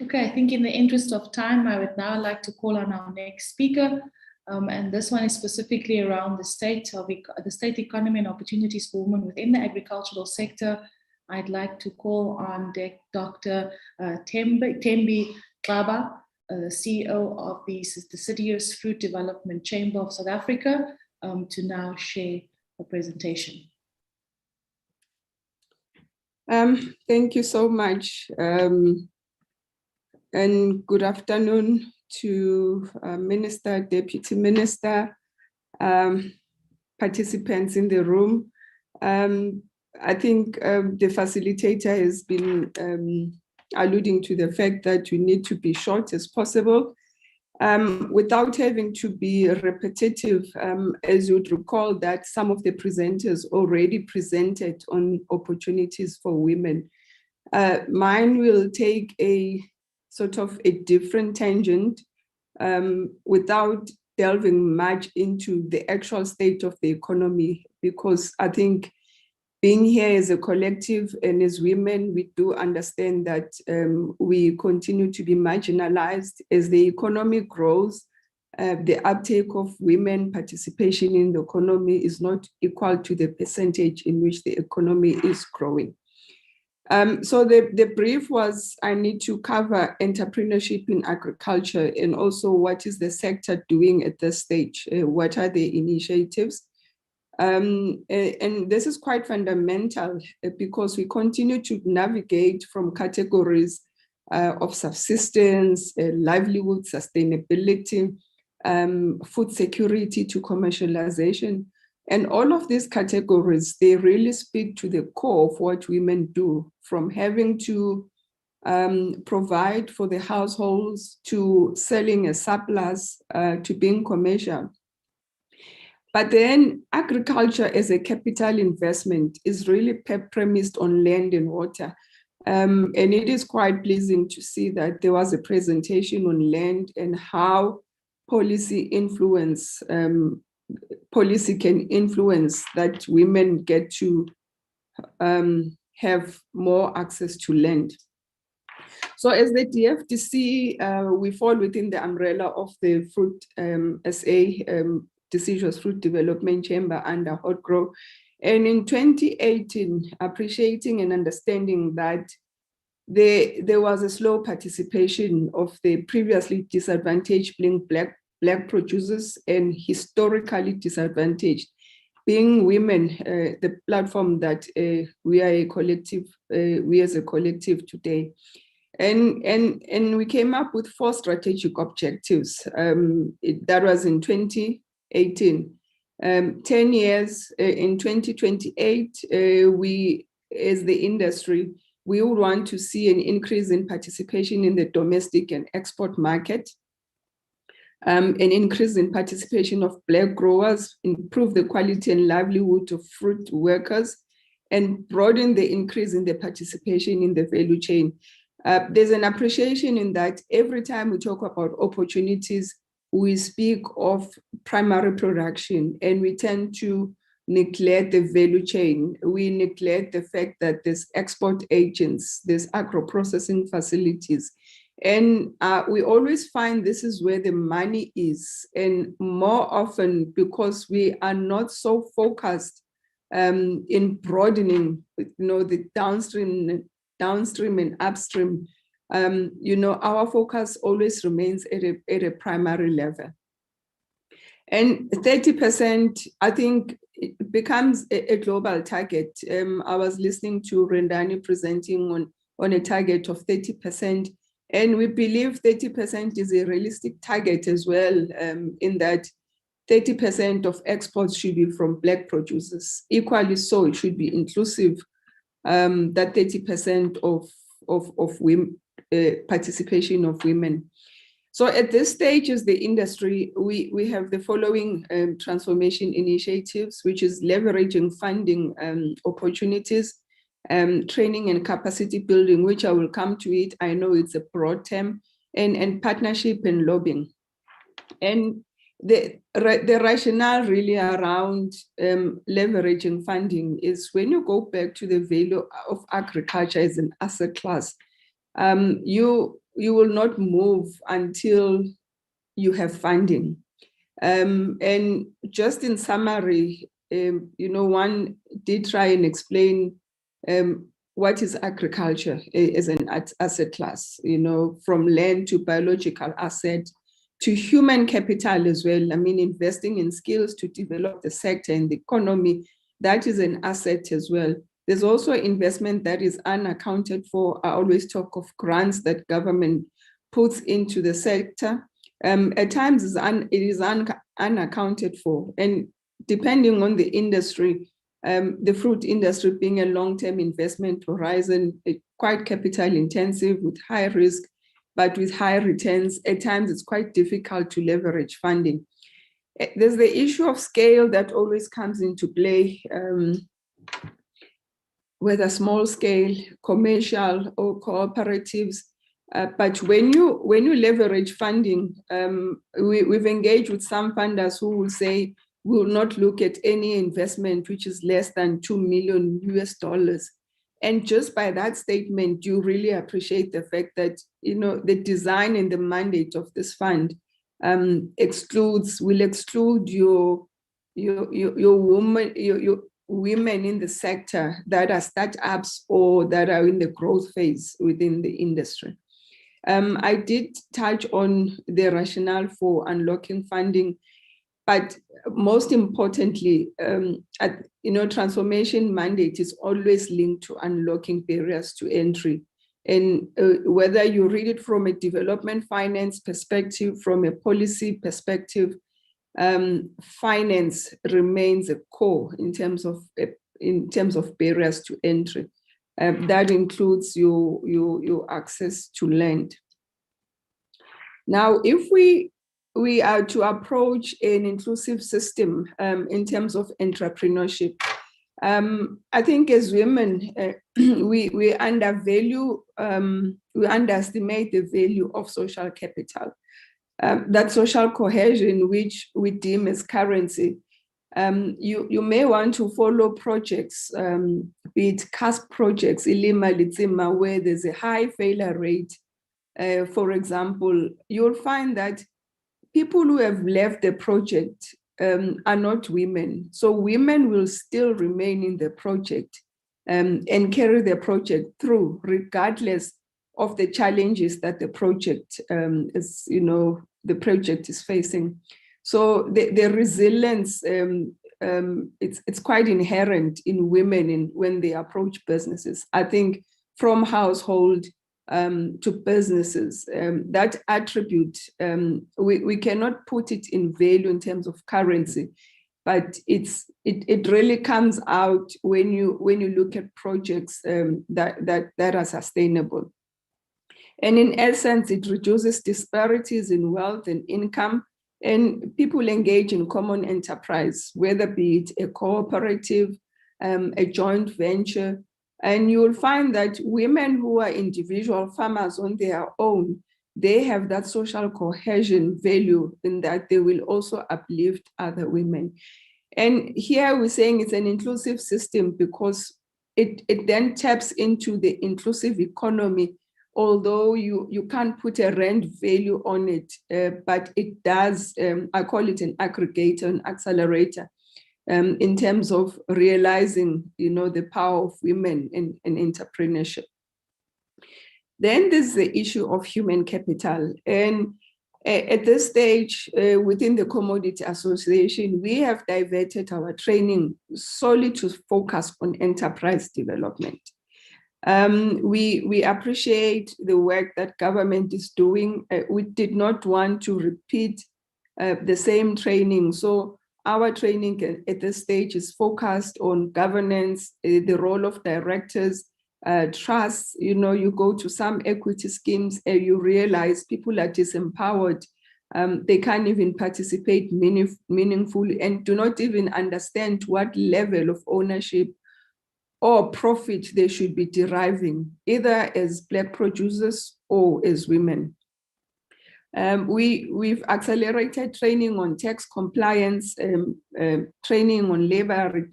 Okay, I think in the interest of time, I would now like to call on our next speaker. And this one is specifically around the state economy and opportunities for women within the agricultural sector. I'd like to call on Dr. Thembi Xaba, CEO of the Deciduous Fruit Development Chamber of South Africa, to now share a presentation. Thank you so much. And good afternoon to Minister, Deputy Minister, participants in the room. I think the facilitator has been alluding to the fact that you need to be short as possible. Without having to be repetitive, as you'd recall that some of the presenters already presented on opportunities for women. Mine will take a sort of a different tangent without delving much into the actual state of the economy, because I think being here as a collective and as women, we do understand that we continue to be marginalized as the economy grows. The uptake of women participation in the economy is not equal to the percentage in which the economy is growing. So the brief was, I need to cover entrepreneurship in agriculture and also what is the sector doing at this stage? What are the initiatives? And this is quite fundamental because we continue to navigate from categories of subsistence, livelihood, sustainability, food security to commercialization. And all of these categories, they really speak to the core of what women do, from having to provide for the households, to selling a surplus, to being commercial. But then agriculture as a capital investment is really premised on land and water. And it is quite pleasing to see that there was a presentation on land and how policy can influence that women get to have more access to land. So as the DFDC, we fall within the umbrella of the Fruit SA, Deciduous Fruit Development Chamber under HOTGROW. And in 2018, appreciating and understanding that there was a slow participation of the previously disadvantaged being Black producers and historically disadvantaged, being women, the platform that we are a collective, we as a collective today. And we came up with 4 strategic objectives. That was in 2018. 10 years, in 2028, we, as the industry, we would want to see an increase in participation in the domestic and export market. an increase in participation of Black growers, improve the quality and livelihood of fruit workers, and broaden the increase in the participation in the value chain. There's an appreciation in that every time we talk about opportunities, we speak of primary production, and we tend to neglect the value chain. We neglect the fact that there's export agents, there's agro-processing facilities. And we always find this is where the money is. And more often, because we are not so focused in broadening, the downstream and upstream, our focus always remains at a primary level. And 30%, I think, it becomes a global target. I was listening to Rendani presenting on a target of 30%, and we believe 30% is a realistic target as well, in that 30% of exports should be from Black producers. Equally so, it should be inclusive, that 30% of women, participation of women. So at this stage as the industry, we have the following transformation initiatives, which is leveraging funding opportunities, training and capacity building, which I will come to it. I know it's a broad term, and partnership and lobbying. And the rationale really around leveraging funding is when you go back to the value of agriculture as an asset class, you will not move until you have funding. And just in summary, one did try and explain what is agriculture as an asset class, from land to biological asset to human capital as well. I mean, investing in skills to develop the sector and the economy, that is an asset as well. There's also investment that is unaccounted for. I always talk of grants that government puts into the sector. At times it is unaccounted for. And depending on the industry, the fruit industry being a long-term investment horizon, quite capital intensive with high risk, but with high returns, at times it's quite difficult to leverage funding. There's the issue of scale that always comes into play, whether small scale, commercial or cooperatives. But when you leverage funding, we've engaged with some funders who will say, we will not look at any investment which is less than $2 million US. And just by that statement, you really appreciate the fact that, the design and the mandate of this fund will exclude your women in the sector that are startups or that are in the growth phase within the industry. I did touch on the rationale for unlocking funding, but most importantly, transformation mandate is always linked to unlocking barriers to entry. And whether you read it from a development finance perspective, from a policy perspective, finance remains a core in terms of barriers to entry. That includes your access to land. Now, if we are to approach an inclusive system in terms of entrepreneurship, I think as women, we undervalue, we underestimate the value of social capital. That social cohesion, which we deem as currency. You may want to follow projects, be it CASP projects, where there's a high failure rate. For example, you'll find that people who have left the project are not women. So women will still remain in the project and carry the project through, regardless of the challenges that the project is facing. So the resilience, it's quite inherent in women when they approach businesses. I think from household to businesses, that attribute, we cannot put it in value in terms of currency, but it really comes out when you look at projects that are sustainable. And in essence, it reduces disparities in wealth and income, and people engage in common enterprise, whether be it a cooperative, a joint venture. And you'll find that women who are individual farmers on their own, they have that social cohesion value in that they will also uplift other women. And here we're saying it's an inclusive system because it then taps into the inclusive economy, although you can't put a rand value on it, but it does, I call it an aggregator, an accelerator, in terms of realizing, the power of women in entrepreneurship. Then there's the issue of human capital. And at this stage, within the Commodity Association, we have diverted our training solely to focus on enterprise development. We appreciate the work that government is doing. We did not want to repeat the same training. So our training at this stage is focused on governance, the role of directors, trusts. You go to some equity schemes and you realize people are disempowered. They can't even participate meaningfully and do not even understand what level of ownership or profit they should be deriving, either as Black producers or as women. We've accelerated training on tax compliance, training on labor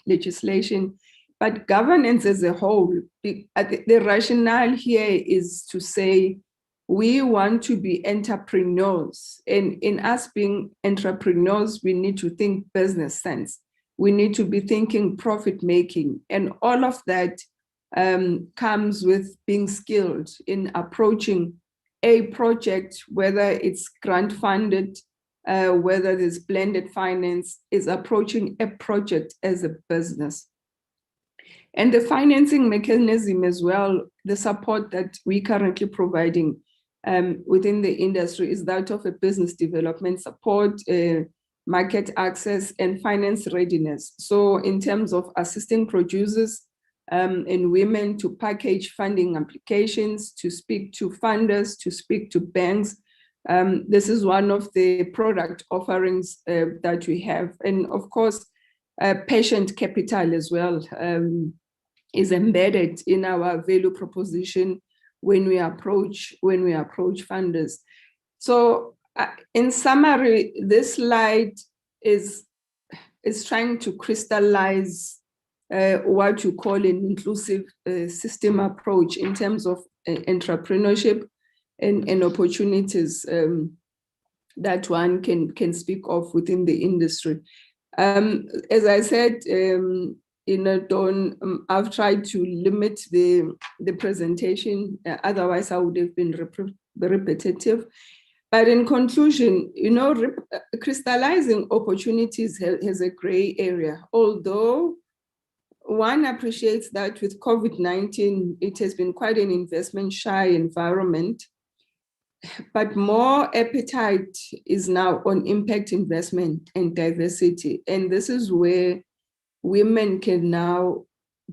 legislation, but governance as a whole. The rationale here is to say, we want to be entrepreneurs. And in us being entrepreneurs, we need to think business sense. We need to be thinking profit making. And all of that comes with being skilled in approaching a project, whether it's grant funded, whether there's blended finance, is approaching a project as a business. And the financing mechanism as well, the support that we're currently providing within the industry is that of a business development support, market access, and finance readiness. So in terms of assisting producers and women to package funding applications, to speak to funders, to speak to banks, this is one of the product offerings that we have. And of course, patient capital as well is embedded in our value proposition when we approach funders. So in summary, this slide is trying to crystallize what you call an inclusive system approach in terms of entrepreneurship and opportunities that one can speak of within the industry. As I said, Dawn, I've tried to limit the presentation, otherwise I would have been repetitive. But in conclusion, crystallizing opportunities has a gray area, although one appreciates that with COVID-19, it has been quite an investment-shy environment, but more appetite is now on impact investment and diversity. And this is where women can now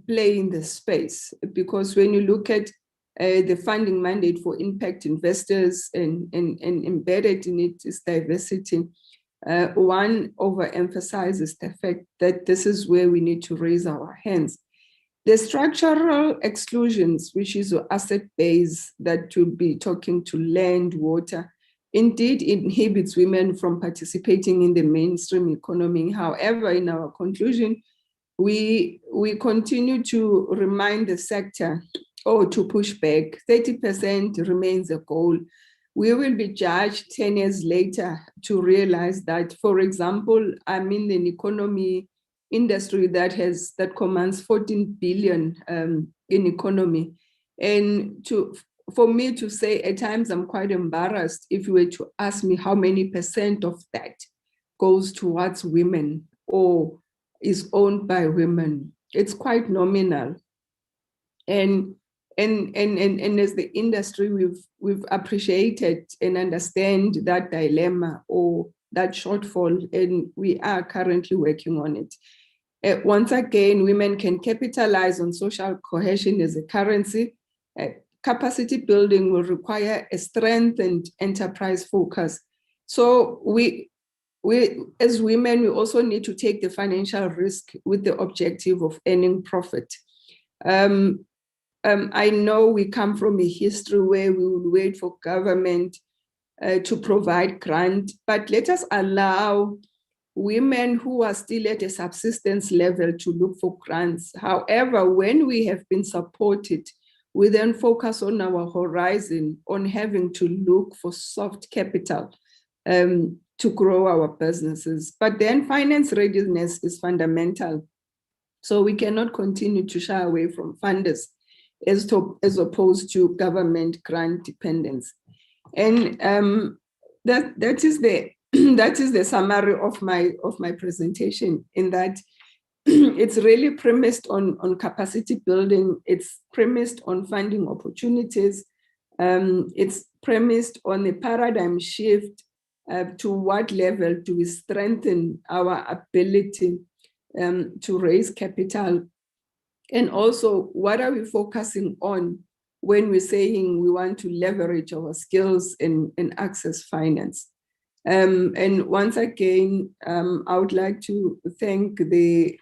play in the space, because when you look at the funding mandate for impact investors and embedded in it is diversity, one overemphasizes the fact that this is where we need to raise our hands. The structural exclusions, which is asset base that will be talking to land, water, indeed inhibits women from participating in the mainstream economy. However, in our conclusion, we continue to remind the sector to push back. 30% remains a goal. We will be judged 10 years later to realize that, for example, I'm in an economy industry that commands 14 billion in economy. And for me to say at times I'm quite embarrassed if you were to ask me how many % of that goes towards women or is owned by women. It's quite nominal. And as the industry, we've appreciated and understand that dilemma or that shortfall, and we are currently working on it. Once again, women can capitalize on social cohesion as a currency. Capacity building will require a strengthened enterprise focus. So we as women, we also need to take the financial risk with the objective of earning profit. I know we come from a history where we would wait for government to provide grant, but let us allow women who are still at a subsistence level to look for grants. However, when we have been supported, we then focus on our horizon on having to look for soft capital to grow our businesses. But then finance readiness is fundamental. So we cannot continue to shy away from funders as opposed to government grant dependence. And that is the summary of my presentation, in that it's really premised on capacity building. It's premised on funding opportunities. It's premised on a paradigm shift. To what level do we strengthen our ability to raise capital? And also, what are we focusing on when we're saying we want to leverage our skills and access finance? And once again, I would like to thank the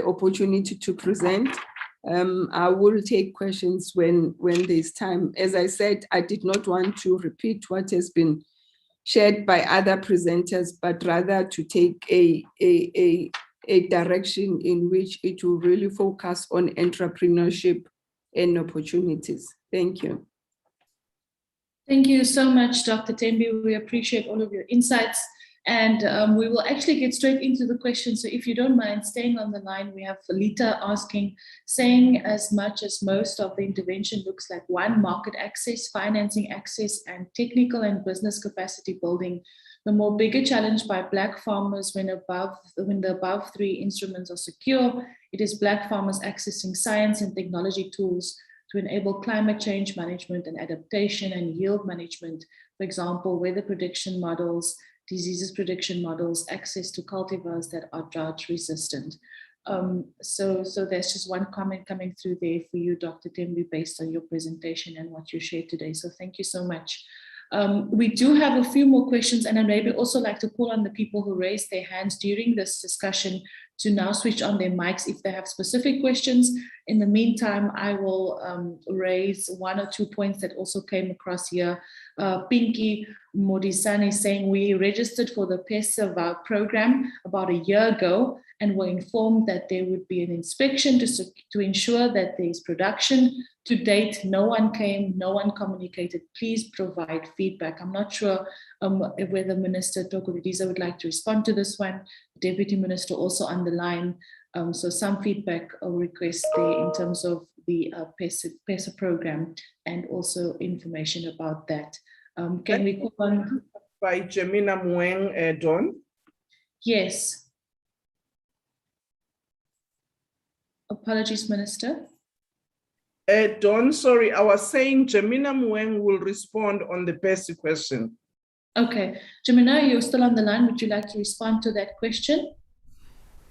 opportunity to present. I will take questions when there's time. As I said, I did not want to repeat what has been shared by other presenters, but rather to take a direction in which it will really focus on entrepreneurship and opportunities. Thank you. Thank you so much, Dr. Tembi. We appreciate all of your insights. And we will actually get straight into the questions. So if you don't mind staying on the line, we have Felita asking, saying as much as most of the intervention looks like one, market access, financing access, and technical and business capacity building, the more bigger challenge by Black farmers when the above three instruments are secure, it is Black farmers accessing science and technology tools to enable climate change management and adaptation and yield management. For example, weather prediction models, diseases prediction models, access to cultivars that are drought resistant. So there's just one comment coming through there for you, Dr. Tembi, based on your presentation and what you shared today. So thank you so much. We do have a few more questions, and I'd maybe also like to call on the people who raised their hands during this discussion to now switch on their mics if they have specific questions. In the meantime, I will raise one or two points that also came across here. Pinky Modisani saying we registered for the PESA program about a year ago and were informed that there would be an inspection to ensure that there is production. To date, no one came, no one communicated. Please provide feedback. I'm not sure whether Minister Thoko Didiza would like to respond to this one. The Deputy Minister also on the line. So some feedback or request there in terms of the PESA program and also information about that. Can we call on? By Jemina Mueng Don? Yes. Apologies, Minister. Don, sorry, I was saying Jemina Mueng will respond on the PESA question. Okay. Jemina, you're still on the line. Would you like to respond to that question?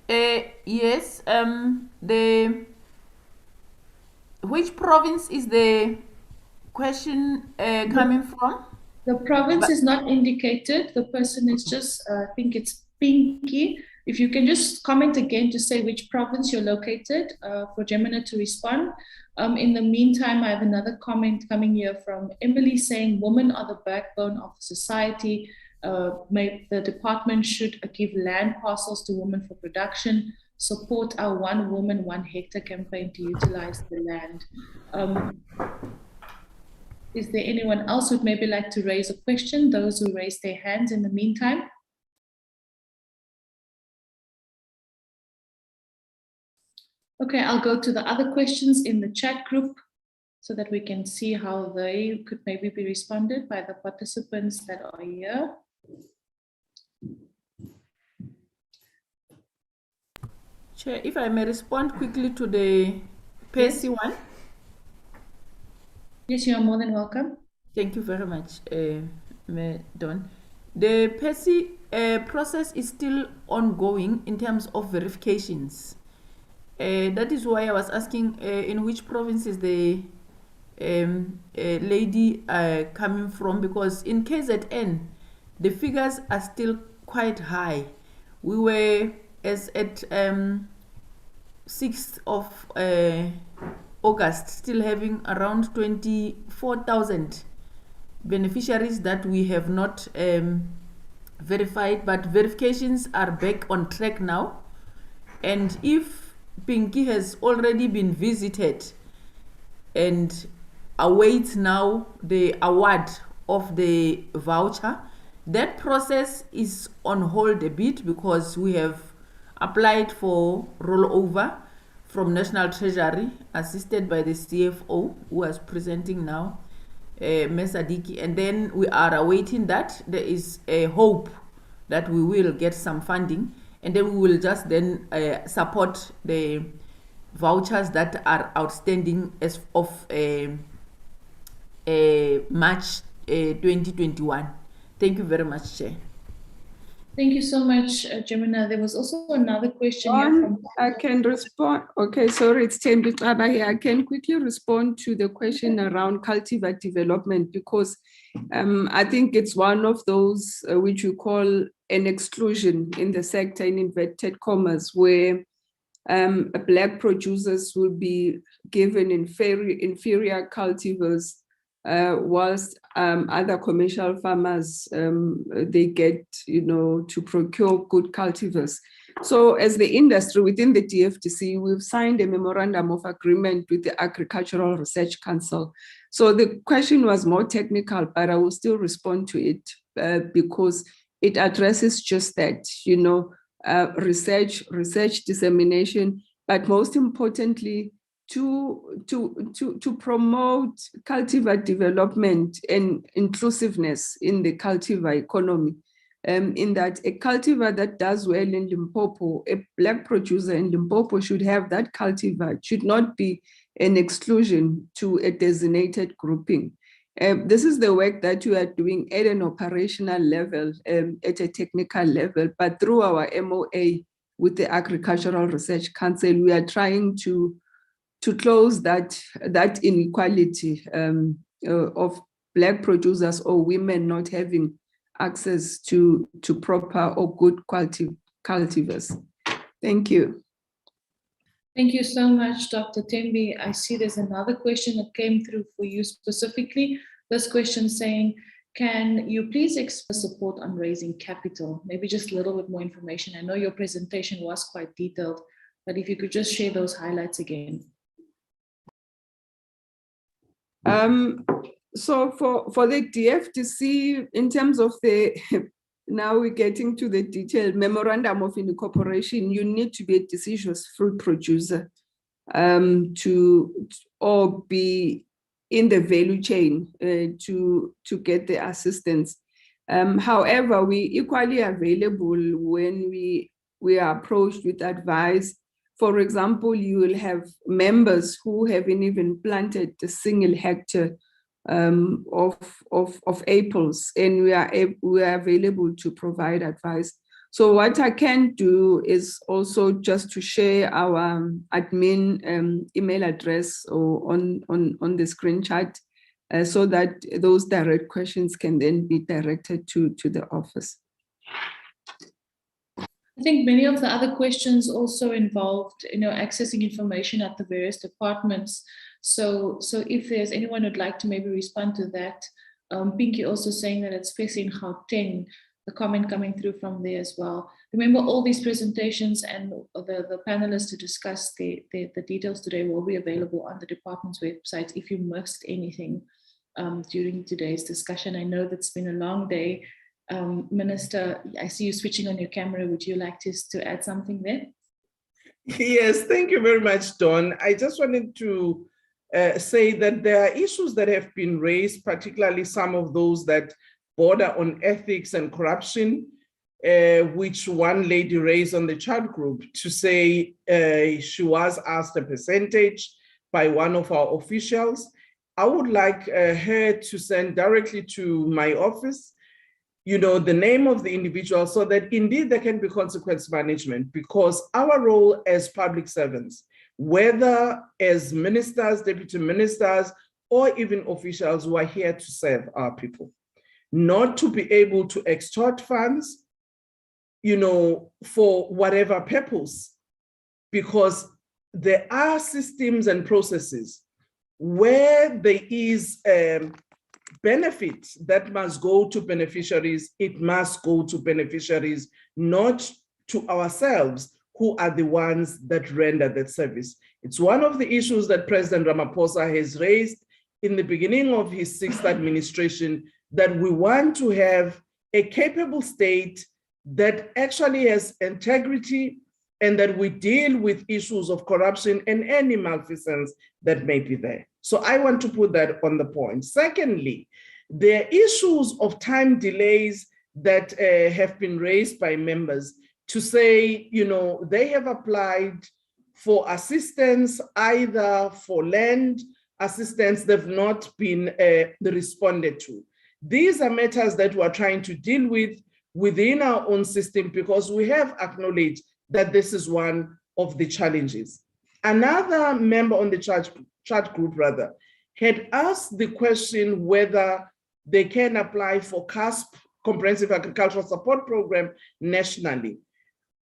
Yes. Which province is the question coming from? The province is not indicated. The person is just, I think it's Pinky. If you can just comment again to say which province you're located for Jemina to respond. In the meantime, I have another comment coming here from Emily saying women are the backbone of society. The department should give land parcels to women for production, support our 1 woman, 1 hectare campaign to utilize the land. Is there anyone else who'd maybe like to raise a question? Those who raise their hands in the meantime. Okay, I'll go to the other questions in the chat group so that we can see how they could maybe be responded by the participants that are here. Chair, if I may respond quickly to the PESI one. Yes, you are more than welcome. Thank you very much, Don. The PESI process is still ongoing in terms of verifications. That is why I was asking in which province is the lady coming from, because in KZN, the figures are still quite high. We were, as at 6th of August, still having around 24,000 beneficiaries that we have not verified, but verifications are back on track now. And if Pinky has already been visited and awaits now the award of the voucher, that process is on hold a bit because we have applied for rollover from National Treasury, assisted by the CFO, who is presenting now, Mesadiki, and then we are awaiting that. There is a hope that we will get some funding, and then we will just then support the vouchers that are outstanding as of March 2021. Thank you very much, Chair. Thank you so much, Jemina. There was also another question here from... I can respond. Okay, sorry, it's Tembi Xaba here. I can quickly respond to the question around cultivar development, because I think it's one of those which you call an exclusion in the sector, in inverted commas, where Black producers will be given inferior cultivars, whilst other commercial farmers, they get, to procure good cultivars. So as the industry within the DFDC, we've signed a memorandum of agreement with the Agricultural Research Council. So the question was more technical, but I will still respond to it because it addresses just that, research dissemination, but most importantly, to promote cultivar development and inclusiveness in the cultivar economy. In that a cultivar that does well in Limpopo, a Black producer in Limpopo should have that cultivar. It should not be an exclusion to a designated grouping. This is the work that we are doing at an operational level, at a technical level, but through our MOA with the Agricultural Research Council, we are trying to close that inequality of Black producers or women not having access to proper or good quality cultivars. Thank you. Thank you so much, Dr. Tembi. I see there's another question that came through for you specifically. This question saying, can you please express support on raising capital? Maybe just a little bit more information. I know your presentation was quite detailed, but if you could just share those highlights again. So for the DFDC, in terms of the, now we're getting to the detailed memorandum of incorporation, you need to be a deciduous fruit producer or be in the value chain to get the assistance. However, we equally available when we are approached with advice. For example, you will have members who haven't even planted a single hectare of apples, and we are available to provide advice. So what I can do is also just to share our admin email address or on the screen chat so that those direct questions can then be directed to the office. I think many of the other questions also involved, accessing information at the various departments. So if there's anyone who'd like to maybe respond to that, Pinky also saying that it's facing Gauteng, the comment coming through from there as well. Remember, all these presentations and the panelists to discuss the details today will be available on the department's website if you missed anything during today's discussion. I know that's been a long day. Minister, I see you switching on your camera. Would you like to add something there? Yes, thank you very much, Dawn. I just wanted to say that there are issues that have been raised, particularly some of those that border on ethics and corruption, which one lady raised on the chat group to say she was asked a percentage by one of our officials. I would like her to send directly to my office the name of the individual so that indeed there can be consequence management, because our role as public servants, whether as ministers, deputy ministers, or even officials who are here to serve our people. not to be able to extort funds, for whatever purpose, because there are systems and processes where there is benefit that must go to beneficiaries. It must go to beneficiaries, not to ourselves, who are the ones that render that service. It's one of the issues that President Ramaphosa has raised in the beginning of his sixth administration, that we want to have a capable state that actually has integrity, and that we deal with issues of corruption and any malfeasance that may be there. So I want to put that on the point. Secondly, there are issues of time delays that have been raised by members to say, they have applied for assistance, either for land assistance, they've not been responded to. These are matters that we're trying to deal with within our own system, because we have acknowledged that this is one of the challenges. Another member on the chat group had asked the question whether they can apply for CASP, Comprehensive Agricultural Support Program, nationally.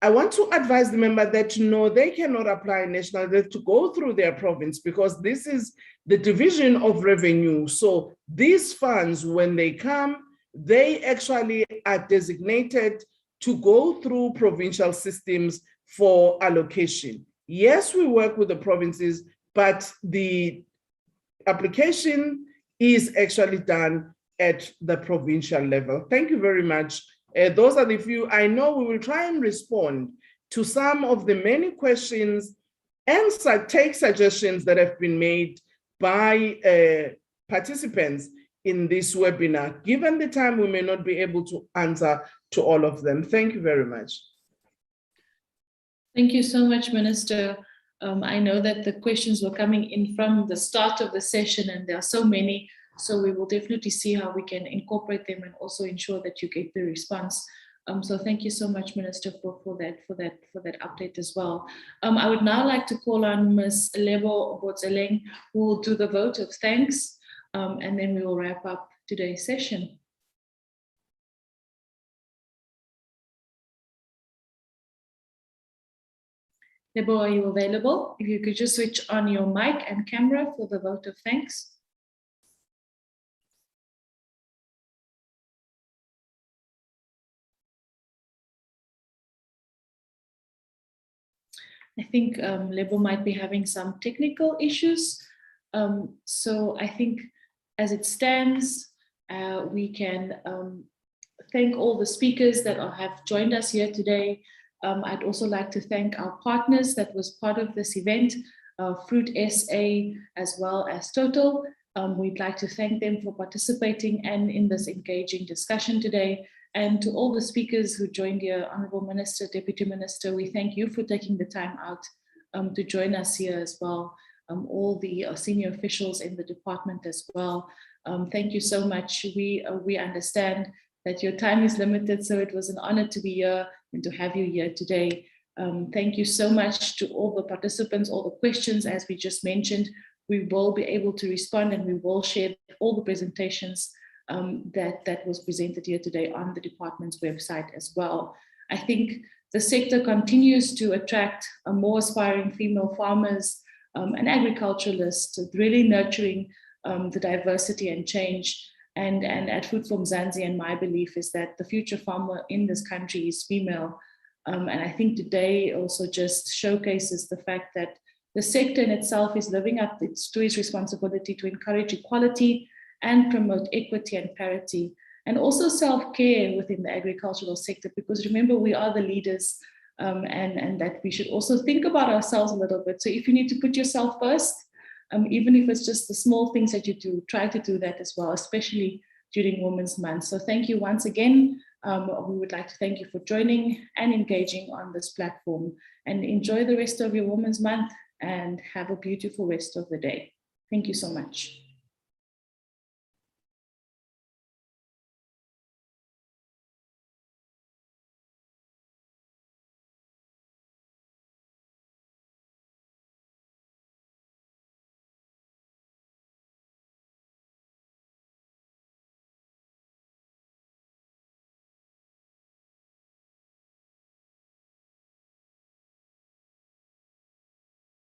I want to advise the member that no, they cannot apply nationally. They have to go through their province, because this is the division of revenue. So these funds, when they come, they actually are designated to go through provincial systems for allocation. Yes, we work with the provinces, but the application is actually done at the provincial level. Thank you very much. Those are the few. I know we will try and respond to some of the many questions and take suggestions that have been made by participants in this webinar. Given the time, we may not be able to answer to all of them. Thank you very much. Thank you so much, Minister. I know that the questions were coming in from the start of the session, and there are so many, so we will definitely see how we can incorporate them and also ensure that you get the response. So thank you so much, Minister, for that update as well. I would now like to call on Ms. Lebo Botzeleng, who will do the vote of thanks, and then we will wrap up today's session. Lebo, are you available? If you could just switch on your mic and camera for the vote of thanks. I think Lebo might be having some technical issues. So I think as it stands, we can thank all the speakers that have joined us here today. I'd also like to thank our partners that was part of this event, Fruit SA, as well as Total. We'd like to thank them for participating and in this engaging discussion today. And to all the speakers who joined here, Honorable Minister, Deputy Minister, we thank you for taking the time out to join us here as well. All the senior officials in the department as well. Thank you so much. We understand that your time is limited, so it was an honor to be here and to have you here today. Thank you so much to all the participants, all the questions, as we just mentioned. We will be able to respond, and we will share all the presentations that was presented here today on the department's website as well. I think the sector continues to attract more aspiring female farmers and agriculturalists, really nurturing the diversity and change. And at Food For Mzansi, and my belief is that the future farmer in this country is female. And I think today also just showcases the fact that the sector in itself is living up to its responsibility to encourage equality and promote equity and parity, and also self-care within the agricultural sector, because remember, we are the leaders, and that we should also think about ourselves a little bit. So if you need to put yourself first, even if it's just the small things that you do, try to do that as well, especially during Women's Month. So thank you once again. We would like to thank you for joining and engaging on this platform, and enjoy the rest of your Women's Month and have a beautiful rest of the day. Thank you so much.